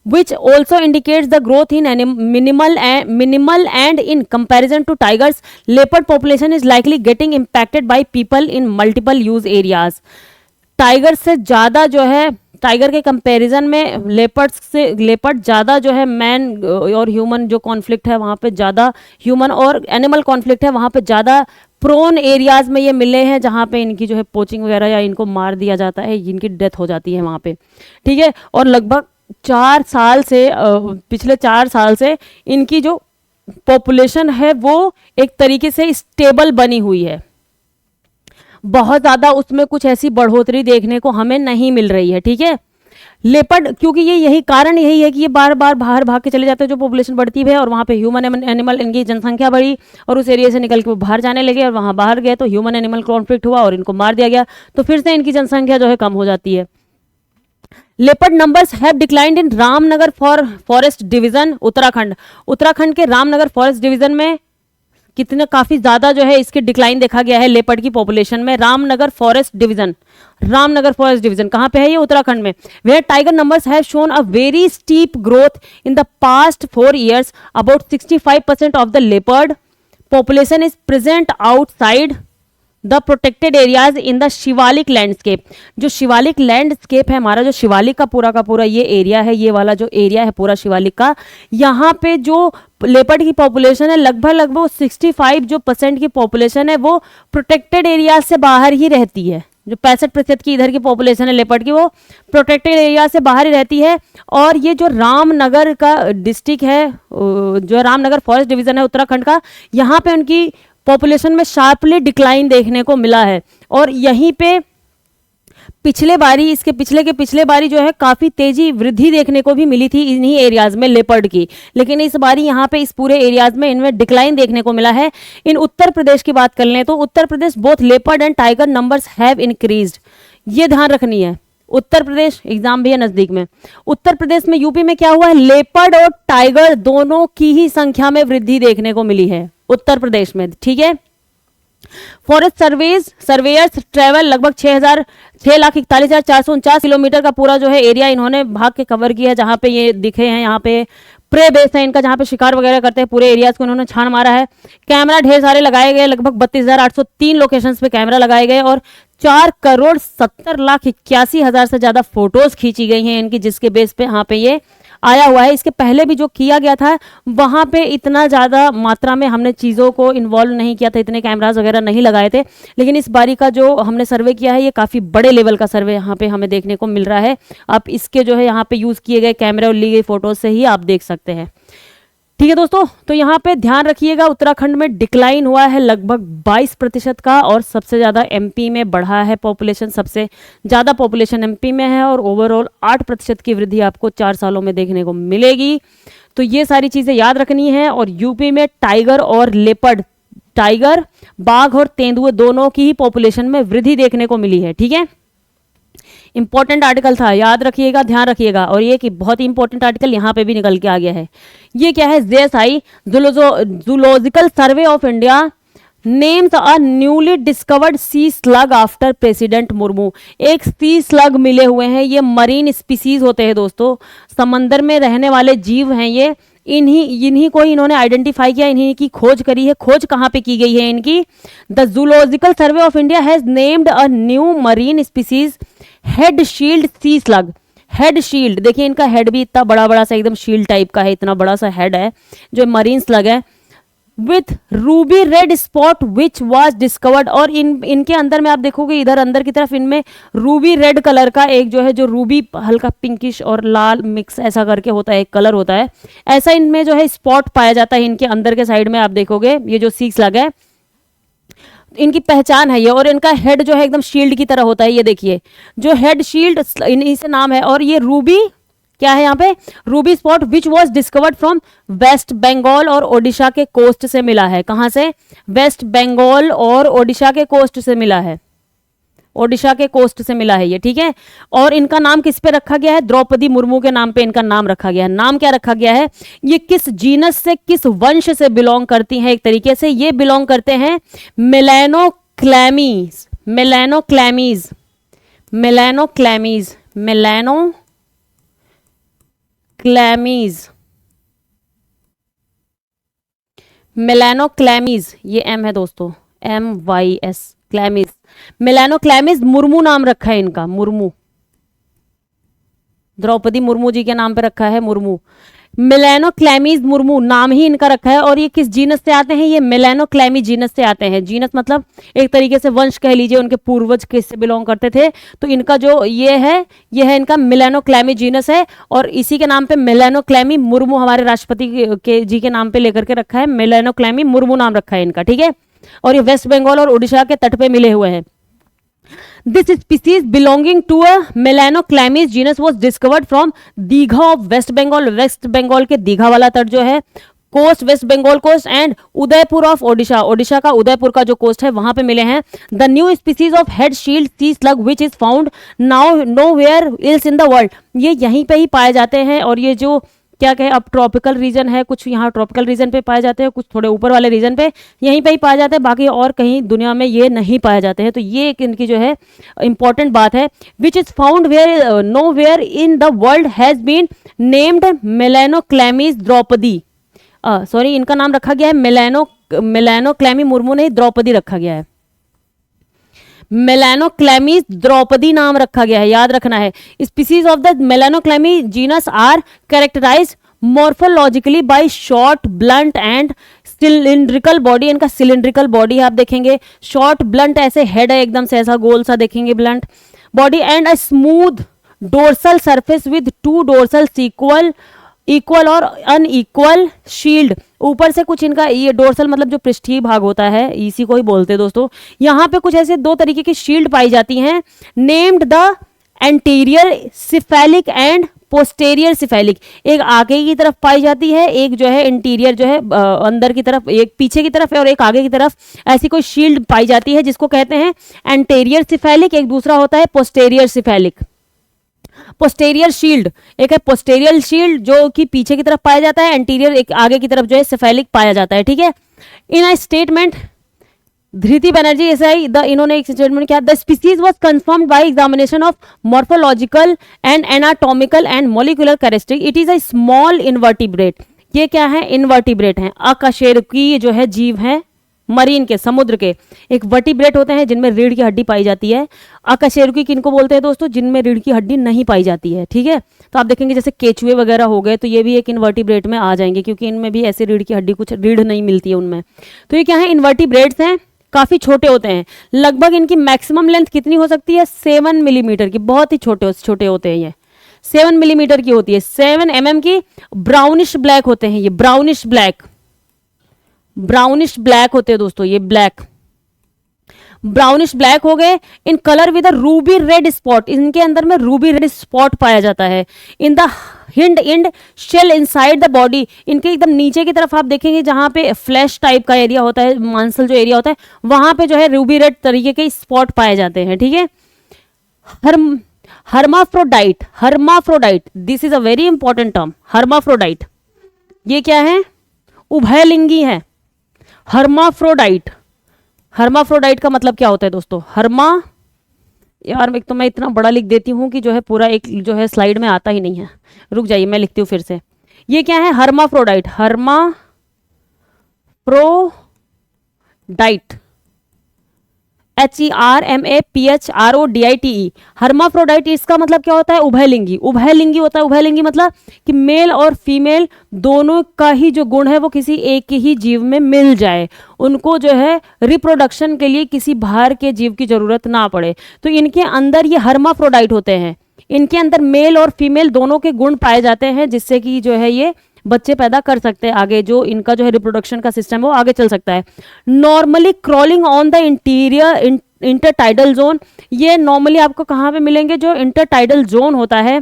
which also indicates the growth in minimal and in comparison to tigers, leopard population is likely getting impacted by people in multiple use areas। Tiger से ज़्यादा जो है, टाइगर के कंपैरिजन में लेपर्ड ज़्यादा जो है मैन और ह्यूमन जो कॉन्फ्लिक्ट है वहाँ पे ज़्यादा, ह्यूमन और एनिमल कॉन्फ्लिक्ट है वहाँ पे ज़्यादा प्रोन एरियाज में ये मिले हैं, जहाँ पे इनकी जो है पोचिंग वगैरह या इनको मार दिया जाता है, इनकी डेथ हो जाती है वहाँ पे, ठीक है। और लगभग 4 साल से पिछले 4 साल से इनकी जो पॉपुलेशन है वो एक तरीके से स्टेबल बनी हुई है, बहुत ज़्यादा उसमें कुछ ऐसी बढ़ोतरी देखने को हमें नहीं मिल रही है, ठीक है। लेपर्ड, क्योंकि यही कारण यही है कि ये बार बार बाहर भाग के चले जाते हैं, जो पॉपुलेशन बढ़ती है और वहाँ पे ह्यूमन एनिमल, इनकी जनसंख्या बढ़ी और उस एरिया से निकल के वो बाहर जाने लगे, और वहाँ बाहर गए तो ह्यूमन एनिमल कॉन्फ्लिक्ट हुआ और इनको मार दिया गया, तो फिर से इनकी जनसंख्या जो है कम हो जाती है। Leopard numbers have declined in Ramnagar forest division, Uttarakhand के रामनगर फॉरेस्ट डिवीजन में कितना काफी ज्यादा जो है इसके डिक्लाइन देखा गया है लेपर्ड की पॉपुलेशन में। रामनगर फॉरेस्ट डिवीजन कहाँ पे है ये, उत्तराखंड में। Where tiger numbers have shown a very steep growth in the past 4 years, about 65% of the leopard population is present outside the protected areas in the Shivalik landscape. जो शिवालिक लैंडस्केप है हमारा, जो शिवालिक का पूरा ये एरिया है, ये वाला जो एरिया है पूरा शिवालिक का, यहाँ पे जो लेपर्ड की पॉपुलेशन है लगभग 65% की पॉपुलेशन है वो प्रोटेक्टेड एरिया से बाहर ही रहती है। जो 65% की इधर की पॉपुलेशन है लेपर्ड की, वो प्रोटेक्टेड एरिया से बाहर ही रहती है। और ये जो रामनगर का डिस्ट्रिक्ट है, जो रामनगर फॉरेस्ट डिवीजन है उत्तराखंड का, यहाँ पे उनकी पॉपुलेशन में शार्पली डिक्लाइन देखने को मिला है। और यहीं पे पिछले बारी जो है काफी तेजी वृद्धि देखने को भी मिली थी इन्हीं एरियाज में लेपर्ड की, लेकिन इस बारी यहाँ पे इस पूरे एरियाज में इनमें डिक्लाइन देखने को मिला है। इन उत्तर प्रदेश की बात कर लें तो Uttar Pradesh both leopard and tiger numbers have increased, ये ध्यान रखनी है। उत्तर प्रदेश, एग्जाम भी है नजदीक में। उत्तर प्रदेश में, यूपी में क्या हुआ है, लेपर्ड और टाइगर दोनों की ही संख्या में वृद्धि देखने को मिली है उत्तर प्रदेश में, ठीक है। फॉरेस्ट सर्वेयर्स ट्रेवल लगभग 6,41,449 किलोमीटर का पूरा जो है एरिया इन्होंने भाग के कवर किया है, जहां पे ये दिखे हैं, यहाँ पे प्रे बेस है इनका, जहां पे शिकार वगैरह करते हैं, पूरे एरियाज को इन्होंने छान मारा है। कैमरा ढेर सारे लगाए गए, लगभग 32,803 लोकेशंस पे कैमरा लगाए गए और 4,70,81,000 से ज्यादा फोटोज खींची गई हैं इनकी, जिसके बेस पे यहाँ पे ये आया हुआ है। इसके पहले भी जो किया गया था वहां पे इतना ज्यादा मात्रा में हमने चीजों को इन्वॉल्व नहीं किया था, इतने कैमरास वगैरह नहीं लगाए थे, लेकिन इस बारी का जो हमने सर्वे किया है ये काफी बड़े लेवल का सर्वे यहाँ पे हमें देखने को मिल रहा है। आप इसके जो है यहाँ पे यूज किए गए कैमरे और ली गई फोटोज से ही आप देख सकते हैं, ठीक है दोस्तों। तो यहाँ पे ध्यान रखिएगा, उत्तराखंड में डिक्लाइन हुआ है लगभग 22% का, और सबसे ज़्यादा एमपी में बढ़ा है पॉपुलेशन, सबसे ज़्यादा पॉपुलेशन एमपी में है, और ओवरऑल 8% की वृद्धि आपको 4 सालों में देखने को मिलेगी। तो ये सारी चीज़ें याद रखनी है। और यूपी में टाइगर और लेपर्ड, टाइगर, बाघ और तेंदुए दोनों की ही पॉपुलेशन में वृद्धि देखने को मिली है, ठीक है। इंपॉर्टेंट आर्टिकल था, याद रखिएगा, ध्यान रखिएगा। और ये कि बहुत ही इंपॉर्टेंट आर्टिकल यहाँ पे भी निकल के आ गया है। ये क्या है, जेएसआई zoological survey of India names a newly discovered sea slug after president Murmu. एक सी स्लग मिले हुए हैं, ये मरीन स्पीसीज होते हैं दोस्तों, समंदर में रहने वाले जीव हैं ये, इन्हीं को इन्होंने आइडेंटिफाई किया, इन्हीं की खोज करी है। खोज कहाँ पे की गई है इनकी, the zoological survey of India has named a new marine species head shield sea slug. Head shield, देखिए इनका हेड भी इतना बड़ा बड़ा सा एकदम शील्ड टाइप का है, इतना बड़ा सा हेड है जो मरीन स्लग है, with Ruby red spot which was discovered. और इनके अंदर में आप देखोगे इधर अंदर की तरफ इनमें रूबी रेड कलर का एक जो है, जो रूबी हल्का पिंकिश और लाल मिक्स ऐसा करके होता है, एक कलर होता है, ऐसा इनमें जो है स्पॉट पाया जाता है इनके अंदर के साइड में। आप देखोगे ये जो सी स्लग है इनकी पहचान है ये, और इनका हेड जो है एकदम शील्ड की तरह होता है, ये देखिए जो हेड शील्ड इन्हीं से नाम है। और ये रूबी क्या है यहाँ पे, ruby spot which was discovered from West Bengal और ओडिशा के कोस्ट से मिला है। कहाँ से, वेस्ट बंगाल और ओडिशा के कोस्ट से मिला है, ओडिशा के कोस्ट से मिला है ये, ठीक है। और इनका नाम किस पे रखा गया है, द्रौपदी मुर्मू के नाम पे इनका नाम रखा गया है। नाम क्या रखा गया है, ये किस जीनस से, किस वंश से बिलोंग करती हैं, एक तरीके से ये बिलोंग करते हैं मेलानोक्लैमीज, मेलानोक्लैमीज, मेलानोक्लैमीज, मेलानोक्लैमीज, मेलानोक्लैमीज, ये एम है दोस्तों, MYS, क्लैमीज, मेलानोक्लैमीज मुर्मू नाम रखा है इनका, मुर्मू, द्रौपदी मुर्मू जी के नाम पे रखा है मुर्मू, मेलानोक्लैमीज मुर्मू नाम ही इनका रखा है। और ये किस जीनस से आते हैं, ये मेलानोक्लैमी जीनस से आते हैं। जीनस मतलब एक तरीके से वंश कह लीजिए, उनके पूर्वज किससे बिलोंग करते थे, तो इनका जो ये है इनका मेलानोक्लैमी जीनस है, और इसी के नाम पे मेलानोक्लैमी मुर्मू हमारे राष्ट्रपति के जी के नाम पे लेकर के रखा है, मेलानोक्लैमी मुर्मू नाम रखा है इनका, ठीक है। और ये वेस्ट बंगाल और उड़ीसा के तट पे मिले हुए हैं। This species belonging to a Melanochlamys genus was discovered from Digha of West Bengal, West Bengal के दीघा वाला तट जो है, coast West Bengal coast, and Udaipur of Odisha, Odisha का उदयपुर का जो कोस्ट है वहां पे मिले हैं। The new species of head shield sea slug which is found now nowhere else in the world. ये यहीं पे ही पाए जाते हैं, और ये जो क्या कहे, अब ट्रॉपिकल रीजन है, कुछ यहाँ ट्रॉपिकल रीजन पे पाए जाते हैं, कुछ थोड़े ऊपर वाले रीजन पे यहीं पे ही पाए जाते हैं, बाकी और कहीं दुनिया में ये नहीं पाए जाते हैं। तो ये एक इनकी जो है इंपॉर्टेंट बात है। Which is found where nowhere in the world has been named Melanochlamys Draupadi, sorry इनका नाम रखा गया है मेलानोक्लैमी मुर्मू नहीं, द्रौपदी रखा गया है, मेलानोक्लैमीज द्रौपदी नाम रखा गया है, याद रखना है। Species of the Melanochlamys genus are characterised morphologically by short blunt and cylindrical body. इनका सिलिंड्रिकल बॉडी है, आप देखेंगे शॉर्ट ब्लंट ऐसे हेड है, एकदम से ऐसा गोल सा देखेंगे blunt body, and a smooth dorsal surface with two dorsal equal और अनइक्वल शील्ड। ऊपर से कुछ इनका ये डोर्सल मतलब जो पृष्ठीय भाग होता है, इसी को ही बोलते हैं दोस्तों। यहाँ पे कुछ ऐसे दो तरीके की शील्ड पाई जाती हैं, named the anterior cephalic and posterior cephalic. एक आगे की तरफ पाई जाती है, एक जो है इंटीरियर जो है अंदर की तरफ, एक पीछे की तरफ है और एक आगे की तरफ, ऐसी कोई शील्ड पाई जाती है जिसको कहते हैं एंटीरियर सिफेलिक। एक दूसरा होता है पोस्टेरियर सिफेलिक, पोस्टेरियर शील्ड, एक है पोस्टेरियर शील्ड जो कि पीछे की तरफ पाया जाता है, एंटीरियर एक आगे की तरफ जो है सेफेलिक पाया जाता है, ठीक है। In a statement Dhriti Banerjee SI the इन्होंने एक स्टेटमेंट किया, the species was confirmed by examination of morphological and anatomical and molecular characteristic, it is a small invertebrate. ये क्या है, इनवर्टिब्रेट हैं, अकशेरुकी जो है जीव हैं, मरीन के, समुद्र के। एक वर्टिब्रेट होते हैं जिनमें रीढ़ की हड्डी पाई जाती है, अकशेरुकी किनको बोलते हैं दोस्तों, जिनमें रीढ़ की हड्डी नहीं पाई जाती है, ठीक है। तो आप देखेंगे जैसे केचुए वगैरह हो गए तो ये भी एक इनवर्टिब्रेट में आ जाएंगे, क्योंकि इनमें भी ऐसे रीढ़ की हड्डी, कुछ रीढ़ नहीं मिलती है उनमें। तो ये क्या है, इनवर्टिब्रेट्स हैं, काफी छोटे होते हैं। लगभग इनकी मैक्सिमम लेंथ कितनी हो सकती है, 7 मिलीमीटर की, बहुत ही छोटे छोटे होते हैं ये, 7 मिलीमीटर की होती है, 7 mm की। ब्राउनिश ब्लैक होते हैं ये, ब्राउनिश ब्लैक, ब्राउनिश ब्लैक होते हैं दोस्तों ये, ब्लैक, ब्राउनिश ब्लैक हो गए। In colour with ruby red spot, इनके अंदर में रूबी रेड स्पॉट पाया जाता है। In the hind end shell inside the body, इनके एकदम नीचे की तरफ आप देखेंगे जहां पे फ्लैश टाइप का एरिया होता है, मांसल जो एरिया होता है, वहां पे जो है रूबी रेड तरीके के स्पॉट पाए जाते हैं, ठीक है। Hermaphrodite, hermaphrodite, this is a very important term, hermaphrodite, ये क्या है, उभयलिंगी है। हर्माफ्रोडाइट, हर्माफ्रोडाइट का मतलब क्या होता है दोस्तों, यार एक तो मैं इतना बड़ा लिख देती हूँ कि जो है पूरा एक जो है स्लाइड में आता ही नहीं है, रुक जाइए मैं लिखती हूँ फिर से। ये क्या है, हर्माफ्रोडाइट, हर्माफ्रोडाइट, HERMAPHRODITE, हर्माफ्रोडाइट, इसका मतलब क्या होता है, उभयलिंगी, उभयलिंगी होता है। उभयलिंगी मतलब कि मेल और फीमेल दोनों का ही जो गुण है वो किसी एक ही जीव में मिल जाए, उनको जो है रिप्रोडक्शन के लिए किसी बाहर के जीव की जरूरत ना पड़े। तो इनके अंदर ये हर्माफ्रोडाइट होते हैं, इनके अंदर मेल और फीमेल दोनों के गुण पाए जाते हैं, जिससे कि जो है ये बच्चे पैदा कर सकते हैं, आगे जो इनका जो है रिप्रोडक्शन का सिस्टम है वो आगे चल सकता है। Normally crawling on the interior intertidal zone, ये नॉर्मली आपको कहाँ पे मिलेंगे, जो इंटरटाइडल जोन होता है,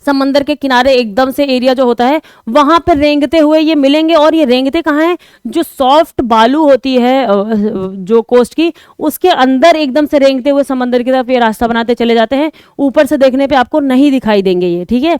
समंदर के किनारे एकदम से एरिया जो होता है वहां पर रेंगते हुए ये मिलेंगे। और ये रेंगते कहाँ हैं, जो सॉफ्ट बालू होती है जो कोस्ट की, उसके अंदर एकदम से रेंगते हुए समंदर की तरफ ये रास्ता बनाते चले जाते हैं। ऊपर से देखने पे आपको नहीं दिखाई देंगे ये, ठीक है।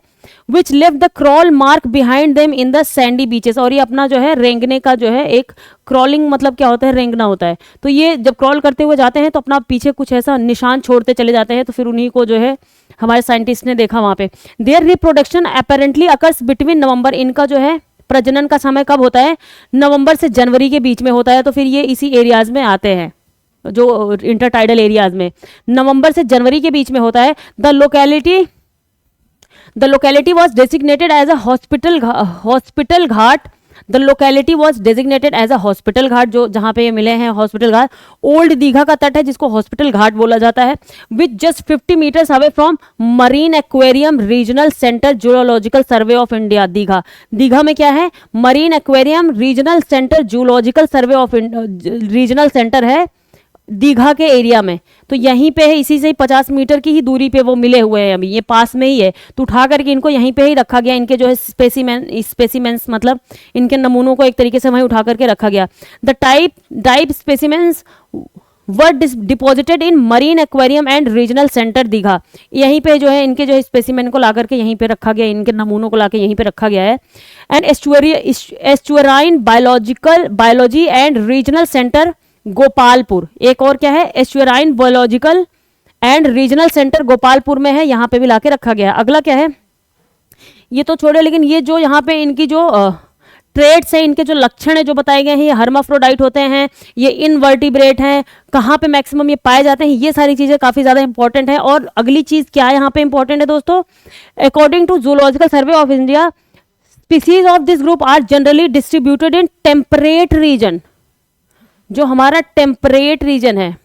विच left the crawl mark behind them in the Sandy beaches, और ये अपना जो है रेंगने का जो है एक क्रॉलिंग मतलब क्या होता है, रेंगना होता है। तो ये जब क्रॉल करते हुए जाते हैं तो अपना पीछे कुछ ऐसा निशान छोड़ते चले जाते हैं, तो फिर उन्हीं को जो है हमारे साइंटिस्ट ने देखा वहां पे। Their reproduction apparently occurs between November, इनका जो है प्रजनन का समय कब होता है, नवंबर से जनवरी के बीच में होता है। तो फिर ये इसी एरियाज में आते हैं, जो इंटरटाइडल एरियाज में नवंबर से जनवरी के बीच में होता है। The locality was designated as a Hospital Ghat, the locality was designated as a Hospital Ghat, जो जहां पे ये मिले हैं हॉस्पिटल घाट। ओल्ड दीघा का तट है जिसको हॉस्पिटल घाट बोला जाता है, which just 50 metres away from marine aquarium regional centre zoological survey of India. Digha में क्या है, marine aquarium regional centre zoological survey of regional centre है दीघा के एरिया में। तो यहीं पे है, इसी से ही 50 मीटर की ही दूरी पे वो मिले हुए हैं, अभी ये पास में ही है। तो उठा करके इनको यहीं पे ही रखा गया, इनके जो है स्पेसिमेंस मतलब इनके नमूनों को एक तरीके से वहीं उठा करके रखा गया। The type specimens were deposited in marine aquarium and Regional centre Digha. यहीं पे जो है इनके जो है स्पेसिमेन को ला करके यहीं पे रखा गया, इनके नमूनों को ला के यहीं पे रखा गया है। And Estuarine Biology and Regional Centre Gopalpur, एक और क्या है, Estuarine Biological and Regional Centre Gopalpur में है, यहाँ पे भी लाके रखा गया। अगला क्या है, ये तो छोड़े, लेकिन ये जो यहाँ पे इनकी जो ट्रेड्स हैं, इनके जो लक्षण है जो बताए गए हैं, ये हर्माफ्रोडाइट होते हैं, ये इनवर्टिब्रेट हैं, कहाँ पे मैक्सिमम ये पाए जाते हैं, ये सारी चीजें काफी ज्यादा इंपॉर्टेंट है। और अगली चीज क्या यहाँ पे इंपॉर्टेंट है दोस्तों, according to zoological survey of India species of this group are generally distributed in temperate region. जो हमारा टेम्परेट रीजन है,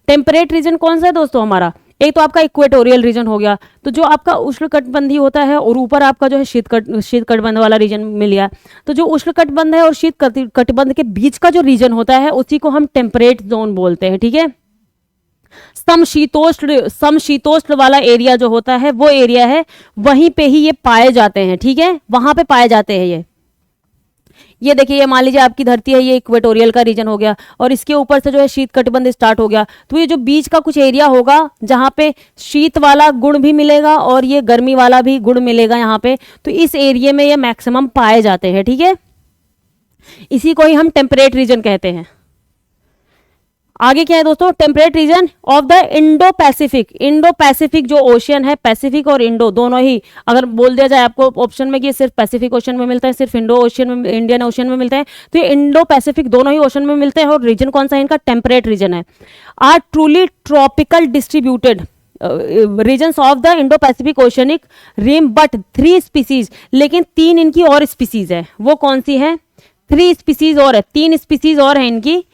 टेम्परेट रीजन कौन सा है दोस्तों हमारा, एक तो आपका इक्वेटोरियल रीजन हो गया, तो जो आपका उष्णकटिबंधीय होता है, और ऊपर आपका जो है शीतकटिबंध वाला रीजन मिल गया। तो जो उष्णकटिबंध है और शीतकटिबंध के बीच का जो रीजन होता है उसी को हम टेम्परेट जोन बोलते हैं, ठीक है। समशीतोष्ण वाला एरिया जो होता है वो एरिया है, वहीं पे ही ये पाए जाते हैं, ठीक है, वहां पे पाए जाते हैं ये देखिए, ये मान लीजिए आपकी धरती है, ये इक्वेटोरियल का रीजन हो गया, और इसके ऊपर से जो है शीत कटिबंध स्टार्ट हो गया, तो ये जो बीच का कुछ एरिया होगा जहाँ पे शीत वाला गुण भी मिलेगा और ये गर्मी वाला भी गुण मिलेगा यहाँ पे, तो इस एरिया में ये मैक्सिमम पाए जाते हैं, ठीक है। इसी को ही हम टेम्परेट रीजन कहते हैं। आगे क्या है दोस्तों, temperate region of the Indo Pacific. Indo Pacific जो ओशियन है, पैसिफिक और इंडो दोनों ही, अगर बोल दिया जाए आपको ऑप्शन में कि सिर्फ पैसिफिक ओशन में मिलता है, सिर्फ इंडो ओशियन में, इंडियन ओशियन में मिलते हैं, तो ये इंडो पैसिफिक दोनों ही ओशन में मिलते हैं। और रीजन कौन सा है इनका, टेम्परेट रीजन है। Are truly tropical distributed regions of the Indo Pacific oceanic rim, but 3 species, लेकिन 3 इनकी और स्पीसीज है। वो कौन सी है, 3 स्पीसीज और है, 3 स्पीसीज और है इनकी।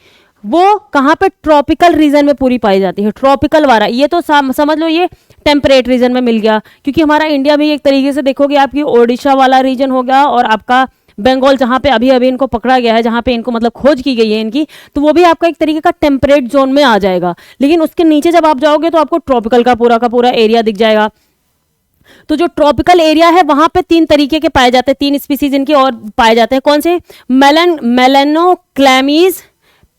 वो कहाँ पे, ट्रॉपिकल रीजन में पूरी पाई जाती है, ट्रॉपिकल वाला। ये तो समझ लो ये टेम्परेट रीजन में मिल गया, क्योंकि हमारा इंडिया में एक तरीके से देखोगे आपकी ओडिशा वाला रीजन हो गया, और आपका बंगाल जहाँ पे अभी अभी इनको पकड़ा गया है, जहाँ पे इनको मतलब खोज की गई है इनकी, तो वो भी आपका एक तरीके का टेम्परेट जोन में आ जाएगा। लेकिन उसके नीचे जब आप जाओगे तो आपको ट्रॉपिकल का पूरा एरिया दिख जाएगा। तो जो ट्रॉपिकल एरिया है वहां पे 3 तरीके के पाए जाते हैं, 3 स्पीसीज इनके और पाए जाते हैं। कौन से, मेलेनोक्लैमीज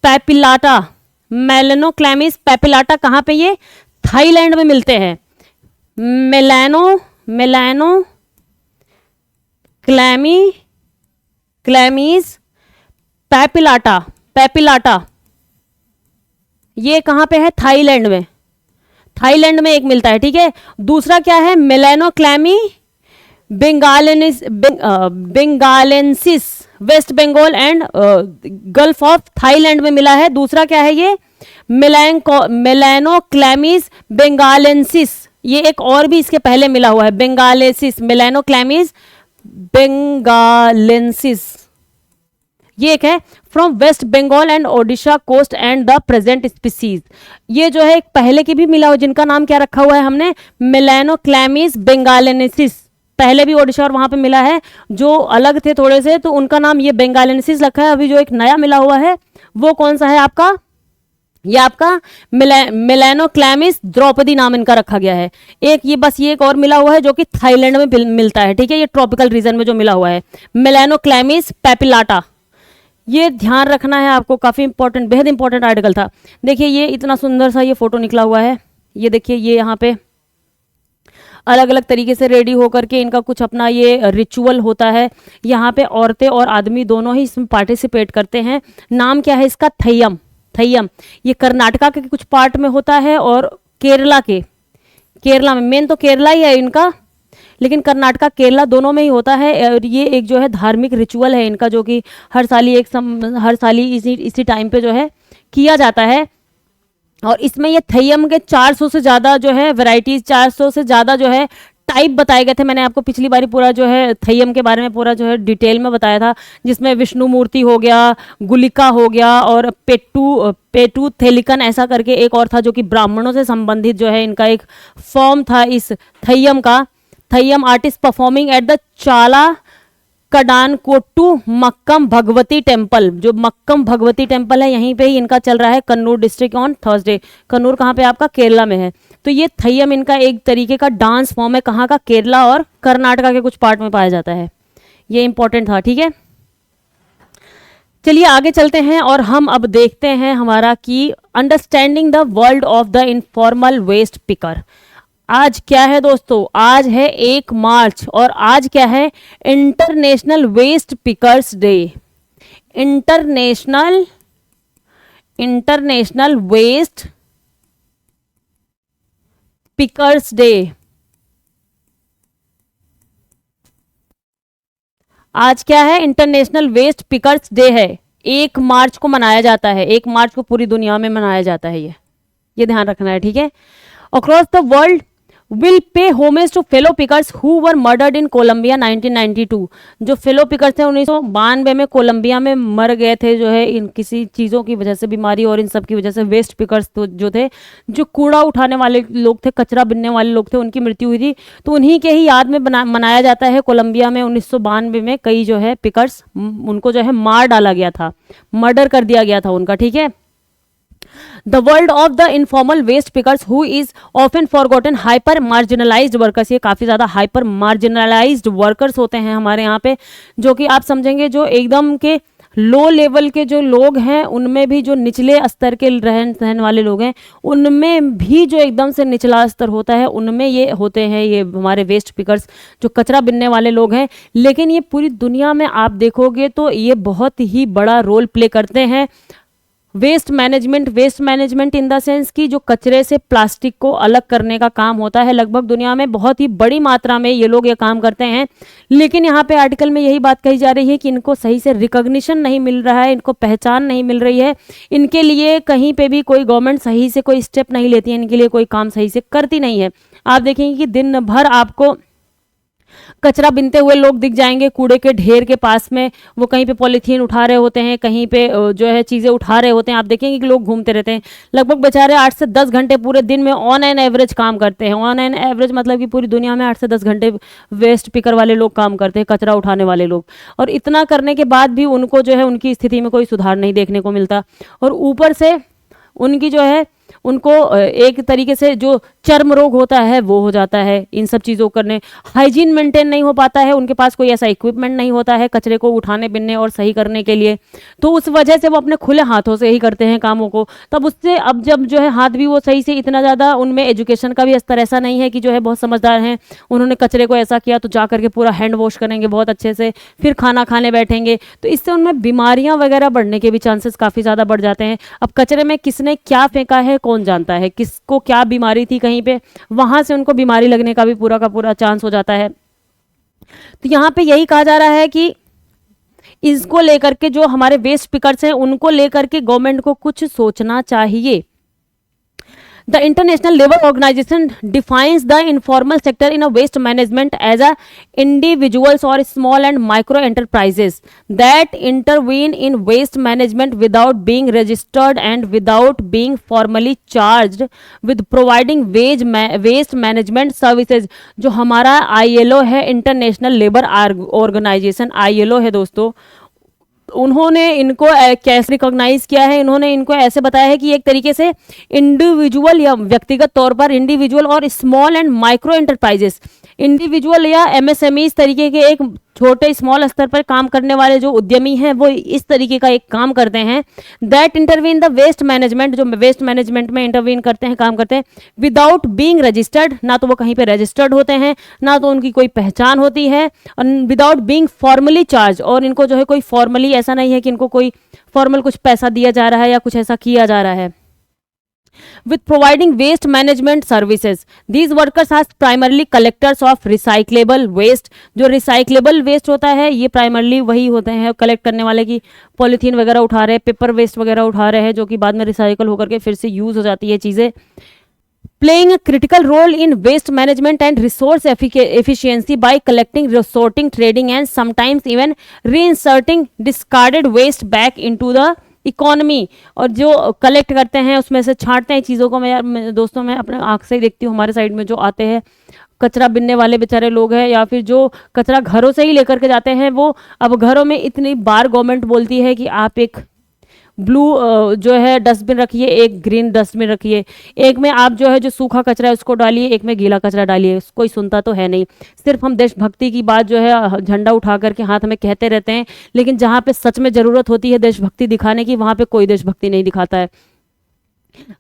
पैपिलाटा। मेलेनोक्लैमीज पैपिलाटा कहाँ पे, ये थाईलैंड में मिलते हैं। क्लैमीज पैपिलाटा ये कहाँ पे है, थाईलैंड में। थाईलैंड में एक मिलता है, ठीक है। दूसरा क्या है, Melanochlamys bengalensis, West Bengal and Gulf of Thailand में मिला है। दूसरा क्या है, ये मेलेनोक्लैमीज बेंगालेंसिस, ये एक और भी इसके पहले मिला हुआ है, बेंगालेसिस, मेलेनोक्लैमीज बेंगालेंसिस, ये एक है। From West Bengal and Odisha coast and the present species, ये जो है एक पहले की भी मिला हुआ, जिनका नाम क्या रखा हुआ है हमने, मेलेनोक्लैमीज बेंगालेंसिस। पहले भी ओडिशा और वहां पे मिला है, जो अलग थे थोड़े से, तो उनका नाम ये बेंगालेंसिस रखा है। अभी जो एक नया मिला हुआ है वो कौन सा है आपका, ये आपका मेलेनोक्लैमीज द्रौपदी नाम इनका रखा गया है। एक ये बस ये एक और मिला हुआ है जो कि थाईलैंड में मिलता है, ठीक है। ये ट्रॉपिकल रीजन में जो मिला हुआ है मेलेनोक्लैमीज पैपिलाटा, ये ध्यान रखना है आपको, काफी इंपॉर्टेंट, बेहद इंपॉर्टेंट आर्टिकल था। देखिए ये इतना सुंदर सा ये फोटो निकला हुआ है, ये देखिए, ये यहाँ पे अलग अलग तरीके से रेडी होकर के इनका कुछ अपना ये रिचुअल होता है। यहाँ पे औरतें और आदमी दोनों ही इसमें पार्टिसिपेट करते हैं। नाम क्या है इसका, थय्यम। थय्यम ये कर्नाटका के कुछ पार्ट में होता है और केरला में, मेन तो केरला ही है इनका, लेकिन कर्नाटका केरला दोनों में ही होता है। और ये एक जो है धार्मिक रिचुअल है इनका, जो कि हर साल ही इसी टाइम पे जो है किया जाता है। और इसमें ये थय्यम के 400 से ज़्यादा जो है वैरायटीज, 400 से ज़्यादा जो है टाइप बताए गए थे। मैंने आपको पिछली बारी पूरा जो है थय्यम के बारे में पूरा जो है डिटेल में बताया था, जिसमें विष्णु मूर्ति हो गया, गुलिका हो गया, और पेटू थेलिकन ऐसा करके एक और था, जो कि ब्राह्मणों से संबंधित जो है इनका एक फॉर्म था इस थय्यम का। Theyyam artist performing at the चाला कडानकोट्टू मक्कम भगवती टेम्पल, जो मक्कम भगवती टेम्पल है यहीं पे ही इनका चल रहा है, Kannur district on Thursday. Kannur कहाँ पे आपका, केरला में है। तो ये थय्यम इनका एक तरीके का डांस फॉर्म है, कहाँ का, केरला और कर्नाटका के कुछ पार्ट में पाया जाता है। ये इंपॉर्टेंट था, ठीक है। चलिए आगे चलते हैं और हम अब देखते हैं हमारा कि understanding the world of the informal waste picker. आज क्या है दोस्तों, आज है 1 मार्च, और आज क्या है, international waste pickers day. International waste pickers day. आज क्या है, इंटरनेशनल वेस्ट पिकर्स डे है। 1 मार्च को मनाया जाता है, 1 मार्च को पूरी दुनिया में मनाया जाता है। ये ध्यान रखना है, ठीक है। Across the world will pay homage to fellow pickers who were murdered in Colombia 1992। जो फेलो पिकर्स थे 1992 में कोलंबिया में मर गए थे, जो है इन किसी चीज़ों की वजह से, बीमारी और इन सब की वजह से। वेस्ट पिकर्स तो जो थे, जो कूड़ा उठाने वाले लोग थे, कचरा बिनने वाले लोग थे, उनकी मृत्यु हुई थी। तो उन्हीं के ही याद में मनाया जाता है। कोलंबिया में 1992 में कई जो है पिकर्स, उनको जो है मार डाला गया था, मर्डर कर दिया गया था उनका, ठीक है। The world of the informal waste pickers who is often forgotten hyper marginalised workers, ये काफ़ी ज़्यादा हाइपर मार्जिनलाइज्ड वर्कर्स होते हैं हमारे यहाँ पे, जो कि आप समझेंगे जो एकदम के लो लेवल के जो लोग हैं उनमें भी, जो निचले स्तर के रहन सहन वाले लोग हैं उनमें भी जो एकदम से निचला स्तर होता है उनमें ये होते हैं, ये हमारे वेस्ट पिकर्स जो कचरा बिनने वाले लोग हैं। लेकिन ये पूरी दुनिया में आप देखोगे तो ये बहुत ही बड़ा रोल प्ले करते हैं। Waste management in the sense कि जो कचरे से प्लास्टिक को अलग करने का काम होता है, लगभग दुनिया में बहुत ही बड़ी मात्रा में ये लोग ये काम करते हैं। लेकिन यहाँ पे आर्टिकल में यही बात कही जा रही है कि इनको सही से रिकॉग्निशन नहीं मिल रहा है, इनको पहचान नहीं मिल रही है, इनके लिए कहीं पे भी कोई गवर्नमेंट सही से कोई स्टेप नहीं लेती है, इनके लिए कोई काम सही से करती नहीं है। आप देखेंगे कि दिन भर आपको कचरा बिनते हुए लोग दिख जाएंगे कूड़े के ढेर के पास में, वो कहीं पे पॉलीथीन उठा रहे होते हैं, कहीं पे जो है चीज़ें उठा रहे होते हैं। आप देखेंगे कि लोग घूमते रहते हैं, लगभग बेचारे 8 से 10 घंटे पूरे दिन में ऑन एन एवरेज काम करते हैं। ऑन एन एवरेज मतलब कि पूरी दुनिया में 8 से 10 घंटे वेस्ट पिकर वाले लोग काम करते हैं, कचरा उठाने वाले लोग। और इतना करने के बाद भी उनको जो है उनकी स्थिति में कोई सुधार नहीं देखने को मिलता, और ऊपर से उनकी जो है उनको एक तरीके से जो चर्म रोग होता है वो हो जाता है इन सब चीज़ों करने। हाइजीन मेंटेन नहीं हो पाता है, उनके पास कोई ऐसा इक्विपमेंट नहीं होता है कचरे को उठाने बिनने और सही करने के लिए, तो उस वजह से वो अपने खुले हाथों से ही करते हैं कामों को। तब उससे अब जब जो है हाथ भी वो सही से इतना ज़्यादा, उनमें एजुकेशन का भी स्तर ऐसा नहीं है कि जो है बहुत समझदार हैं, उन्होंने कचरे को ऐसा किया तो जा करके पूरा हैंड वॉश करेंगे बहुत अच्छे से, फिर खाना खाने बैठेंगे, तो इससे उनमें बीमारियाँ वगैरह बढ़ने के भी चांसेस काफ़ी ज़्यादा बढ़ जाते हैं। अब कचरे में किसने क्या फेंका है कौन जानता है, किसको क्या बीमारी थी कहीं पे, वहां से उनको बीमारी लगने का भी पूरा का पूरा चांस हो जाता है। तो यहाँ पे यही कहा जा रहा है कि इसको लेकर के जो हमारे वेस्ट पिकर्स हैं उनको लेकर के गवर्नमेंट को कुछ सोचना चाहिए। The International Labour Organization defines the informal sector in a waste management as a individuals or small and micro enterprises that intervene in waste management without being registered and without being formally charged with providing waste management services। जो हमारा ILO है, इंटरनेशनल लेबर ऑर्गेनाइजेशन ILO है दोस्तों, उन्होंने इनको कैसे रिकॉग्नाइज किया है, इन्होंने इनको ऐसे बताया है कि एक तरीके से इंडिविजुअल या व्यक्तिगत तौर पर इंडिविजुअल और small and micro enterprises, individual या MSME इस तरीके के एक छोटे स्मॉल स्तर पर काम करने वाले जो उद्यमी हैं वो इस तरीके का एक काम करते हैं। That intervene the waste management, जो वेस्ट मैनेजमेंट में इंटरवीन करते हैं, काम करते हैं विदाउट बीइंग रजिस्टर्ड, ना तो वो कहीं पे रजिस्टर्ड होते हैं, ना तो उनकी कोई पहचान होती है, और विदाउट बीइंग फॉर्मली चार्ज, और इनको जो है कोई फॉर्मली ऐसा नहीं है कि इनको कोई फॉर्मल कुछ पैसा दिया जा रहा है या कुछ ऐसा किया जा रहा है। with providing waste management services. These workers are primarily collectors of recyclable waste. जो recyclable waste होता है ये primarily वही होते हैं कलेक्ट करने वाले की पॉलीथीन वगैरह उठा रहे हैं, पेपर वेस्ट वगैरह उठा रहे हैं, जो कि बाद में रिसाइकल होकर के फिर से यूज हो जाती है चीज़ें। Playing a critical role in waste management and resource efficiency by collecting, sorting, trading and sometimes even reinserting discarded waste back into the economy. और जो कलेक्ट करते हैं उसमें से छांटते हैं चीज़ों को। मैं यार दोस्तों मैं अपने आँख से ही देखती हूँ, हमारे साइड में जो आते हैं कचरा बिनने वाले बेचारे लोग हैं, या फिर जो कचरा घरों से ही लेकर के जाते हैं, वो अब घरों में इतनी बार गवर्नमेंट बोलती है कि आप एक ब्लू जो है डस्टबिन रखिए, एक ग्रीन डस्टबिन रखिए, एक में आप जो है जो सूखा कचरा है उसको डालिए, एक में गीला कचरा डालिए। कोई सुनता तो है नहीं, सिर्फ हम देशभक्ति की बात जो है झंडा उठा करके हाथ में कहते रहते हैं, लेकिन जहाँ पे सच में ज़रूरत होती है देशभक्ति दिखाने की, वहाँ पे कोई देशभक्ति नहीं दिखाता है।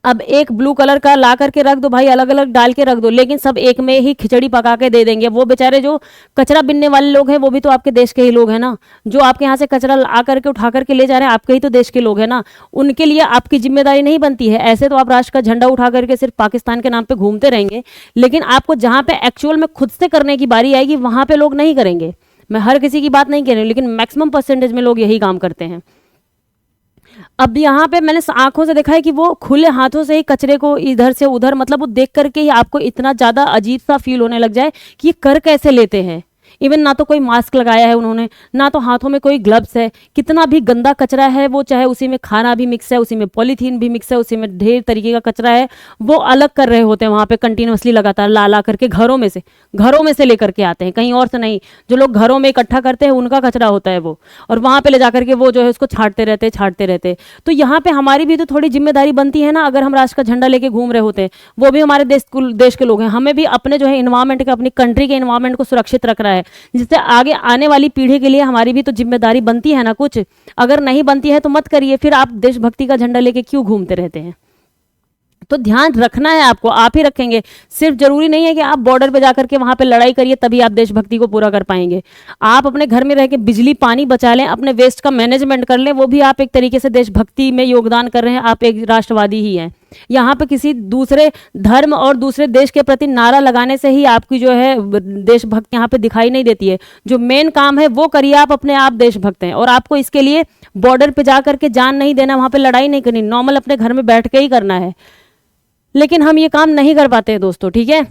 अब एक ब्लू कलर का ला करके रख दो भाई, अलग अलग डाल के रख दो, लेकिन सब एक में ही खिचड़ी पका के दे देंगे। वो बेचारे जो कचरा बिनने वाले लोग हैं वो भी तो आपके देश के ही लोग हैं ना, जो आपके यहाँ से कचरा ला करके उठा करके ले जा रहे हैं आपके ही तो देश के लोग हैं ना, उनके लिए आपकी जिम्मेदारी नहीं बनती है। ऐसे तो आप राष्ट्र का झंडा उठा करके सिर्फ पाकिस्तान के नाम पे घूमते रहेंगे, लेकिन आपको जहाँ पे एक्चुअल में खुद से करने की बारी आएगी वहाँ पे लोग नहीं करेंगे। मैं हर किसी की बात नहीं कह रही हूँ, लेकिन मैक्सिमम परसेंटेज में लोग यही काम करते हैं। अब यहाँ पे मैंने आंखों से देखा है कि वो खुले हाथों से ही कचरे को इधर से उधर, मतलब वो देख करके ही आपको इतना ज़्यादा अजीब सा फील होने लग जाए कि ये कर कैसे लेते हैं, इवन ना तो कोई मास्क लगाया है उन्होंने, ना तो हाथों में कोई ग्लव्स है। कितना भी गंदा कचरा है वो, चाहे उसी में खाना भी मिक्स है, उसी में पॉलीथीन भी मिक्स है, उसी में ढेर तरीके का कचरा है, वो अलग कर रहे होते हैं वहाँ पे कंटिन्यूसली लगातार ला ला करके, घरों में से लेकर के आते हैं, कहीं और से नहीं। जो लोग घरों में इकट्ठा करते हैं उनका कचरा होता है वो, और वहाँ पे ले जाकर के वो जो है उसको छांटते रहते। तो यहाँ पे हमारी भी तो थोड़ी जिम्मेदारी बनती है ना। अगर हम राष्ट्र का झंडा लेके घूम रहे होते हैं, वो भी हमारे देश के लोग हैं, हमें भी अपने जो है इन्वायरमेंट का, अपनी कंट्री के इन्वायरमेंट को सुरक्षित रखना है, जिससे आगे आने वाली पीढ़ी के लिए हमारी भी तो जिम्मेदारी बनती है ना कुछ। अगर नहीं बनती है तो मत करिए, फिर आप देशभक्ति का झंडा लेके क्यों घूमते रहते हैं। तो ध्यान रखना है आपको, आप ही रखेंगे। सिर्फ जरूरी नहीं है कि आप बॉर्डर पे जाकर के वहां पे लड़ाई करिए तभी आप देशभक्ति को पूरा कर पाएंगे। आप अपने घर में रह के बिजली पानी बचा लें, अपने वेस्ट का मैनेजमेंट कर लें, वो भी आप एक तरीके से देशभक्ति में योगदान कर रहे हैं, आप एक राष्ट्रवादी ही हैं। यहाँ पे किसी दूसरे धर्म और दूसरे देश के प्रति नारा लगाने से ही आपकी जो है देशभक्त यहाँ पे दिखाई नहीं देती है। जो मेन काम है वो करिए, आप अपने आप देशभक्त हैं, और आपको इसके लिए बॉर्डर पे जा करके जान नहीं देना, वहां पे लड़ाई नहीं करनी, नॉर्मल अपने घर में बैठ के ही करना है। लेकिन हम ये काम नहीं कर पाते हैं दोस्तों, ठीक है,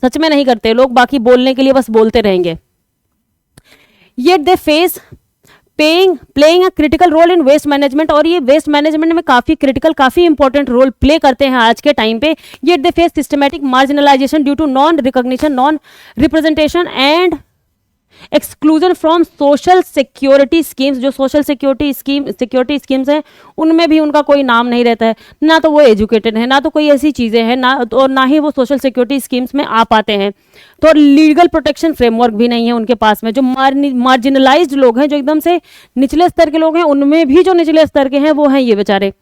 सच में नहीं करते लोग, बाकी बोलने के लिए बस बोलते रहेंगे। Yet they face playing a critical role in waste management, और ये वेस्ट मैनेजमेंट में काफी क्रिटिकल, काफी इंपॉर्टेंट रोल प्ले करते हैं आज के टाइम पे। Yet they face systematic marginalisation due to non recognition, non representation and exclusion from social security schemes. जो सोशल सिक्योरिटी स्कीम्स हैं उनमें भी उनका कोई नाम नहीं रहता है, ना तो वो एजुकेटेड है, ना तो कोई ऐसी चीज़ें हैं, ना ही वो सोशल सिक्योरिटी स्कीम्स में आ पाते हैं। तो लीगल प्रोटेक्शन फ्रेमवर्क भी नहीं है उनके पास में। जो मार्जिनलाइज्ड लोग हैं, जो एकदम से निचले स्तर के लोग हैं, उनमें भी जो निचले स्तर के हैं वो हैं ये बेचारे।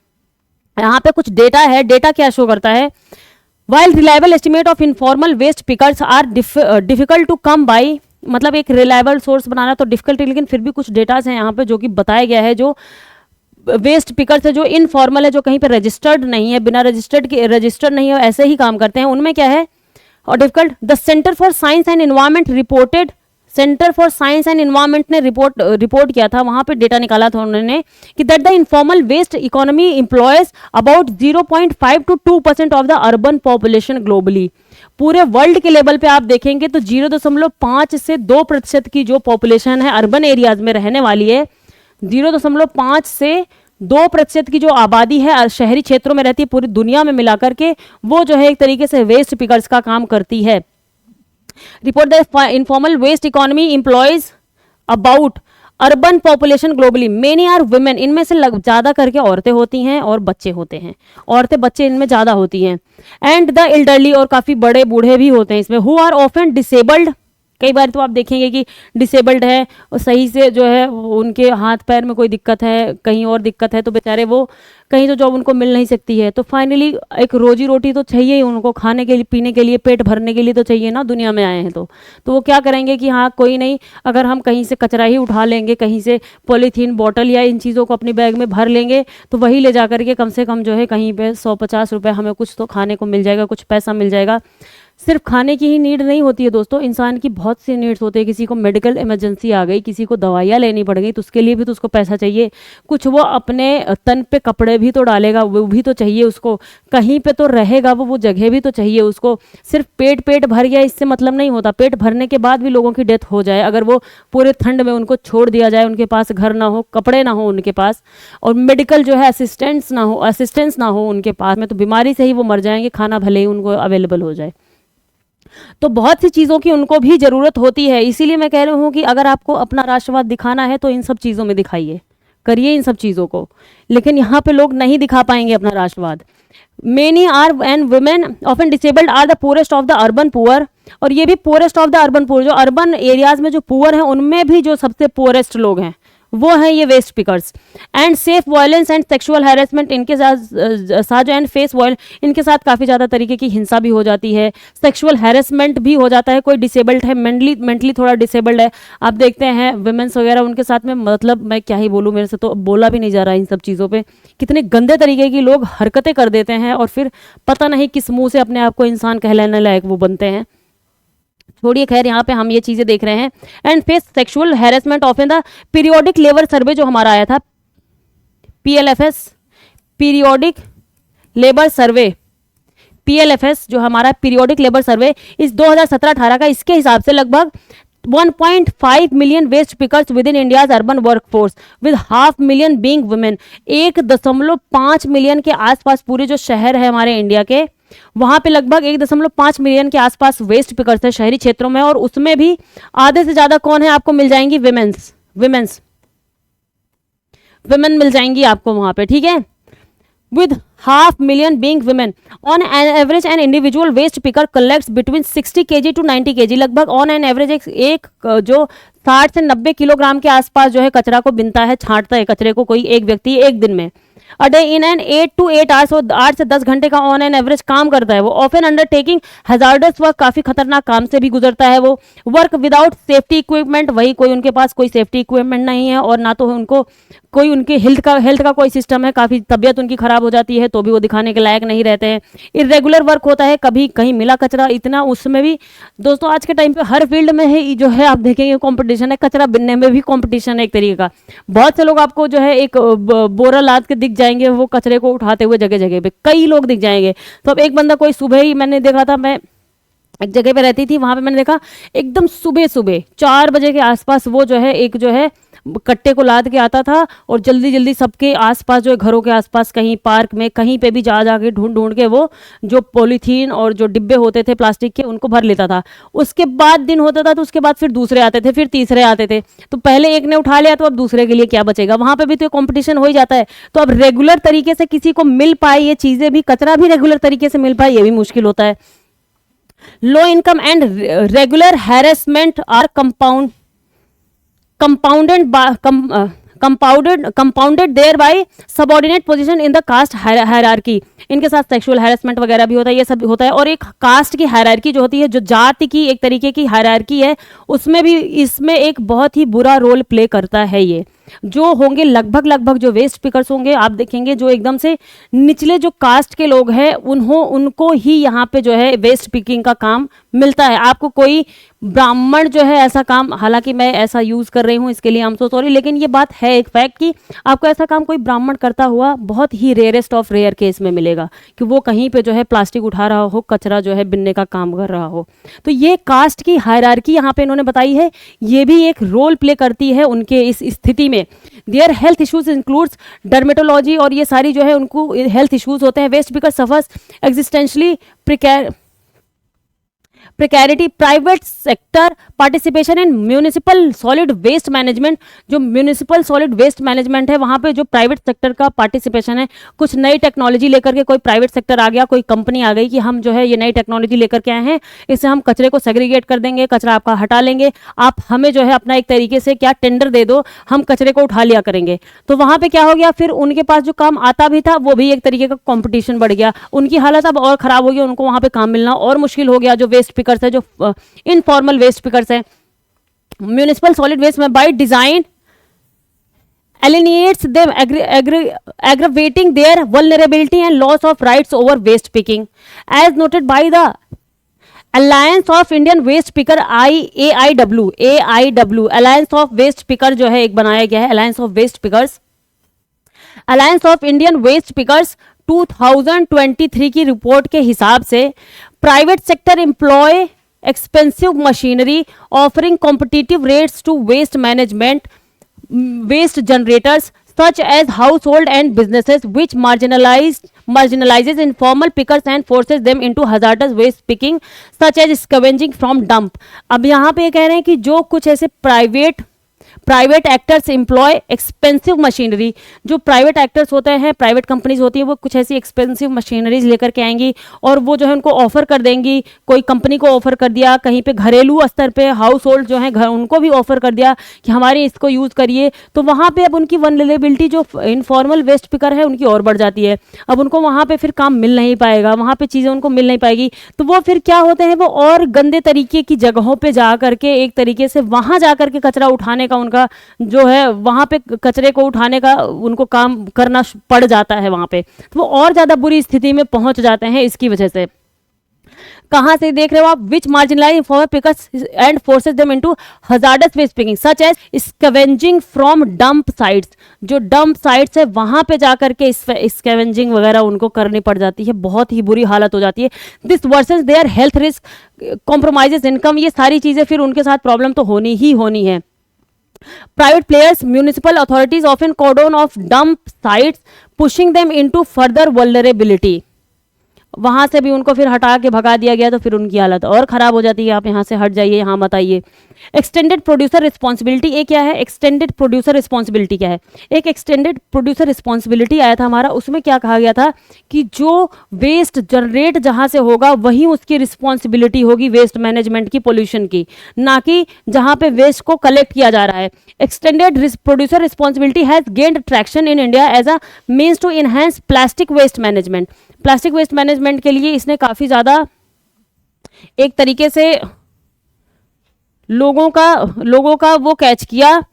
यहाँ पे कुछ डेटा है, डेटा क्या शो करता है, while reliable estimate of informal waste pickers are difficult to come by, मतलब एक रिलायबल सोर्स बनाना तो डिफिकल्ट है, लेकिन फिर भी कुछ डेटाज हैं यहाँ पे जो कि बताया गया है। जो वेस्ट पिकर्स है, जो इनफॉर्मल है, जो कहीं पे रजिस्टर्ड नहीं है, बिना रजिस्टर्ड नहीं है, ऐसे ही काम करते हैं, उनमें क्या है और difficult. The centre for science and environment reported, centre for science and environment ने रिपोर्ट किया था, वहां पे डेटा निकाला था उन्होंने कि that the informal waste economy employs about 0.5 to 2% of the urban population globally. पूरे वर्ल्ड के लेवल पे आप देखेंगे तो 0.5 से 2% की जो पॉपुलेशन है अर्बन एरियाज में रहने वाली है, 0.5 से 2% की जो आबादी है शहरी क्षेत्रों में रहती है, पूरी दुनिया में मिलाकर के वो जो है एक तरीके से वेस्ट पिकर्स का काम करती है। Report the informal waste economy employs about urban population globally, many are women, इनमें से ज़्यादा करके औरतें होती हैं और बच्चे होते हैं, औरतें बच्चे इनमें ज़्यादा होती हैं। एंड द एल्डरली, और काफ़ी बड़े बूढ़े भी होते हैं इसमें, हु आर ऑफन डिसेबल्ड, कई बार तो आप देखेंगे कि डिसेबल्ड है और सही से जो है उनके हाथ पैर में कोई दिक्कत है, कहीं और दिक्कत है, तो बेचारे वो कहीं तो जॉब उनको मिल नहीं सकती है। तो फाइनली एक रोजी रोटी तो चाहिए ही उनको, खाने के लिए, पीने के लिए, पेट भरने के लिए तो चाहिए ना, दुनिया में आए हैं तो वो क्या करेंगे कि हाँ कोई नहीं, अगर हम कहीं से कचरा ही उठा लेंगे, कहीं से पॉलीथीन बॉटल या इन चीज़ों को अपनी बैग में भर लेंगे, तो वही ले जा करके कम से कम जो है कहीं पे 100-50 रुपये हमें कुछ तो खाने को मिल जाएगा, कुछ पैसा मिल जाएगा। सिर्फ खाने की ही नीड नहीं होती है दोस्तों, इंसान की बहुत सी नीड्स होती है। किसी को मेडिकल इमरजेंसी आ गई, किसी को दवाइयाँ लेनी पड़ गई, तो उसके लिए भी तो उसको पैसा चाहिए। कुछ वो अपने तन पे कपड़े भी तो डालेगा, वो भी तो चाहिए उसको, कहीं पे तो रहेगा वो जगह भी तो चाहिए उसको। सिर्फ पेट भर गया इससे मतलब नहीं होता, पेट भरने के बाद भी लोगों की डेथ हो जाए, अगर वो पूरे ठंड में उनको छोड़ दिया जाए, उनके पास घर ना हो, कपड़े ना हो उनके पास, और मेडिकल जो है असिस्टेंस ना हो उनके पास में, तो बीमारी से ही वो मर जाएंगे, खाना भले ही उनको अवेलेबल हो जाए। तो बहुत सी चीज़ों की उनको भी ज़रूरत होती है। इसीलिए मैं कह रही हूँ कि अगर आपको अपना राष्ट्रवाद दिखाना है तो इन सब चीज़ों में दिखाइए, करिए इन सब चीज़ों को। लेकिन यहाँ पे लोग नहीं दिखा पाएंगे अपना राष्ट्रवाद। Many are and women often disabled are the poorest of the urban poor, और ये भी poorest of the urban poor, जो अर्बन एरियाज में जो पुअर हैं उनमें भी जो सबसे पुअरेस्ट लोग हैं वो है ये waste pickers. And safe violence and sexual harassment, इनके साथ एंड फेस वायलेंस, इनके साथ काफ़ी ज़्यादा तरीके की हिंसा भी हो जाती है, सेक्सुअल हैरेसमेंट भी हो जाता है। कोई डिसेबल्ड है, मेंटली थोड़ा डिसेबल्ड है, आप देखते हैं वुमेन्स वगैरह, उनके साथ में मतलब मैं क्या ही बोलूँ, मेरे से तो बोला भी नहीं जा रहा इन सब चीज़ों पे। कितने गंदे तरीके की लोग हरकतें कर देते हैं और फिर पता नहीं किस मुँह से अपने आप को इंसान कहलाने लायक वो बनते हैं। छोड़िए, खैर यहाँ पे हम ये चीज़ें देख रहे हैं। And face sexual harassment of in the Periodic Labour Survey, जो हमारा आया था PLFS, Periodic Labour Survey, PLFS जो हमारा पीरियोडिक लेबर सर्वे इस 2017-18 का, इसके हिसाब से लगभग 1.5 million waste pickers within India's urban workforce with 500,000 being women। 1.5 million के आसपास पूरे जो शहर है हमारे इंडिया के, वहां पे लगभग 1.5 मिलियन के आसपास वेस्ट पिकर्स है शहरी क्षेत्रों में, और उसमें भी आधे से ज्यादा कौन है, आपको मिल जाएंगी विमेन मिल जाएंगी आपको वहां पे, ठीक है। with 500,000 being women on an average an individual waste picker collects between 60 kg to 90 kg। लगभग on an average एक जो 60 से 90 किलोग्राम के आसपास जो है कचरा को बिनता है, छांटता है कचरे को कोई एक व्यक्ति एक दिन में। A day in an 8 to 8 hours, वो 8 से 10 घंटे का ऑन एन एवरेज काम करता है वो। ऑफन अंडरटेकिंग हैजार्डस वर्क, काफी खतरनाक काम से भी गुजरता है वो। वर्क विदाउट सेफ्टी इक्विपमेंट, वही कोई उनके पास कोई सेफ्टी इक्विपमेंट नहीं है, और ना तो उनको कोई उनके हेल्थ का कोई सिस्टम है, काफी तबियत उनकी खराब हो जाती है तो भी वो दिखाने के लायक नहीं रहते हैं। इरेगुलर वर्क होता है, कभी कहीं मिला कचरा इतना, उसमें भी दोस्तों आज के टाइम पे हर फील्ड में है जो है, आप देखेंगे कंपटीशन है, कचरा बिनने में भी कंपटीशन है एक तरीके का। बहुत से लोग आपको जो है एक बोरा लाद के दिख जाएंगे वो कचरे को उठाते हुए, जगह जगह पे कई लोग दिख जाएंगे। तो अब एक बंदा कोई सुबह ही, मैंने देखा था, मैं एक जगह पे रहती थी, वहां पे मैंने देखा एकदम सुबह सुबह 4 बजे के आसपास वो जो है एक जो है कट्टे को लाद के आता था, और जल्दी जल्दी सबके आसपास जो है घरों के आसपास कहीं पार्क में कहीं पे भी जा के ढूंढ के वो जो पॉलीथीन और जो डिब्बे होते थे प्लास्टिक के उनको भर लेता था। उसके बाद दिन होता था तो उसके बाद फिर दूसरे आते थे, फिर तीसरे आते थे, तो पहले एक ने उठा लिया तो अब दूसरे के लिए क्या बचेगा, वहां पे भी तो कंपटीशन हो ही जाता है। तो अब रेगुलर तरीके से किसी को मिल पाए ये चीजें भी, कचरा भी रेगुलर तरीके से मिल पाए, ये भी मुश्किल होता है। Low income and regular harassment are compounded thereby subordinate position in the caste hierarchy। इनके साथ सेक्सुअल हैरेसमेंट वगैरह भी होता है, ये सब होता है। और एक कास्ट की हायरार्की जो होती है, जो जाति की एक तरीके की हायरार्की है, उसमें भी इसमें एक बहुत ही बुरा रोल प्ले करता है। ये जो होंगे लगभग जो वेस्ट पिकर्स होंगे, आप देखेंगे जो एकदम से निचले जो कास्ट के लोग हैं उनको ही यहाँ पे जो है वेस्ट पिकिंग का काम मिलता है। आपको कोई ब्राह्मण जो है ऐसा काम, हालांकि मैं ऐसा यूज कर रही हूँ इसके लिए आई एम सो सॉरी, लेकिन ये बात है एक फैक्ट कि आपको ऐसा काम कोई ब्राह्मण करता हुआ बहुत ही रेयरेस्ट ऑफ रेयर केस में मिलेगा कि वो कहीं पे जो है प्लास्टिक उठा रहा हो, कचरा जो है बिनने का काम कर रहा हो। तो ये कास्ट की हायरार्की यहाँ पे इन्होंने बताई है, ये भी एक रोल प्ले करती है उनके इस स्थिति में। Their health issues includes dermatology, और ये सारी जो है उनको हेल्थ इश्यूज होते हैं। Waste picker suffers existentially precarity, private sector participation in municipal solid waste management. जो म्यूनिसिपल सॉलिड वेस्ट मैनेजमेंट है वहां पे जो प्राइवेट सेक्टर का पार्टिसिपेशन है, कुछ नई टेक्नोलॉजी लेकर के कोई प्राइवेट सेक्टर आ गया, कोई कंपनी आ गई कि हम जो है ये नई टेक्नोलॉजी लेकर के आए हैं, इससे हम कचरे को सेग्रीगेट कर देंगे, कचरा आपका हटा लेंगे, आप हमें जो है अपना एक तरीके से क्या टेंडर दे दो, हम कचरे को उठा लिया करेंगे। तो वहां पे क्या हो गया, फिर उनके पास जो काम आता भी था वो भी एक तरीके का कॉम्पिटिशन बढ़ गया, उनकी हालत अब और खराब हो गई, उनको वहां पे काम मिलना और मुश्किल हो गया। जो वेस्ट पिकर्स है, जो इनफॉर्मल वेस्ट पिकर्स है, म्यूनिसिपल सॉलिड वेस्ट में by design alienates them, aggravating their vulnerability and loss of rights over waste picking, as noted by the Alliance of Indian Waste Picker AIW Alliance of Waste Picker जो है एक बनाया गया है, Alliance of Waste Pickers, Alliance of Indian Waste Pickers 2023 की रिपोर्ट के हिसाब से private sector employ expensive machinery offering competitive rates to waste management waste generators such as household and businesses, which marginalizes informal pickers and forces them into hazardous waste picking such as scavenging from dump। अब यहाँ पे कह रहे हैं कि जो कुछ ऐसे private actors employ expensive machinery, जो प्राइवेट एक्टर्स होते हैं, प्राइवेट कंपनीज होती है, वो कुछ ऐसी एक्सपेंसिव मशीनरीज लेकर के आएंगी और वो जो है उनको ऑफर कर देंगी। कोई कंपनी को ऑफर कर दिया, कहीं पे घरेलू स्तर पे हाउस होल्ड जो है घर उनको भी ऑफर कर दिया कि हमारे इसको यूज़ करिए। तो वहाँ पे अब उनकी वनरेबिलिटी जो इनफॉर्मल वेस्ट पिकर है उनकी और बढ़ जाती है। अब उनको वहाँ पे फिर काम मिल नहीं पाएगा, वहाँ पे चीज़ें उनको मिल नहीं पाएगी, तो वो फिर क्या होते हैं, वो और गंदे तरीके की जगहों पर जा करके एक तरीके से वहाँ जा करके कचरा उठाने का उनका जो है वहां पे कचरे को उठाने का उनको काम करना पड़ जाता है वहां पे, तो वो और ज्यादा बुरी स्थिति में पहुंच जाते हैं इसकी वजह से। कहाँ से देख रहे हो आप? Which marginalise informal pickers and forces them into hazardous waste picking such as scavenging from dump sites. जो डंप साइट्स है वहां पे जाकर के स्कैवेंजिंग वगैरह उनको करनी पड़ जाती है, बहुत ही बुरी हालत हो जाती है। This versions their health risk, compromises income, ये सारी चीजें फिर उनके साथ प्रॉब्लम तो होनी ही होनी है। Private players, municipal authorities often cordon off dump sites, pushing them into further vulnerability. वहां से भी उनको फिर हटा के भगा दिया गया तो फिर उनकी हालत और खराब हो जाती है, आप यहाँ से हट जाइए, यहाँ मत आइए। एक्सटेंडेड प्रोड्यूसर रिस्पॉन्सिबिलिटी, ये क्या है? एक्सटेंडेड प्रोड्यूसर रिस्पॉन्सिबिलिटी क्या है? एक एक्सटेंडेड प्रोड्यूसर रिस्पॉन्सिबिलिटी आया था हमारा, उसमें क्या कहा गया था कि जो वेस्ट जनरेट जहां से होगा वहीं उसकी रिस्पॉन्सिबिलिटी होगी वेस्ट मैनेजमेंट की, पोल्यूशन की, ना कि जहां पे वेस्ट को कलेक्ट किया जा रहा है। Extended producer responsibility has gained traction in India as a means to enhance plastic waste management. Plastic waste management के लिए इसने काफी ज्यादा एक तरीके से लोगों का वो कैच किया।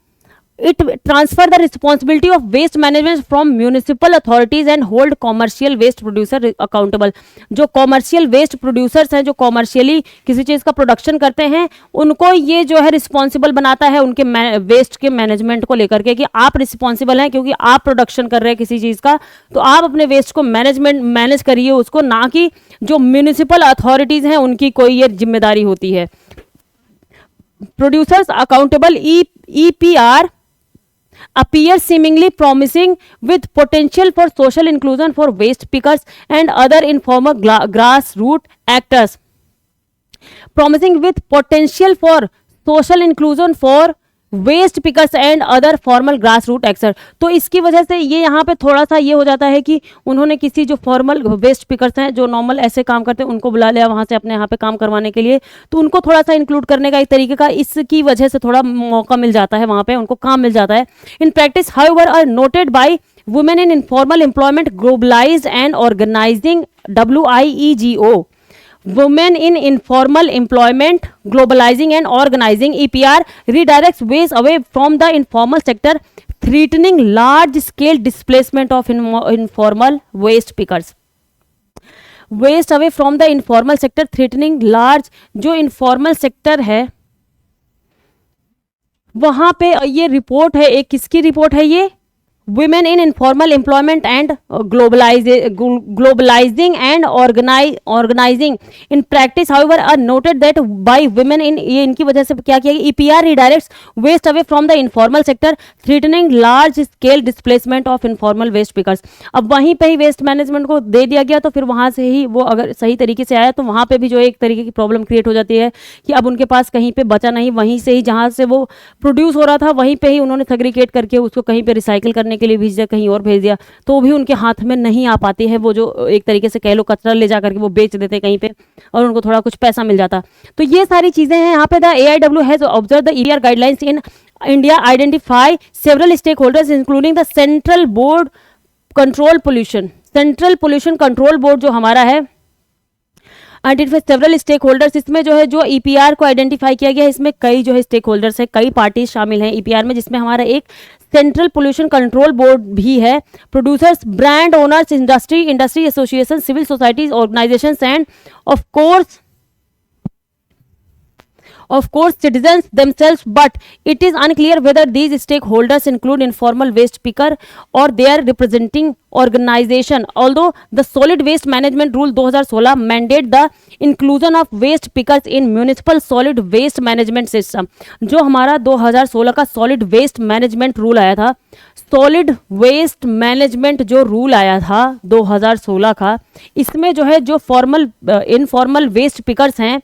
It transfer the responsibility of waste management from municipal authorities and hold commercial waste producer accountable. जो कॉमर्शियल वेस्ट प्रोड्यूसर्स हैं, जो कॉमर्शियली किसी चीज का प्रोडक्शन करते हैं, उनको ये जो है रिस्पॉन्सिबल बनाता है उनके वेस्ट के मैनेजमेंट को लेकर के, कि आप रिस्पॉन्सिबल हैं क्योंकि आप प्रोडक्शन कर रहे हैं किसी चीज का, तो आप अपने वेस्ट को मैनेज करिए उसको, ना कि जो म्यूनिसिपल अथॉरिटीज हैं उनकी कोई ये जिम्मेदारी होती है। Producers accountable EPR appears seemingly promising with potential for social inclusion for waste pickers and other informal grassroots actors. Promising with potential for social inclusion for waste pickers and other formal grass root actor. तो इसकी वजह से ये यहाँ पे थोड़ा सा ये हो जाता है कि उन्होंने किसी जो फॉर्मल वेस्ट पिकर्स हैं, जो नॉर्मल ऐसे काम करते हैं, उनको बुला लिया वहाँ से अपने यहाँ पे काम करवाने के लिए, तो उनको थोड़ा सा इंक्लूड करने का एक तरीके का इसकी वजह से थोड़ा मौका मिल जाता है, वहाँ पे उनको काम मिल जाता है। In practice however are noted by women in informal employment globalised and organising WIEGO। Women in Informal Employment, Globalizing and Organizing EPR redirects waste away from the informal sector, threatening large-scale displacement of informal waste pickers. Waste away from the informal sector, threatening large, जो informal sector है वहां पे ये रिपोर्ट है, एक किसकी रिपोर्ट है ये? Women in Informal Employment and Globalizing and Organizing in Practice, however, are noted that by women in ये इनकी वजह से क्या किया? EPR redirects waste away from the informal sector, threatening large scale displacement of informal waste pickers. अब वहीं पे ही वेस्ट मैनेजमेंट को दे दिया गया, तो फिर वहां से ही वो अगर सही तरीके से आया तो वहां पे भी जो एक तरीके की प्रॉब्लम क्रिएट हो जाती है कि अब उनके पास कहीं पे बचा नहीं, वहीं से ही जहां से वो प्रोड्यूस हो रहा था वहीं पे ही उन्होंने सेग्रीगेट करके उसको कहीं पे रिसाइकिल करने के लिए भेज दिया, कहीं और भेज दिया, तो भी उनके हाथ में नहीं आ पाती है। वो जो एक तरीके से कह लो कचरा ले जाकर के वो बेच देते कहीं पे और उनको थोड़ा कुछ पैसा मिल जाता। तो ये सारी चीजें हैं यहाँ पे। The AIW has observe the EPR guidelines in India, identify several stakeholders including the central board control pollution. Central pollution control board जो हमारा है, आइडेंटिफाई सेवरल स्टेक होल्डर्स, इसमें जो है जो EPR को आइडेंटिफाई किया गया है, इसमें कई जो है स्टेक होल्डर्स है, कई पार्टीज शामिल हैं EPR में, जिसमें हमारा एक सेंट्रल पोल्यूशन कंट्रोल बोर्ड भी है। Producers, brand owners, industry association, civil societies, organisations and of course citizens themselves, but it is unclear whether these stakeholders include informal waste picker or their representing organization. Although the solid waste management rule 2016 mandate the inclusion of waste pickers in municipal solid waste management system, जो हमारा 2016 का solid waste management rule आया था, सॉलिड वेस्ट मैनेजमेंट जो रूल आया था 2016 का, इसमें जो है जो फॉर्मल इनफॉर्मल वेस्ट पिकर्स हैं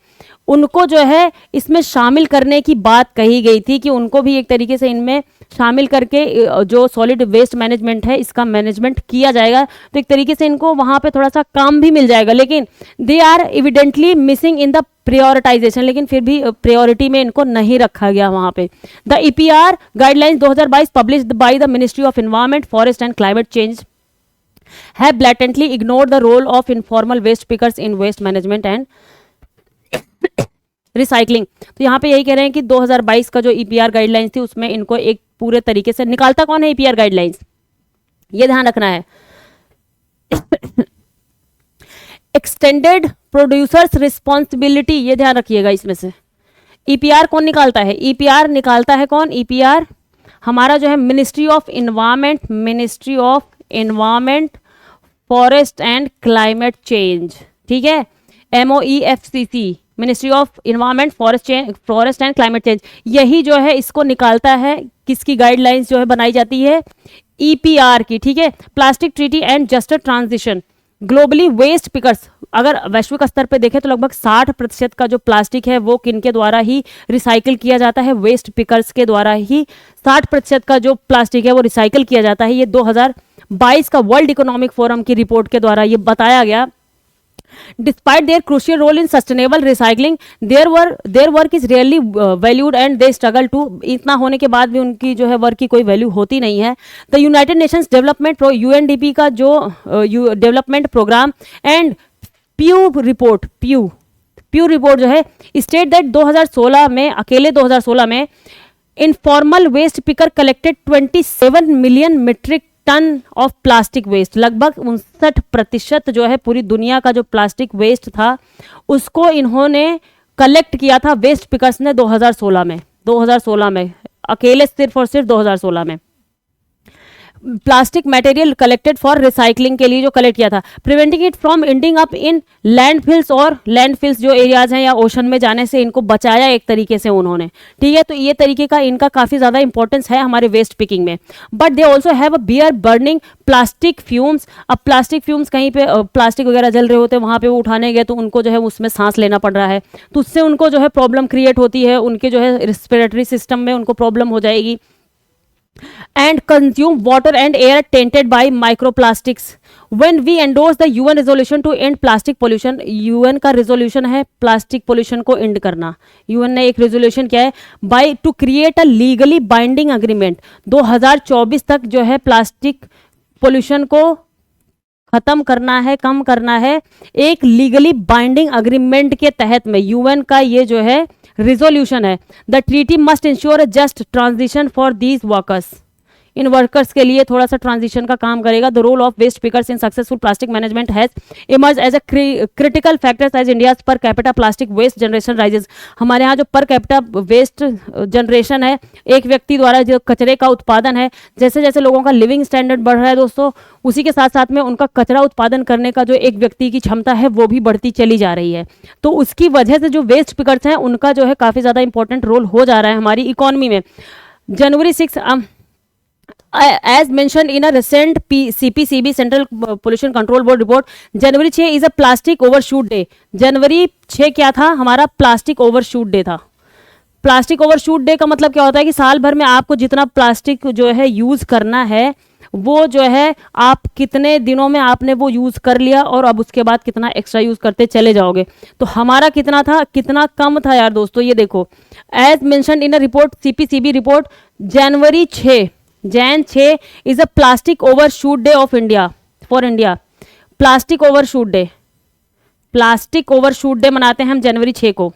उनको जो है इसमें शामिल करने की बात कही गई थी कि उनको भी एक तरीके से इनमें शामिल करके जो सॉलिड वेस्ट मैनेजमेंट है इसका मैनेजमेंट किया जाएगा, तो एक तरीके से इनको वहाँ पे थोड़ा सा काम भी मिल जाएगा। लेकिन they are evidently missing in the prioritisation, लेकिन फिर भी प्रायोरिटी में इनको नहीं रखा गया वहाँ पे। The EPR guidelines 2022 published by the ministry of environment, forest and climate change have blatantly ignored the role of informal waste pickers in waste management and recycling. तो यहाँ पे यही कह रहे हैं कि 2022 का जो EPR गाइडलाइंस थी उसमें इनको एक पूरे तरीके से निकालता कौन है EPR गाइडलाइंस, ये ध्यान रखना है। एक्सटेंडेड प्रोड्यूसर्स रिस्पॉन्सिबिलिटी, ये ध्यान रखिएगा इसमें से। ईपीआर कौन निकालता है? ईपीआर निकालता है कौन? ईपीआर हमारा जो है ministry of environment forest and climate change, ठीक है, MOEFCC, ministry of environment forest and climate change, यही जो है इसको निकालता है। किसकी गाइडलाइंस जो है बनाई जाती है? ईपीआर की, ठीक है। Plastic treaty and juster transition, globally waste pickers, अगर वैश्विक स्तर पे देखें तो लगभग 60% का जो प्लास्टिक है वो किनके द्वारा ही रिसाइकिल किया जाता है? वेस्ट पिकर्स के द्वारा ही 60% का जो प्लास्टिक है वो रिसाइकिल किया जाता है। ये 2022 का वर्ल्ड इकोनॉमिक फोरम की रिपोर्ट के द्वारा ये बताया गया। Despite their crucial role in sustainable recycling, their work is rarely valued and they struggle to, इतना होने के बाद भी उनकी जो है वर्क की कोई वैल्यू होती नहीं है। The United Nations development UNDP का जो development programme and Pew report जो है स्टेट दैट 2016 में, अकेले 2016 में informal waste picker collected 27 million metric tonne of plastic waste, लगभग 59% जो है पूरी दुनिया का जो प्लास्टिक वेस्ट था उसको इन्होंने कलेक्ट किया था वेस्ट पिकर्स ने 2016 में अकेले, सिर्फ और सिर्फ 2016 में plastic material collected for recycling के लिए जो कलेक्ट किया था, preventing it from ending up in landfills, और लैंडफिल्स जो एरियाज हैं या ओशन में जाने से इनको बचाया एक तरीके से उन्होंने, ठीक है। तो ये तरीके का इनका काफ़ी ज़्यादा इंपॉर्टेंस है हमारे वेस्ट पिकिंग में। But they also have a bear burning plastic fumes. अब प्लास्टिक फ्यूम्स कहीं पे प्लास्टिक वगैरह जल रहे होते हैं, वहाँ पे वो उठाने गए तो उनको जो है उसमें सांस लेना पड़ रहा है, तो उससे उनको जो है प्रॉब्लम क्रिएट होती है, उनके जो है रिस्पिरेटरी सिस्टम में उनको प्रॉब्लम हो जाएगी। and consume water and air tainted by microplastics. When we endorse the UN resolution to end plastic pollution, UN का resolution है प्लास्टिक पोल्यूशन को एंड करना। UN ने एक resolution किया है by to create a legally binding agreement, 2024 तक जो है प्लास्टिक पोल्यूशन को खत्म करना है, कम करना है, एक लीगली बाइंडिंग अग्रीमेंट के तहत में यूएन का ये जो है रिजोल्यूशन है। The treaty must ensure a just transition for these workers, इन वर्कर्स के लिए थोड़ा सा ट्रांजिशन का काम करेगा। The role of waste pickers in successful plastic management has emerge as a critical factors as India per capita plastic waste generation rises. हमारे यहाँ जो पर कैपिटा वेस्ट जनरेशन है, एक व्यक्ति द्वारा जो कचरे का उत्पादन है, जैसे जैसे लोगों का लिविंग स्टैंडर्ड बढ़ रहा है दोस्तों, उसी के साथ साथ में उनका कचरा उत्पादन करने का जो एक व्यक्ति की क्षमता है वो भी बढ़ती चली जा रही है। तो उसकी वजह से जो वेस्ट पिकर्स हैं उनका जो है काफ़ी ज़्यादा इंपॉर्टेंट रोल हो जा रहा है हमारी इकोनॉमी में। जनवरी 6 as mentioned in a recent CPCB Central Pollution Control Board report, January 6 is a plastic overshoot day। जनवरी 6 क्या था? हमारा प्लास्टिक ओवरशूट डे था। प्लास्टिक ओवरशूट डे का मतलब क्या होता है कि साल भर में आपको जितना प्लास्टिक जो है यूज़ करना है वो जो है आप कितने दिनों में आपने वो यूज़ कर लिया और अब उसके बाद कितना एक्स्ट्रा यूज़ करते चले जाओगे। तो हमारा कितना था, कितना कम था यार दोस्तों, ये देखो as mention in a report CPCB report, January 6 Jan 6 is a plastic overshoot day of India for India. Plastic overshoot day मनाते हैं हम जनवरी 6 को।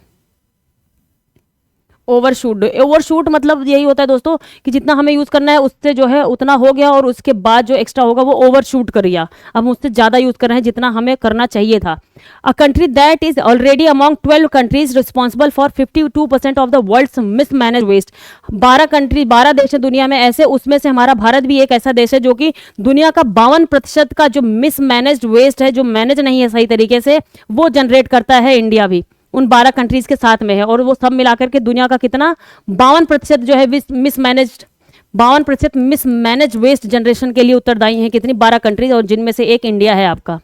ओवरशूट मतलब यही होता है दोस्तों कि जितना हमें यूज़ करना है उससे जो है उतना हो गया और उसके बाद जो एक्स्ट्रा होगा वो ओवरशूट कर गया, अब हम उससे ज़्यादा यूज़ कर रहे हैं जितना हमें करना चाहिए था। A country that is already among 12 countries responsible for 52% of the world's mismanage waste. 12 देश हैं दुनिया में ऐसे, उसमें से हमारा भारत भी एक ऐसा देश है जो कि दुनिया का 52% का जो मिसमैनेज्ड वेस्ट है, जो मैनेज नहीं है सही तरीके से, वो जनरेट करता है इंडिया भी उन 12 कंट्रीज़ के साथ में है। और वो सब मिलाकर के दुनिया का कितना 52% जो है मिसमैनेज वेस्ट जनरेशन के लिए उत्तरदायी हैं कितनी 12 कंट्रीज, और जिनमें से एक इंडिया है आपका।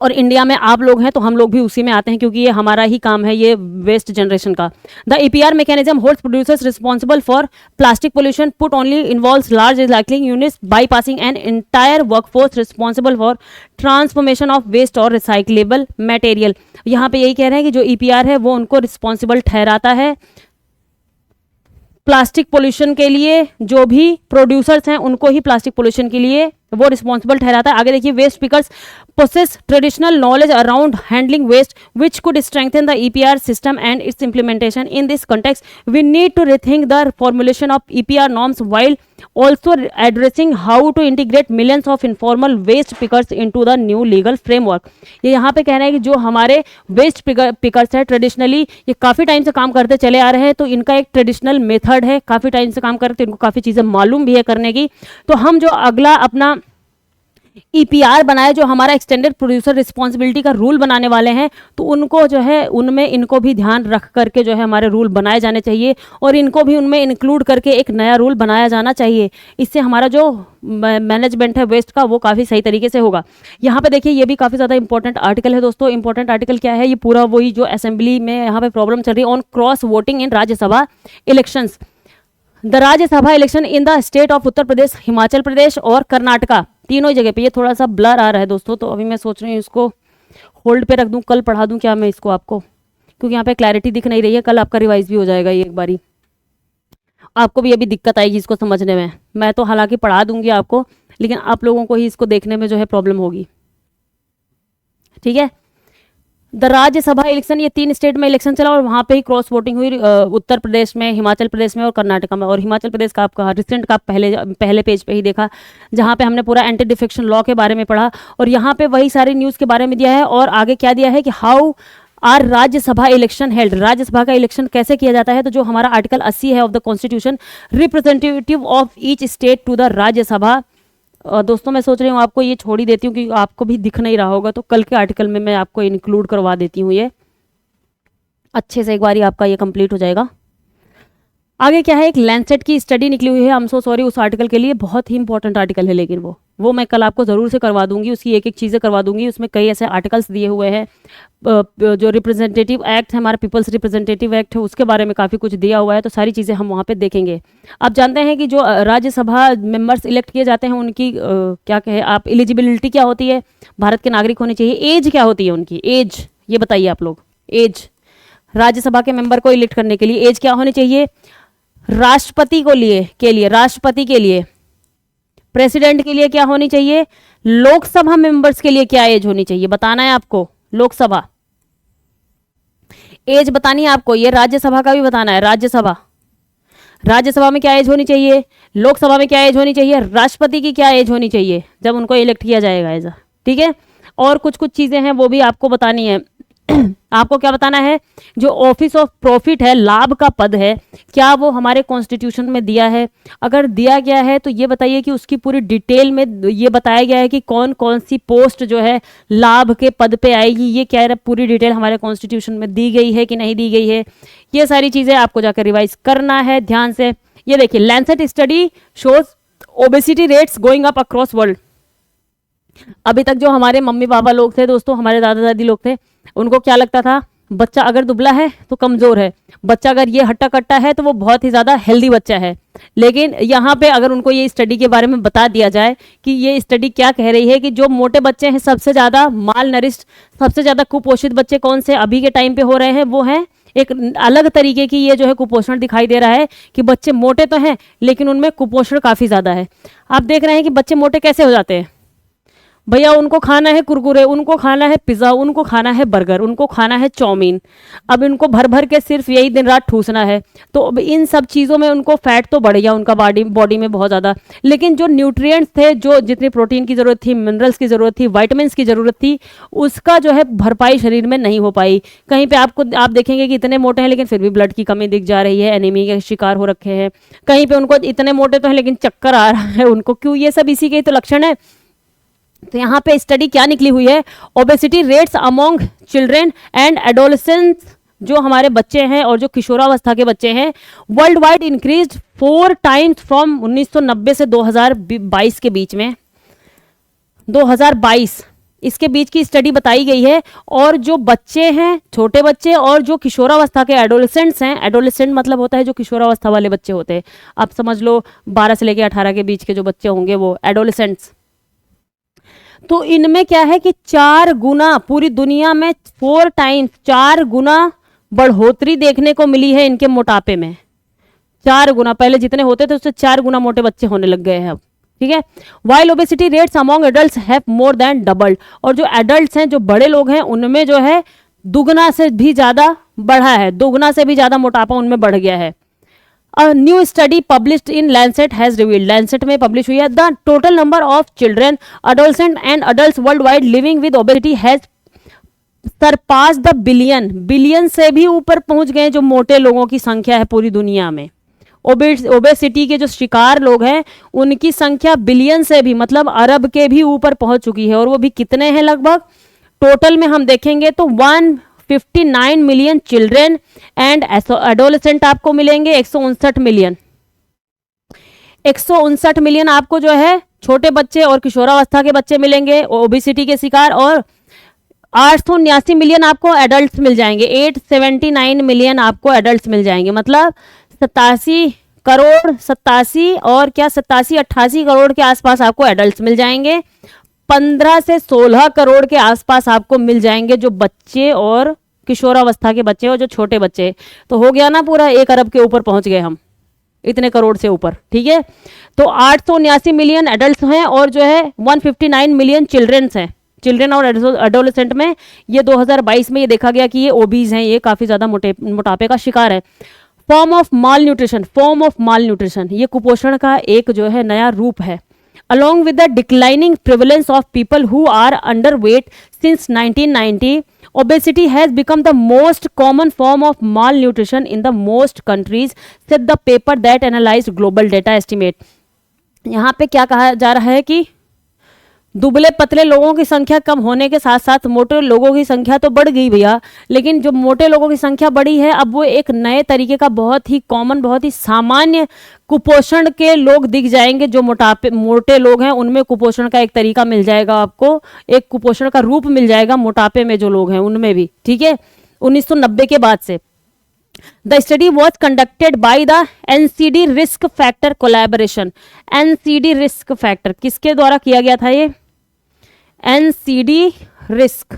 और इंडिया में आप लोग हैं तो हम लोग भी उसी में आते हैं क्योंकि ये हमारा ही काम है ये वेस्ट जनरेशन का। The EPR mechanism holds producers responsible for plastic pollution put only involves large recycling units bypassing an entire workforce responsible for transformation of waste और रिसाइकलेबल मटेरियल। यहाँ पे यही कह रहे हैं कि जो EPR है वो उनको रिस्पॉन्सिबल ठहराता है प्लास्टिक पोल्यूशन के लिए, जो भी प्रोड्यूसर्स हैं उनको ही प्लास्टिक पोल्यूशन के लिए वो रिस्पॉन्सिबल ठहराता है। आगे देखिए, waste pickers possess traditional knowledge around handling waste which could strengthen the EPR system and its implementation. In this context, we need to rethink the formulation of EPR norms while also addressing how to integrate millions of informal waste pickers into the new legal framework. ये यहाँ पे कह रहे हैं कि जो हमारे वेस्ट पिकर्स है ट्रेडिशनली ये काफ़ी टाइम से काम करते चले आ रहे हैं, तो इनका एक ट्रेडिशनल मेथड है, काफ़ी टाइम से काम करते, इनको काफ़ी चीज़ें मालूम भी है करने की। तो हम जो अगला अपना ईपीआर बनाए, जो हमारा एक्सटेंडेड प्रोड्यूसर रिस्पॉन्सिबिलिटी का रूल बनाने वाले हैं, तो उनको जो है उनमें इनको भी ध्यान रख करके जो है हमारे रूल बनाए जाने चाहिए और इनको भी उनमें इंक्लूड करके एक नया रूल बनाया जाना चाहिए। इससे हमारा जो मैनेजमेंट है वेस्ट का वो काफ़ी सही तरीके से होगा। यहाँ पे देखिए ये भी काफ़ी ज़्यादा इंपॉर्टेंट आर्टिकल है दोस्तों। इंपॉर्टेंट आर्टिकल क्या है, ये पूरा वही जो असेंबली में यहाँ पे प्रॉब्लम चल रही है on cross voting in Rajya Sabha elections. The Rajya Sabha election in the state of Uttar Pradesh, Himachal Pradesh और कर्नाटका, तीनों जगह पे। ये थोड़ा सा ब्लर आ रहा है दोस्तों, तो अभी मैं सोच रही हूँ इसको होल्ड पे रख दूँ, कल पढ़ा दूँ क्या मैं इसको आपको, क्योंकि यहाँ पे क्लैरिटी दिख नहीं रही है। कल आपका रिवाइज भी हो जाएगा ये एक बारी, आपको भी अभी दिक्कत आएगी इसको समझने में। मैं तो हालांकि पढ़ा दूंगी आपको, लेकिन आप लोगों को ही इसको देखने में जो है प्रॉब्लम होगी। ठीक है, द राज्यसभा इलेक्शन, ये 3 स्टेट में इलेक्शन चला और वहाँ पे ही क्रॉस वोटिंग हुई, उत्तर प्रदेश में, हिमाचल प्रदेश में और कर्नाटका में। और हिमाचल प्रदेश का आपका रिसेंट का पहले पेज पे ही देखा, जहाँ पे हमने पूरा एंटी डिफेक्शन लॉ के बारे में पढ़ा और यहाँ पे वही सारी न्यूज़ के बारे में दिया है। और आगे क्या दिया है कि how are Rajya Sabha election held, Rajya Sabha का इलेक्शन कैसे किया जाता है। तो जो हमारा आर्टिकल 80 है of the constitution, representative of each state to the Rajya Sabha. दोस्तों मैं सोच रही हूँ आपको ये छोड़ ही देती हूँ क्योंकि आपको भी दिख नहीं रहा होगा, तो कल के आर्टिकल में मैं आपको इंक्लूड करवा देती हूँ, ये अच्छे से एक बारी आपका ये कंप्लीट हो जाएगा। आगे क्या है, एक लैंसेट की स्टडी निकली हुई है, आई एम सो सॉरी उस आर्टिकल के लिए, बहुत ही इंपॉर्टेंट आर्टिकल है, लेकिन वो मैं कल आपको ज़रूर से करवा दूंगी, उसकी एक एक चीज़ें करवा दूंगी। उसमें कई ऐसे आर्टिकल्स दिए हुए हैं, जो रिप्रेजेंटेटिव एक्ट है हमारा, पीपल्स रिप्रेजेंटेटिव एक्ट है, उसके बारे में काफ़ी कुछ दिया हुआ है, तो सारी चीज़ें हम वहाँ पे देखेंगे। आप जानते हैं कि जो राज्यसभा मेंबर्स इलेक्ट किए जाते हैं उनकी क्या कहे आप, एलिजिबिलिटी क्या होती है, भारत के नागरिक होने चाहिए। एज क्या होती है उनकी, एज ये बताइए आप लोग, एज राज्यसभा के मेंबर को इलेक्ट करने के लिए एज क्या होनी चाहिए। राष्ट्रपति के लिए राष्ट्रपति के लिए, प्रेसिडेंट के लिए क्या होनी चाहिए, लोकसभा मेंबर्स के लिए क्या एज होनी चाहिए, बताना है आपको। लोकसभा एज बतानी है आपको, ये राज्यसभा का भी बताना है। राज्यसभा में क्या एज होनी चाहिए, लोकसभा में क्या एज होनी चाहिए, राष्ट्रपति की क्या एज होनी चाहिए जब उनको इलेक्ट किया जाएगा ऐसा। ठीक है, और कुछ कुछ चीजें हैं वो भी आपको बतानी है। आपको क्या बताना है, जो ऑफिस ऑफ प्रॉफिट है, लाभ का पद है, क्या वो हमारे कॉन्स्टिट्यूशन में दिया है। अगर दिया गया है तो ये बताइए कि उसकी पूरी डिटेल में ये बताया गया है कि कौन कौन सी पोस्ट जो है लाभ के पद पे आएगी, ये क्या है पूरी डिटेल हमारे कॉन्स्टिट्यूशन में दी गई है कि नहीं दी गई है। ये सारी चीज़ें आपको जाकर रिवाइज करना है ध्यान से। ये देखिए, Lancet study shows obesity rates going up across world. अभी तक जो हमारे मम्मी पापा लोग थे दोस्तों, हमारे दादा दादी लोग थे, उनको क्या लगता था, बच्चा अगर दुबला है तो कमजोर है, बच्चा अगर ये हट्टा कट्टा है तो वो बहुत ही ज़्यादा हेल्दी बच्चा है। लेकिन यहाँ पे अगर उनको ये स्टडी के बारे में बता दिया जाए कि ये स्टडी क्या कह रही है कि जो मोटे बच्चे हैं, सबसे ज़्यादा माल नरिश्ड, सबसे ज़्यादा कुपोषित बच्चे कौन से अभी के टाइम पे हो रहे हैं, वो हैं एक अलग तरीके की ये जो है कुपोषण दिखाई दे रहा है कि बच्चे मोटे तो हैं लेकिन उनमें कुपोषण काफ़ी ज़्यादा है। आप देख रहे हैं कि बच्चे मोटे कैसे हो जाते हैं भैया, उनको खाना है कुरकुरे, उनको खाना है पिज़्ज़ा, उनको खाना है बर्गर, उनको खाना है चाउमीन। अब इनको भर भर के सिर्फ यही दिन रात ठूसना है, तो अब इन सब चीज़ों में उनको फैट तो बढ़ गया उनका बॉडी में बहुत ज़्यादा, लेकिन जो न्यूट्रिएंट्स थे, जो जितनी प्रोटीन की ज़रूरत थी, मिनरल्स की ज़रूरत थी, वाइटामिन की ज़रूरत थी, उसका जो है भरपाई शरीर में नहीं हो पाई। कहीं पर आप देखेंगे कि इतने मोटे हैं लेकिन फिर भी ब्लड की कमी दिख जा रही है, एनीमिया के शिकार हो रखे हैं। कहीं पर उनको इतने मोटे तो हैं लेकिन चक्कर आ रहा है उनको, क्यों, ये सब इसी के तो लक्षण है। तो यहाँ पे स्टडी क्या निकली हुई है, obesity rates among children and adolescents, जो हमारे बच्चे हैं और जो किशोरावस्था के बच्चे हैं, world wide increase 4 times from 1990 से 2022 के बीच में, 2022 इसके बीच की स्टडी बताई गई है। और जो बच्चे हैं, छोटे बच्चे और जो किशोरावस्था के एडोलेसेंट्स हैं, एडोलेसेंट मतलब होता है जो किशोरावस्था वाले बच्चे होते हैं, आप समझ लो 12 से लेकर 18 के बीच के जो बच्चे होंगे वो एडोलेसेंट्स। तो इनमें क्या है कि 4 गुना, पूरी दुनिया में 4 टाइम्स, 4 गुना बढ़ोतरी देखने को मिली है इनके मोटापे में। 4 गुना, पहले जितने होते थे उससे 4 गुना मोटे बच्चे होने लग गए हैं अब। ठीक है, while obesity rates among adults have more than doubled, और जो एडल्ट्स हैं, जो बड़े लोग हैं, उनमें जो है दुगना से भी ज्यादा बढ़ा है, दुगना से भी ज्यादा मोटापा उनमें बढ़ गया है। A new study published in Lancet has revealed, Lancet में publish हुई है, the total number of children, adolescents and adults worldwide living with obesity has surpassed the billion, billion से भी ऊपर पहुंच गए जो मोटे लोगों की संख्या है पूरी दुनिया में। ओबेसिटी के जो शिकार लोग हैं उनकी संख्या बिलियन से भी, मतलब अरब के भी ऊपर पहुंच चुकी है। और वो भी कितने हैं लगभग, टोटल में हम देखेंगे तो 159 मिलियन चिल्ड्रेन एंड एडोलेसेंट आपको मिलेंगे 159 मिलियन। 159 मिलियन आपको जो है छोटे बच्चे और किशोरावस्था के बच्चे मिलेंगे ओबेसिटी के शिकार, और 879 मिलियन आपको एडल्ट्स मिल जाएंगे। 879 मिलियन आपको एडल्ट्स मिल जाएंगे, मतलब 87 करोड़ 87 और क्या 87-88 करोड़ के आसपास आपको एडल्ट्स मिल जाएंगे। 15 से 16 करोड़ के आसपास आपको मिल जाएंगे जो बच्चे और किशोरावस्था के बच्चे और जो छोटे बच्चे। तो हो गया ना, पूरा 1 अरब के ऊपर पहुंच गए हम, इतने करोड़ से ऊपर। ठीक है, तो 879 मिलियन एडल्ट्स हैं और जो है 159 मिलियन चिल्ड्रंस हैं। चिल्ड्रन और एडोलेसेंट में ये 2022 में ये देखा गया कि ये ओबीज हैं, ये काफ़ी ज़्यादा मोटापे का शिकार है। फॉर्म ऑफ माल न्यूट्रिशन, ये कुपोषण का एक जो है नया रूप है। Along with the declining prevalence of people who are underweight since 1990, obesity has become the most common form of malnutrition in the most countries, said the paper that analyzed global data estimate. यहाँ पे क्या कहा जा रहा है कि दुबले पतले लोगों की संख्या कम होने के साथ साथ मोटे लोगों की संख्या तो बढ़ गई भैया, लेकिन जो मोटे लोगों की संख्या बढ़ी है अब वो एक नए तरीके का बहुत ही कॉमन, बहुत ही सामान्य कुपोषण के लोग दिख जाएंगे। जो मोटे लोग हैं उनमें कुपोषण का एक तरीका मिल जाएगा आपको, एक कुपोषण का रूप मिल जाएगा मोटापे में जो लोग हैं उनमें भी। ठीक है, 1990 के बाद से। The study was conducted by the NCD Risk Factor Collaboration. NCD Risk Factor किसके द्वारा किया गया था ये? NCD Risk,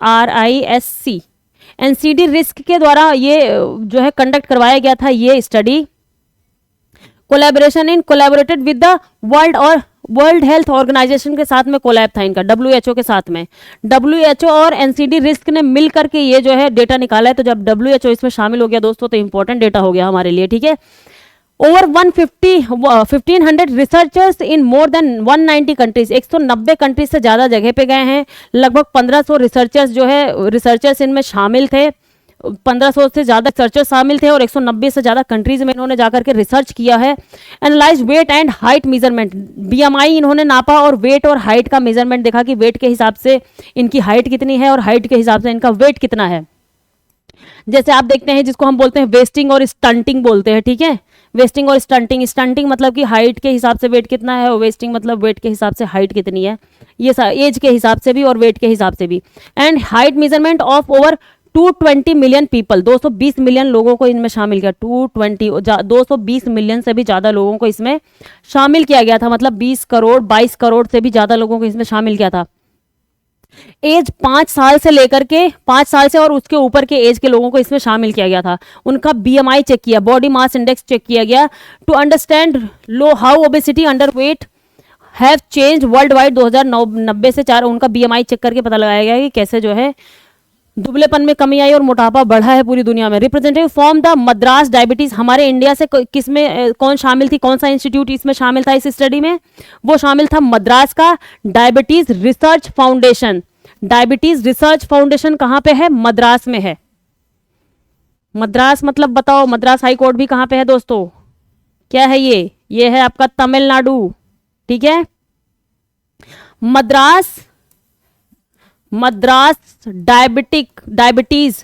RISC, NCD Risk के द्वारा ये जो है कंडक्ट करवाया गया था ये study. Collaborated with the World Health Organization के साथ में कोलैब था इनका, WHO के साथ में। WHO और NCD रिस्क ने मिल करके ये जो है डेटा निकाला है। तो जब WHO इसमें शामिल हो गया दोस्तों तो इंपॉर्टेंट डेटा हो गया हमारे लिए। ठीक है, ओवर 1500 रिसर्चर्स इन मोर देन 190 कंट्रीज, 190 कंट्रीज से ज़्यादा जगह पे गए हैं। लगभग 1500 रिसर्चर्स इनमें शामिल थे, 1500 से ज़्यादा रिसर्चर्स शामिल थे और 190 से ज़्यादा कंट्रीज में इन्होंने जाकर के रिसर्च किया है। Analyse weight and height measurement, BMI इन्होंने नापा और वेट और हाइट का मेजरमेंट देखा कि वेट के हिसाब से इनकी हाइट कितनी है और हाइट के हिसाब से इनका वेट कितना है। जैसे आप देखते हैं जिसको हम बोलते हैं वेस्टिंग और स्टंटिंग बोलते हैं। ठीक है, वेस्टिंग और स्टंटिंग मतलब कि हाइट के हिसाब से वेट कितना है और वेस्टिंग मतलब वेट के हिसाब से हाइट कितनी है, ये एज के हिसाब से भी और वेट के हिसाब से भी। And height measurement of over 220 million people, 220 million लोगों को इनमें शामिल किया। 220 मिलियन से भी ज़्यादा लोगों को इसमें शामिल किया गया था, मतलब 22 करोड़ से भी ज़्यादा लोगों को इसमें शामिल किया था। एज 5 साल से लेकर के 5 साल से और उसके ऊपर के एज के लोगों को इसमें शामिल किया गया था। उनका BMI चेक किया, बॉडी मास इंडेक्स चेक किया गया, to understand how obesity underweight have change worldwide. 2090 से 4 उनका BMI चेक करके पता लगाया गया कि कैसे जो है दुबलेपन में कमी आई और मोटापा बढ़ा है पूरी दुनिया में। Representative from the Madras diabetes, हमारे इंडिया से किसमें कौन शामिल थी, कौन सा इंस्टीट्यूट इसमें शामिल था इस स्टडी में? वो शामिल था मद्रास का diabetes research foundation. Diabetes research foundation कहाँ पे है? मद्रास में है। मद्रास मतलब बताओ, मद्रास हाई कोर्ट भी कहाँ पे है दोस्तों? क्या है ये है आपका तमिलनाडु। ठीक है, Madras diabetes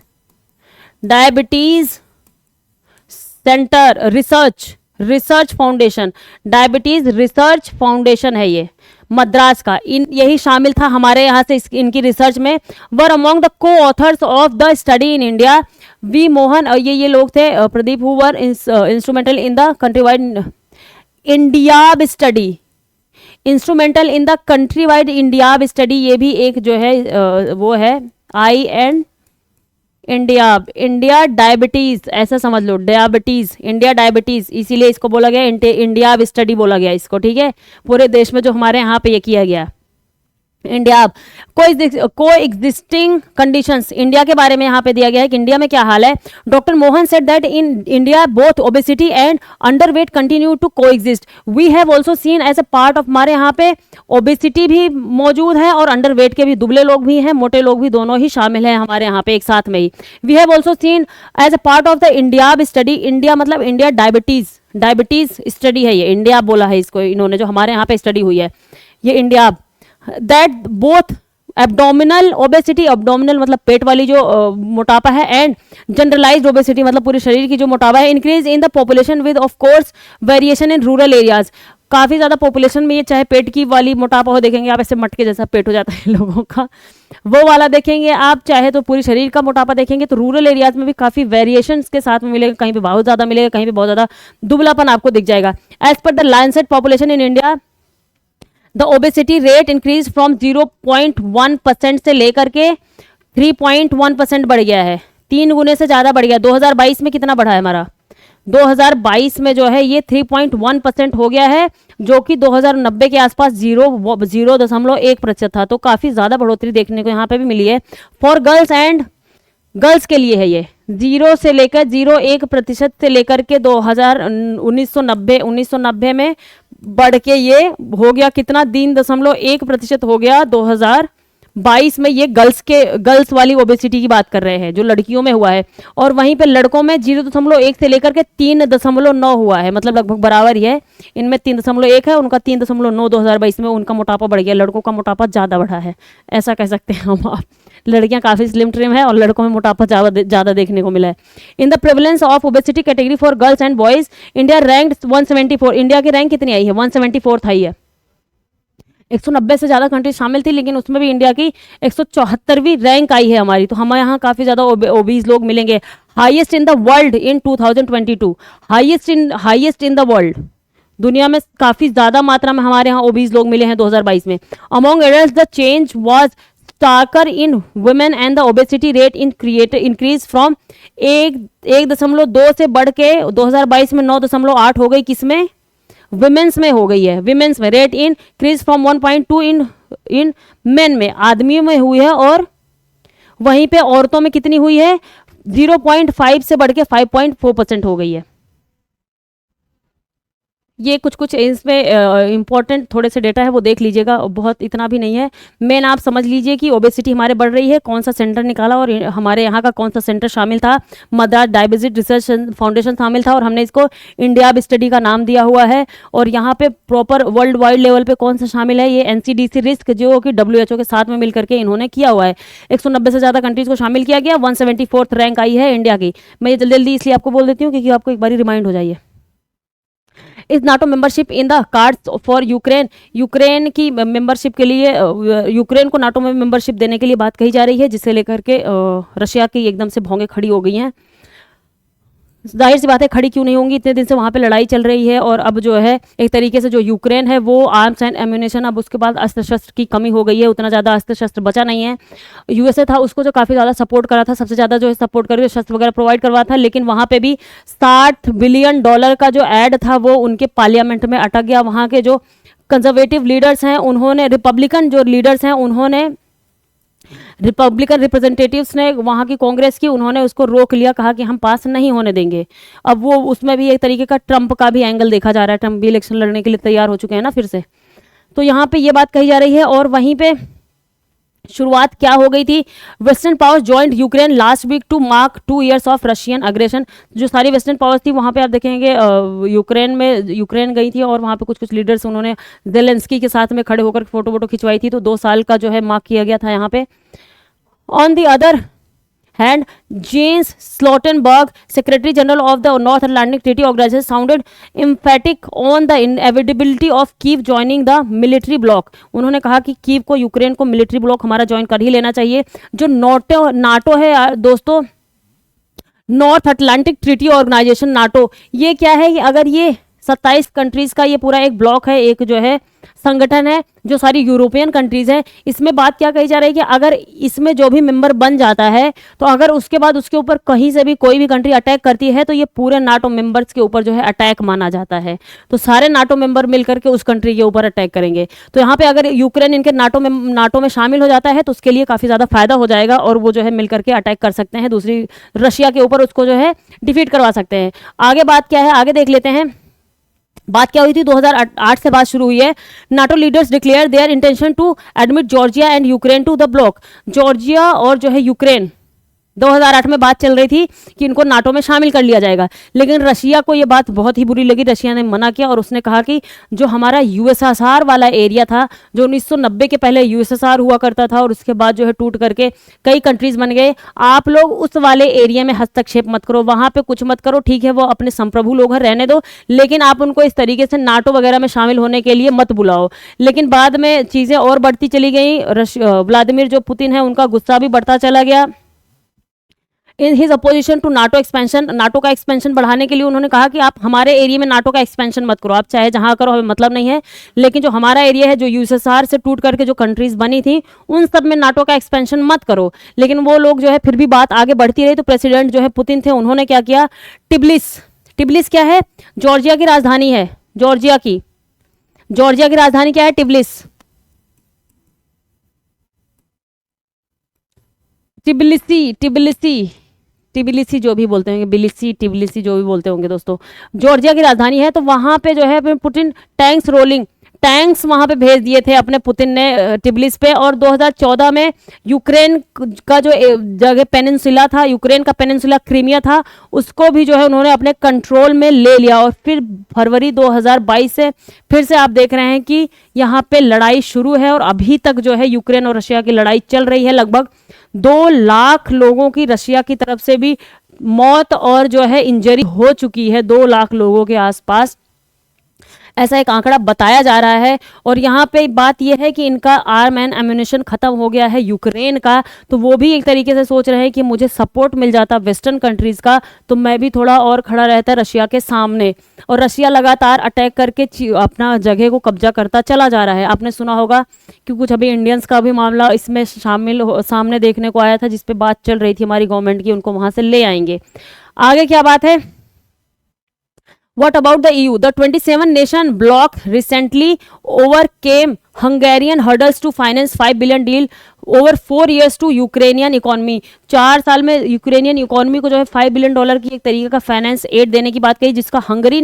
centre research foundation, diabetes research foundation है ये मद्रास का। यही शामिल था हमारे यहाँ से इनकी रिसर्च में। Were among the coauthors of the study in India V Mohan, ये लोग थे Pradeep, who were instrumental in the countrywide INDIAB study, instrumental in the countrywide INDIAB study. ये भी एक जो है वो है इंडिया डायबिटीज, ऐसा समझ लो, डायबिटीज, इंडिया डायबिटीज, इसीलिए इसको बोला गया इंडिया स्टडी बोला गया इसको। ठीक है, पूरे देश में जो हमारे यहाँ पे ये किया गया। इंडिया को एग्जिस्टिंग कंडीशंस, इंडिया के बारे में यहाँ पे दिया गया है कि इंडिया में क्या हाल है। Doctor Mohan said that in India both obesity and underweight continue to coexist. We have also seen as a part of, हमारे यहाँ पे ओबेसिटी भी मौजूद है और अंडरवेट के भी, दुबले लोग भी हैं, मोटे लोग भी, दोनों ही शामिल हैं हमारे यहाँ पे एक साथ में ही। We have also seen as a part of the India study, India मतलब इंडिया डायबिटीज स्टडी है, ये इंडिया बोला है इसको इन्होंने, जो हमारे यहाँ पे स्टडी हुई है ये India, that both abdominal obesity, abdominal मतलब पेट वाली जो मोटापा है, एंड जनरलाइज्ड ओबेसिटी मतलब पूरे शरीर की जो मोटापा है, increase in the population with of course variation in rural areas. काफ़ी ज़्यादा पॉपुलेशन में ये, चाहे पेट की वाली मोटापा हो, देखेंगे आप ऐसे मटके जैसा पेट हो जाता है लोगों का, वो वाला देखेंगे आप, चाहे तो पूरी शरीर का मोटापा देखेंगे तो रूरल एरियाज में भी काफ़ी वेरिएशंस के साथ में मिलेगा, कहीं पे बहुत ज़्यादा मिलेगा, कहीं पे बहुत ज़्यादा दुबलापन आपको दिख जाएगा। As per the Lancet population in India the obesity rate increase from 0.1% से लेकर के 3.1% बढ़ गया है, 3 गुने से ज़्यादा बढ़ गया। 2022 में कितना बढ़ा है हमारा, 2022 में जो है ये 3.1% हो गया है, जो कि 2090 के आसपास 0.1% था, तो काफ़ी ज़्यादा बढ़ोतरी देखने को यहाँ पे भी मिली है। फॉर गर्ल्स एंड गर्ल्स के लिए है ये, 0.01% से लेकर के 1990 में बढ़ के ये हो गया कितना, 3.1% हो गया 2022 में। ये गर्ल्स वाली ओबेसिटी की बात कर रहे हैं, जो लड़कियों में हुआ है, और वहीं पे लड़कों में 0.1 से लेकर के 3.9 हुआ है, मतलब लगभग बराबर ही है। इनमें 3.1 है, उनका 3.9, 2022 में उनका मोटापा बढ़ गया, लड़कों का मोटापा ज़्यादा बढ़ा है, ऐसा कह सकते हैं हम आप। लड़कियां काफ़ी स्लिम ट्रिम है और लड़कों में मोटापा ज़्यादा देखने को मिला है। In the prevalence of obesity category for girls and boys, India rank 174, India की रैंक कितनी आई है, 174 आई है। 190 से ज़्यादा कंट्रीज शामिल थी, लेकिन उसमें भी इंडिया की 174वीं रैंक आई है हमारी, तो हमारे यहाँ काफ़ी ज़्यादा ओबीज लोग मिलेंगे। Highest in the world in 2022, highest in the world, दुनिया में काफ़ी ज़्यादा मात्रा में हमारे यहाँ ओबीज लोग मिले हैं 2022 में। Among adult the change was starker in women and the obesity rate increase from 1.2 से बढ़ के 2022 में 9.8 हो गई, किसमें, विमेंस में हो गई है। विमेंस में rate increase from 1.2 in main में, आदमियों में हुई है, और वहीं पे औरतों में कितनी हुई है, 0.5 से बढ़ के 5.4% हो गई है। ये कुछ इसमें इंपॉर्टेंट थोड़े से डेटा है, वो देख लीजिएगा, बहुत इतना भी नहीं है। मेन आप समझ लीजिए कि ओबेसिटी हमारे बढ़ रही है, कौन सा सेंटर निकाला और हमारे यहाँ का कौन सा सेंटर शामिल था। मद्रास डायबिटीज रिसर्च फाउंडेशन शामिल था और हमने इसको इंडिया स्टडी का नाम दिया हुआ है। और यहाँ पे प्रॉपर वर्ल्ड वाइड लेवल पे कौन सा शामिल है, ये NCDC रिस्क जो कि WHO के साथ में मिल करके इन्होंने किया हुआ है। 190 से ज़्यादा कंट्रीज़ को शामिल किया गया, 174th रैंक आई है इंडिया की। मैं ये जल्दी जल्दी इसलिए आपको बोल देती हूँ क्योंकि आपको एक बार रिमाइंड हो जाइए। Is NATO membership in the cards for Ukraine, Ukraine की मेंबरशिप के लिए, यूक्रेन को नाटो में मेंबरशिप देने के लिए बात कही जा रही है, जिससे लेकर के रशिया की एकदम से भौंगे खड़ी हो गई हैं। जाहिर सी बात है, खड़ी क्यों नहीं होंगी, इतने दिन से वहाँ पे लड़ाई चल रही है, और अब जो है एक तरीके से जो यूक्रेन है वो आर्म्स एंड एम्यूनेशन, अब उसके बाद अस्त्र शस्त्र की कमी हो गई है, उतना ज़्यादा अस्त्र शस्त्र बचा नहीं है। USA था उसको जो काफ़ी ज़्यादा सपोर्ट करा था, सबसे ज़्यादा जो है सपोर्ट करके शस्त्र वगैरह प्रोवाइड करवा था, लेकिन वहाँ पे भी $60 बिलियन का जो ऐड था वो उनके पार्लियामेंट में अटक गया। वहाँ के जो कंजर्वेटिव लीडर्स हैं उन्होंने, रिपब्लिकन जो लीडर्स हैं उन्होंने, रिपब्लिकन रिप्रेजेंटेटिव्स ने वहाँ की कांग्रेस की, उन्होंने उसको रोक लिया, कहा कि हम पास नहीं होने देंगे। अब वो उसमें भी एक तरीके का ट्रंप का भी एंगल देखा जा रहा है, ट्रंप भी इलेक्शन लड़ने के लिए तैयार हो चुके हैं ना फिर से, तो यहाँ पे ये बात कही जा रही है। और वहीं पे शुरुआत क्या हो गई थी, western powers joint Ukraine last week to mark 2 years of Russian aggression. जो सारी वेस्टर्न पावर्स थी वहाँ पे आप देखेंगे यूक्रेन गई थी, और वहाँ पे कुछ लीडर्स उन्होंने जेलेंस्की के साथ में खड़े होकर फोटो वोटो खिंचवाई थी, तो 2 साल का जो है मार्क किया गया था यहाँ पे। On the other hand, James Stoltenberg, secretary general of the North Atlantic Treaty Organization, sounded emphatic on the inevitability of Kyiv joining the military bloc. उन्होंने कहा कि कीव को, यूक्रेन को मिलिट्री ब्लॉक हमारा ज्वाइन कर ही लेना चाहिए। जो नाटो है दोस्तों, North Atlantic Treaty Organization, NATO, ये क्या है कि अगर ये 27 कंट्रीज का ये पूरा एक ब्लॉक है, एक जो है संगठन है जो सारी यूरोपियन कंट्रीज है। इसमें बात क्या कही जा रही है कि अगर इसमें जो भी मेंबर बन जाता है तो अगर उसके बाद उसके ऊपर कहीं से भी कोई भी कंट्री अटैक करती है तो ये पूरे नाटो मेंबर्स के ऊपर जो है अटैक माना जाता है। तो सारे नाटो मेंबर मिलकर के उस कंट्री के ऊपर अटैक करेंगे। तो यहाँ पे अगर यूक्रेन इनके नाटो में शामिल हो जाता है तो उसके लिए काफ़ी ज़्यादा फायदा हो जाएगा और वो जो है मिलकर के अटैक कर सकते हैं दूसरी रशिया के ऊपर, उसको जो है डिफीट करवा सकते हैं। आगे बात क्या है, आगे देख लेते हैं। बात क्या हुई थी, 2008 से बात शुरू हुई है। NATO leaders declare their intention to admit Georgia and Ukraine to the bloc. Georgia और जो है यूक्रेन 2008 में बात चल रही थी कि इनको नाटो में शामिल कर लिया जाएगा, लेकिन रशिया को ये बात बहुत ही बुरी लगी। रशिया ने मना किया और उसने कहा कि जो हमारा यूएसएसआर वाला एरिया था, जो 1990 के पहले यूएसएसआर हुआ करता था और उसके बाद जो है टूट करके कई कंट्रीज बन गए, आप लोग उस वाले एरिया में हस्तक्षेप मत करो, वहां पे कुछ मत करो। ठीक है, वो अपने संप्रभु लोग हैं, रहने दो, लेकिन आप उनको इस तरीके से नाटो वगैरह में शामिल होने के लिए मत बुलाओ। लेकिन बाद में चीजें और बढ़ती चली गई। व्लादिमीर जो पुतिन है उनका गुस्सा भी बढ़ता चला गया। In his opposition to NATO expansion, NATO का एक्सपेंशन बढ़ाने के लिए उन्होंने कहा कि आप हमारे एरिया में नाटो का एक्सपेंशन मत करो, आप चाहे जहां करो, हमें मतलब नहीं है, लेकिन जो हमारा एरिया है, जो यूएसएसआर से टूट करके जो कंट्रीज बनी थी, उन सब में नाटो का एक्सपेंशन मत करो। लेकिन वो लोग जो है फिर भी बात आगे बढ़ती रही। तो प्रेसिडेंट जो है पुतिन थे, उन्होंने क्या किया, टिब्लिस क्या है, जॉर्जिया की राजधानी है, जॉर्जिया की राजधानी क्या है, टिबिलिसी जो भी बोलते होंगे, टिबिलिसी जो भी बोलते होंगे दोस्तों, जॉर्जिया की राजधानी है। तो वहां पे जो है पुतिन टैंक्स वहां पे भेज दिए थे अपने पुतिन ने टिबिलिस पे। और 2014 में यूक्रेन का जो जगह पेनिनसुला था, यूक्रेन का पेनिनसुला क्रीमिया था, उसको भी जो है उन्होंने अपने कंट्रोल में ले लिया। और फिर फरवरी 2022 से फिर से आप देख रहे हैं कि यहाँ पे लड़ाई शुरू है और अभी तक जो है यूक्रेन और रशिया की लड़ाई चल रही है। लगभग 2 लाख लोगों की रशिया की तरफ से भी मौत और जो है इंजरी हो चुकी है, 2 लाख लोगों के आसपास, ऐसा एक आंकड़ा बताया जा रहा है। और यहाँ पे बात यह है कि इनका आर्म एंड एम्यूनिशन खत्म हो गया है यूक्रेन का, तो वो भी एक तरीके से सोच रहे हैं कि मुझे सपोर्ट मिल जाता वेस्टर्न कंट्रीज का तो मैं भी थोड़ा और खड़ा रहता रशिया के सामने। और रशिया लगातार अटैक करके अपना जगह को कब्जा करता चला जा रहा है। आपने सुना होगा कि कुछ अभी इंडियंस का भी मामला इसमें सामने देखने को आया था, जिसपे बात चल रही थी हमारी गवर्नमेंट की, उनको वहां से ले आएंगे। आगे क्या बात है, What about the EU? The 27 nation bloc recently overcame Hungarian hurdles to finance 5 billion deal over 4 years to Ukrainian economy। 4 साल में यूक्रेनियन इकोनॉमी को जो है $5 बिलियन की एक तरीके का फाइनेंस एड देने की बात कही, जिसका हंगरी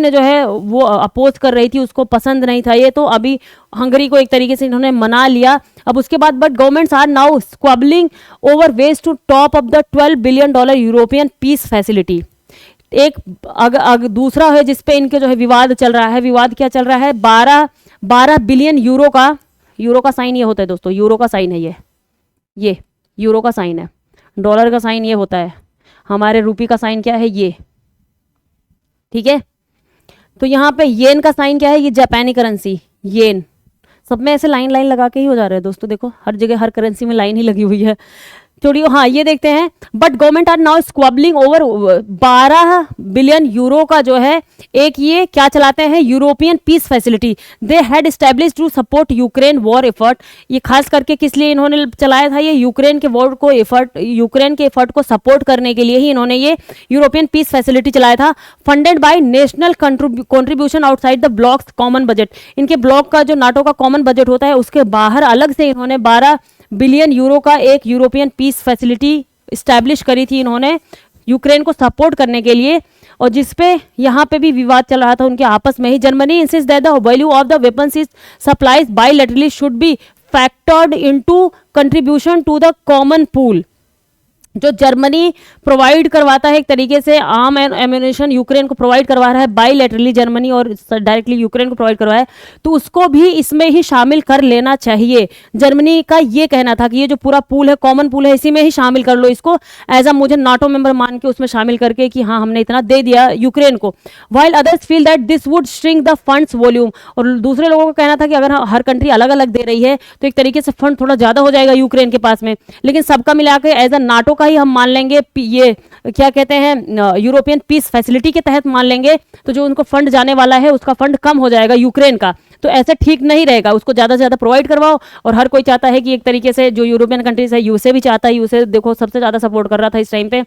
ने जो है वो अपोज कर रही थी, उसको पसंद नहीं था ये। तो अभी हंगरी को एक तरीके से इन्होंने मना लिया। अब उसके बाद but governments are now squabbling over ways to top up the $12 billion European Peace Facility. एक दूसरा है जिसपे इनके जो है विवाद चल रहा है। विवाद क्या चल रहा है, 12 बिलियन यूरो का साइन ये होता है दोस्तों, यूरो का साइन है ये यूरो का साइन है, डॉलर का साइन ये होता है, हमारे रूपी का साइन क्या है ये, ठीक है। तो यहाँ पे येन का साइन क्या है, ये जापानी करेंसी येन। सब में ऐसे लाइन लगा के ही हो जा रहा है दोस्तों, देखो हर जगह हर करेंसी में लाइन ही लगी हुई है। छोड़िए, हाँ ये देखते हैं। But government are now squabbling over 12 billion euro का जो है एक ये क्या चलाते हैं, European Peace Facility they had established to support Ukraine war effort. ये खास करके किस लिए इन्होंने चलाया था, ये यूक्रेन के एफर्ट को सपोर्ट करने के लिए ही इन्होंने ये यूरोपियन पीस फैसिलिटी चलाया था। Funded by national contribution outside the blocks common budget. इनके ब्लॉक का जो नाटो का कॉमन बजट होता है उसके बाहर अलग से इन्होंने 12 बिलियन यूरो का एक यूरोपियन पीस फैसिलिटी स्टैब्लिश करी थी इन्होंने यूक्रेन को सपोर्ट करने के लिए। और जिसपे यहाँ पे भी विवाद चल रहा था उनके आपस में ही। Germany insist that the value of the weapons is supplies bilaterally should be factored into contribution to the common pool. जो जर्मनी प्रोवाइड करवाता है एक तरीके से आर्म एंड एम्यूनिशन यूक्रेन को प्रोवाइड करवा रहा है बायलैटरली, जर्मनी और डायरेक्टली यूक्रेन को प्रोवाइड करवाया है, तो उसको भी इसमें ही शामिल कर लेना चाहिए। जर्मनी का ये कहना था कि ये जो पूरा पूल है, कॉमन पूल है, इसी में ही शामिल कर लो इसको, एज अ मुझे नाटो मेंबर मान के उसमें शामिल करके कि हाँ हमने इतना दे दिया यूक्रेन को। While others feel that this would shrink the funds volume. और दूसरे लोगों का कहना था कि अगर हर कंट्री अलग अलग दे रही है तो एक तरीके से फंड थोड़ा ज्यादा हो जाएगा यूक्रेन के पास में। लेकिन सबका मिलाकर एज अ नाटो का ही हम मान लेंगे, ये क्या कहते हैं यूरोपियन पीस फैसिलिटी के तहत मान लेंगे, तो जो उनको फंड जाने वाला है उसका फंड कम हो जाएगा यूक्रेन का। तो ऐसे ठीक नहीं रहेगा, उसको ज़्यादा से ज़्यादा प्रोवाइड करवाओ। और हर कोई चाहता है कि एक तरीके से जो यूरोपियन कंट्रीज है, यूएसए भी चाहता है, यूएसए देखो सबसे ज़्यादा सपोर्ट कर रहा था इस टाइम पे,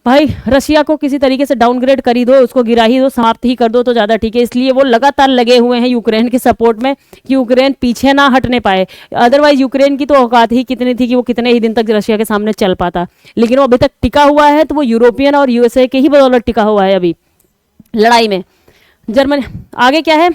भाई रशिया को किसी तरीके से डाउनग्रेड कर ही दो, उसको गिरा ही दो, समाप्त ही कर दो तो ज़्यादा ठीक है। इसलिए वो लगातार लगे हुए हैं यूक्रेन के सपोर्ट में कि यूक्रेन पीछे ना हटने पाए। अदरवाइज यूक्रेन की तो औकात ही कितनी थी कि वो कितने ही दिन तक रशिया के सामने चल पाता, लेकिन वो अभी तक टिका हुआ है तो वो यूरोपियन और यूएसए के ही बदौलत टिका हुआ है अभी लड़ाई में। जर्मनी आगे क्या है,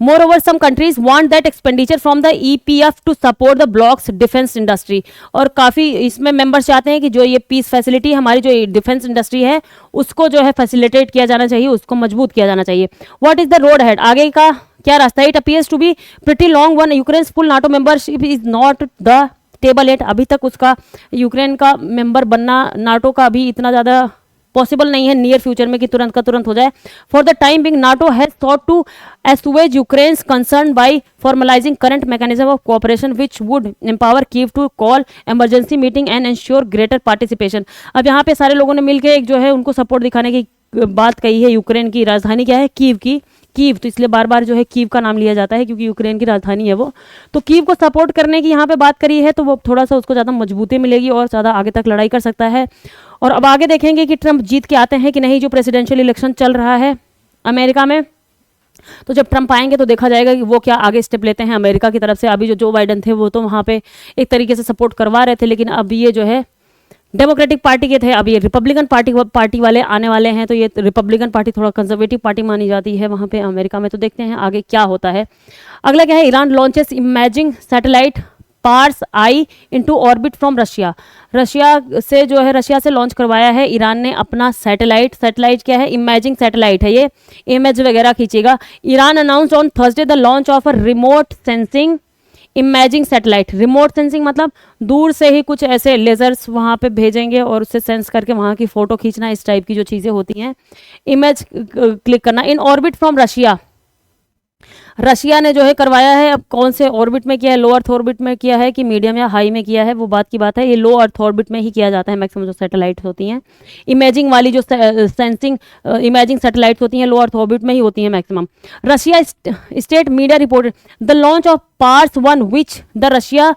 Moreover, some countries want that expenditure from the EPF to support the bloc's defense industry। और काफ़ी इसमें मेंबर्स चाहते हैं कि जो ये पीस फैसिलिटी हमारी जो डिफेंस इंडस्ट्री है उसको जो है फैसिलिटेट किया जाना चाहिए, उसको मजबूत किया जाना चाहिए। What is the road ahead, आगे का क्या रास्ता, it appears to be pretty long one, Ukraine's full NATO membership is not the table at. अभी तक उसका यूक्रेन का मेंबर बनना नाटो का अभी इतना ज़्यादा पॉसिबल नहीं है नियर फ्यूचर में कि तुरंत का तुरंत हो जाए। For the time being NATO has thought to assuage Ukraine's concern by formalizing current mechanism of cooperation which would empower Kyiv to call emergency meeting and ensure greater participation। अब यहाँ पे सारे लोगों ने मिलकर एक जो है उनको सपोर्ट दिखाने की बात कही है। यूक्रेन की राजधानी क्या है, कीव की, कीव, तो इसलिए बार बार जो है कीव का नाम लिया जाता है क्योंकि यूक्रेन की राजधानी है वो। तो कीव को सपोर्ट करने की यहाँ पे बात करी है तो वो थोड़ा सा उसको ज़्यादा मजबूती मिलेगी और ज़्यादा आगे तक लड़ाई कर सकता है। और अब आगे देखेंगे कि ट्रंप जीत के आते हैं कि नहीं, जो प्रेसिडेंशियल इलेक्शन चल रहा है अमेरिका में। तो जब ट्रंप आएंगे तो देखा जाएगा कि वो क्या आगे स्टेप लेते हैं अमेरिका की तरफ से। अभी जो बाइडन थे वो तो वहाँ पे एक तरीके से सपोर्ट करवा रहे थे, लेकिन अब ये जो है डेमोक्रेटिक पार्टी के थे, अब ये रिपब्लिकन पार्टी वाले आने वाले हैं। तो ये रिपब्लिकन पार्टी थोड़ा कंजर्वेटिव पार्टी मानी जाती है वहाँ पे अमेरिका में। तो देखते हैं आगे क्या होता है। अगला क्या है, Iran launches imaging satellite Pars I into orbit from Russia. Russia से लॉन्च करवाया है ईरान ने अपना सैटेलाइट क्या है, इमेजिंग सैटेलाइट है, ये इमेज वगैरह खींचेगा। Iran announced on Thursday the launch of a remote sensing imaging satellite. Remote sensing मतलब दूर से ही कुछ ऐसे लेजर्स वहाँ पे भेजेंगे और उससे सेंस करके वहाँ की फोटो खींचना, इस टाइप की जो चीज़ें होती हैं, इमेज क्लिक करना। In orbit from Russia, Russia ने जो है करवाया है। अब कौन से ऑर्बिट में किया है, लो अर्थ ऑर्बिट में किया है कि मीडियम या हाई में किया है, वो बात की बात है। ये लो अर्थ ऑर्बिट में ही किया जाता है मैक्सिमम जो सैटेलाइट्स होती हैं। इमेजिंग वाली जो सेंसिंग इमेजिंग सैटेलाइट्स होती हैं लो अर्थ ऑर्बिट में ही होती हैं maximum. Russia state media reported the launch of Pars 1 which the Russia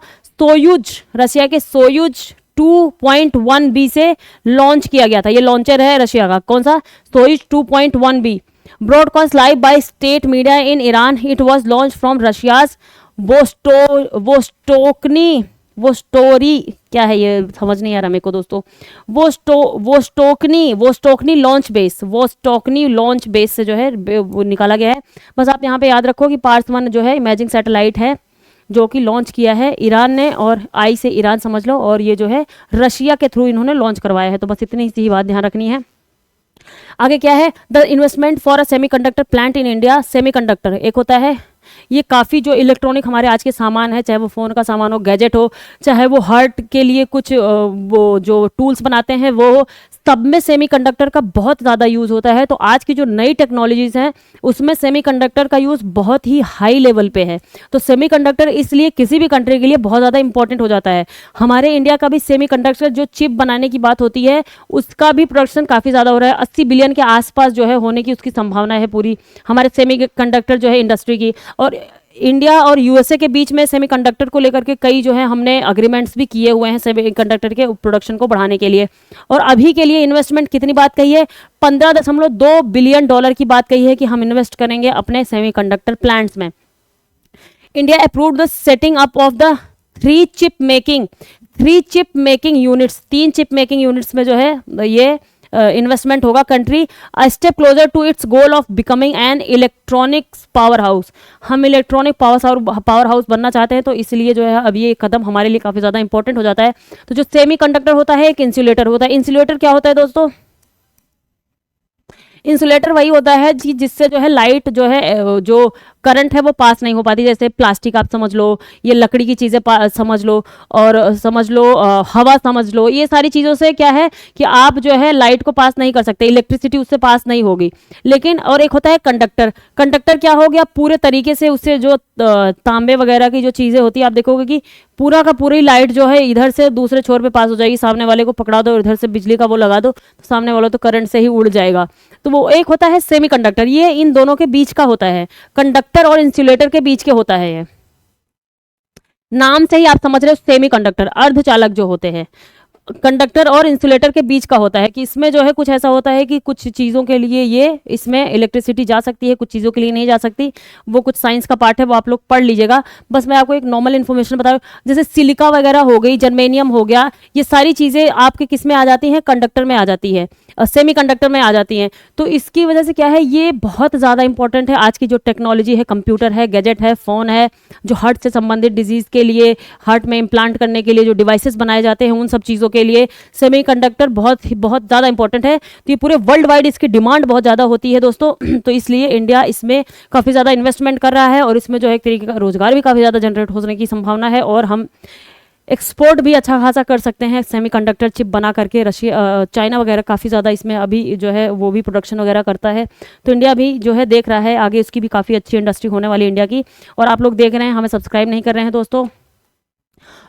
के सोयूज 2.1B से लॉन्च किया गया था। ये लॉन्चर है रशिया का, कौन सा, Soyuz 2.1B। broadcast live by state media in Iran, it was launched from Russia's वोस्टोरी क्या है ये समझ नहीं आ रहा मेरे को दोस्तों, वोस्टोकनी लॉन्च बेस से जो है वो निकाला गया है। बस आप यहाँ पे याद रखो कि पार्स 1 जो है इमेजिंग सैटेलाइट है जो कि लॉन्च किया है ईरान ने, और आई से ईरान समझ लो, और ये जो है रशिया के थ्रू इन्होंने लॉन्च करवाया है। तो बस इतनी सी बात ध्यान रखनी है। आगे क्या है, the investment for a semiconductor plant in India. Semiconductor एक होता है, ये काफ़ी जो इलेक्ट्रॉनिक हमारे आज के सामान है, चाहे वो फ़ोन का सामान हो, गैजेट हो, चाहे वो हार्ट के लिए कुछ वो जो टूल्स बनाते हैं वो, सब में सेमीकंडक्टर का बहुत ज़्यादा यूज़ होता है। तो आज की जो नई टेक्नोलॉजीज़ हैं उसमें सेमीकंडक्टर का यूज़ बहुत ही हाई लेवल पे है। तो सेमीकंडक्टर इसलिए किसी भी कंट्री के लिए बहुत ज़्यादा इंपॉर्टेंट हो जाता है। हमारे इंडिया का भी सेमीकंडक्टर जो चिप बनाने की बात होती है उसका भी प्रोडक्शन काफ़ी ज़्यादा हो रहा है। 80 बिलियन के आसपास जो है होने की उसकी संभावना है पूरी हमारे सेमीकंडक्टर जो है इंडस्ट्री की। और इंडिया और यूएसए के बीच में सेमीकंडक्टर को लेकर के कई जो है हमने अग्रीमेंट्स भी किए हुए हैं सेमीकंडक्टर के प्रोडक्शन को बढ़ाने के लिए। और अभी के लिए इन्वेस्टमेंट कितनी बात कही है, $15.2 बिलियन की बात कही है कि हम इन्वेस्ट करेंगे अपने सेमीकंडक्टर प्लांट्स में। India approved the setting up of the 3 chip making units. 3 chip making units में जो है ये इन्वेस्टमेंट होगा। Country a step closer to its goal of becoming an electronics powerhouse. हम इलेक्ट्रॉनिक पावर हाउस बनना चाहते हैं, तो इसलिए जो है अब ये कदम हमारे लिए काफ़ी ज़्यादा इंपॉर्टेंट हो जाता है। तो जो सेमीकंडक्टर होता है एक इंसुलेटर होता है। इंसुलेटर क्या होता है दोस्तों, इंसुलेटर वही होता है जी जिससे जो है लाइट जो है जो करंट है वो पास नहीं हो पाती, जैसे प्लास्टिक आप समझ लो, ये लकड़ी की चीज़ें समझ लो, और समझ लो हवा समझ लो, ये सारी चीज़ों से क्या है कि आप जो है लाइट को पास नहीं कर सकते, इलेक्ट्रिसिटी उससे पास नहीं होगी। लेकिन और एक होता है कंडक्टर। कंडक्टर क्या हो गया, पूरे तरीके से उससे जो तांबे वगैरह की जो चीज़ें होती है, आप देखोगे कि पूरा का पूरी लाइट जो है इधर से दूसरे छोर पे पास हो जाएगी, सामने वाले को पकड़ा दो, इधर से बिजली का वो लगा दो तो सामने वाला तो करंट से ही उड़ जाएगा। तो वो एक होता है सेमीकंडक्टर, ये इन दोनों के बीच का होता है, कंडक्टर और इंसुलेटर के बीच के होता है ये। नाम से ही आप समझ रहे हो, सेमीकंडक्टर अर्धचालक जो होते हैं, कंडक्टर और इंसुलेटर के बीच का होता है कि इसमें जो है कुछ ऐसा होता है कि कुछ चीज़ों के लिए ये इसमें इलेक्ट्रिसिटी जा सकती है, कुछ चीज़ों के लिए नहीं जा सकती। वो कुछ साइंस का पार्ट है, वो आप लोग पढ़ लीजिएगा। बस मैं आपको एक नॉर्मल इन्फॉर्मेशन बता रही हूँ, जैसे सिलिका वगैरह हो गई, जर्मेनियम हो गया, ये सारी चीज़ें आपके किस में आ जाती हैं, कंडक्टर में आ जाती है, सेमी कंडक्टर में आ जाती हैं। तो इसकी वजह से क्या है, ये बहुत ज़्यादा इंपॉर्टेंट है। आज की जो टेक्नोलॉजी है, कंप्यूटर है, गैजेट है, फ़ोन है, जो हार्ट से संबंधित डिजीज़ के लिए, हार्ट में इम्प्लांट करने के लिए जो डिवाइसेस बनाए जाते हैं, उन सब चीज़ों के लिए सेमीकंडक्टर बहुत ज़्यादा इंपॉर्टेंट है। तो ये पूरे वर्ल्ड वाइड इसकी डिमांड बहुत ज़्यादा होती है दोस्तों। तो इसलिए इंडिया इसमें काफ़ी ज़्यादा इन्वेस्टमेंट कर रहा है और इसमें जो है एक तरीके का रोजगार भी काफ़ी ज़्यादा जनरेट होने की संभावना है और हम एक्सपोर्ट भी अच्छा खासा कर सकते हैं सेमीकंडक्टर चिप बना करके। रशिया चाइना वगैरह काफ़ी ज़्यादा इसमें अभी जो है वो भी प्रोडक्शन वगैरह करता है। तो इंडिया भी जो है देख रहा है आगे, इसकी भी काफ़ी अच्छी इंडस्ट्री होने वाली है इंडिया की। और आप लोग देख रहे हैं, हमें सब्सक्राइब नहीं कर रहे हैं दोस्तों,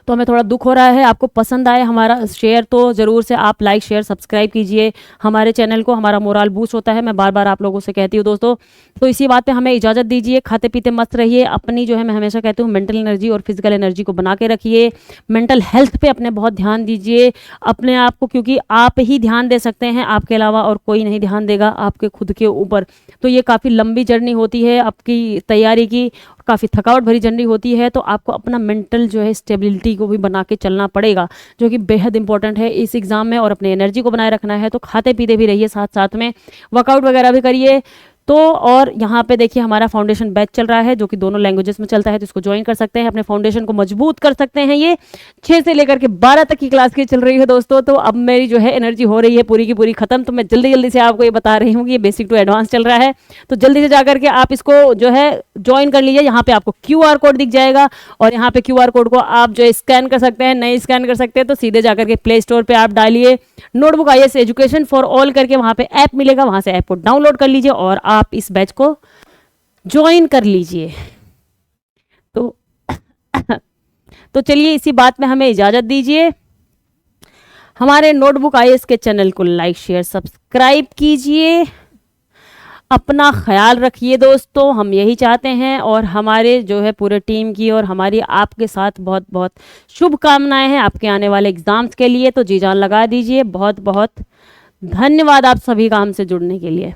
तो हमें थोड़ा दुख हो रहा है। आपको पसंद आए हमारा शेयर तो ज़रूर से आप लाइक शेयर सब्सक्राइब कीजिए हमारे चैनल को, हमारा मोरल बूस्ट होता है। मैं बार बार आप लोगों से कहती हूँ दोस्तों। तो इसी बात पे हमें इजाज़त दीजिए, खाते पीते मस्त रहिए, अपनी जो है मैं हमेशा कहती हूँ मेंटल एनर्जी और फिजिकल एनर्जी को बना के रखिए, मेंटल हेल्थ पे अपने बहुत ध्यान दीजिए अपने आप को, क्योंकि आप ही ध्यान दे सकते हैं, आपके अलावा और कोई नहीं ध्यान देगा आपके खुद के ऊपर। तो ये काफ़ी लंबी जर्नी होती है आपकी तैयारी की, काफ़ी थकावट भरी जर्नी होती है। तो आपको अपना मेंटल जो है स्टेबिलिटी को भी बना के चलना पड़ेगा, जो कि बेहद इंपॉर्टेंट है इस एग्ज़ाम में। और अपने एनर्जी को बनाए रखना है तो खाते पीते भी रहिए, साथ साथ में वर्कआउट वगैरह भी करिए। तो और यहाँ पे देखिए हमारा फाउंडेशन बैच चल रहा है जो कि दोनों लैंग्वेजेस में चलता है, तो इसको ज्वाइन कर सकते हैं, अपने फाउंडेशन को मजबूत कर सकते हैं। ये 6 से लेकर के 12 तक की क्लास की चल रही है दोस्तों। तो अब मेरी जो है एनर्जी हो रही है पूरी की पूरी खत्म, तो मैं जल्दी जल्दी से आपको ये बता रही हूँ कि ये बेसिक टू एडवांस चल रहा है। तो जल्दी से जाकर के आप इसको जो है ज्वाइन कर लीजिए। यहाँ पे आपको QR कोड दिख जाएगा और यहाँ पे QR कोड को आप जो है स्कैन कर सकते हैं, नहीं स्कैन कर सकते हैं तो सीधे जाकर के प्ले स्टोर पे आप डालिए notebook IAS education for all करके, वहाँ पे ऐप मिलेगा, वहाँ से ऐप को डाउनलोड कर लीजिए और आप इस बैच को ज्वाइन कर लीजिए। तो तो चलिए इसी बात में हमें इजाज़त दीजिए। हमारे नोटबुक IAS के चैनल को लाइक शेयर सब्सक्राइब कीजिए, अपना ख्याल रखिए दोस्तों, हम यही चाहते हैं। और हमारे जो है पूरे टीम की और हमारी आपके साथ बहुत बहुत शुभकामनाएं हैं आपके आने वाले एग्ज़ाम्स के लिए। तो जी जान लगा दीजिए। बहुत बहुत धन्यवाद आप सभी का हमसे जुड़ने के लिए।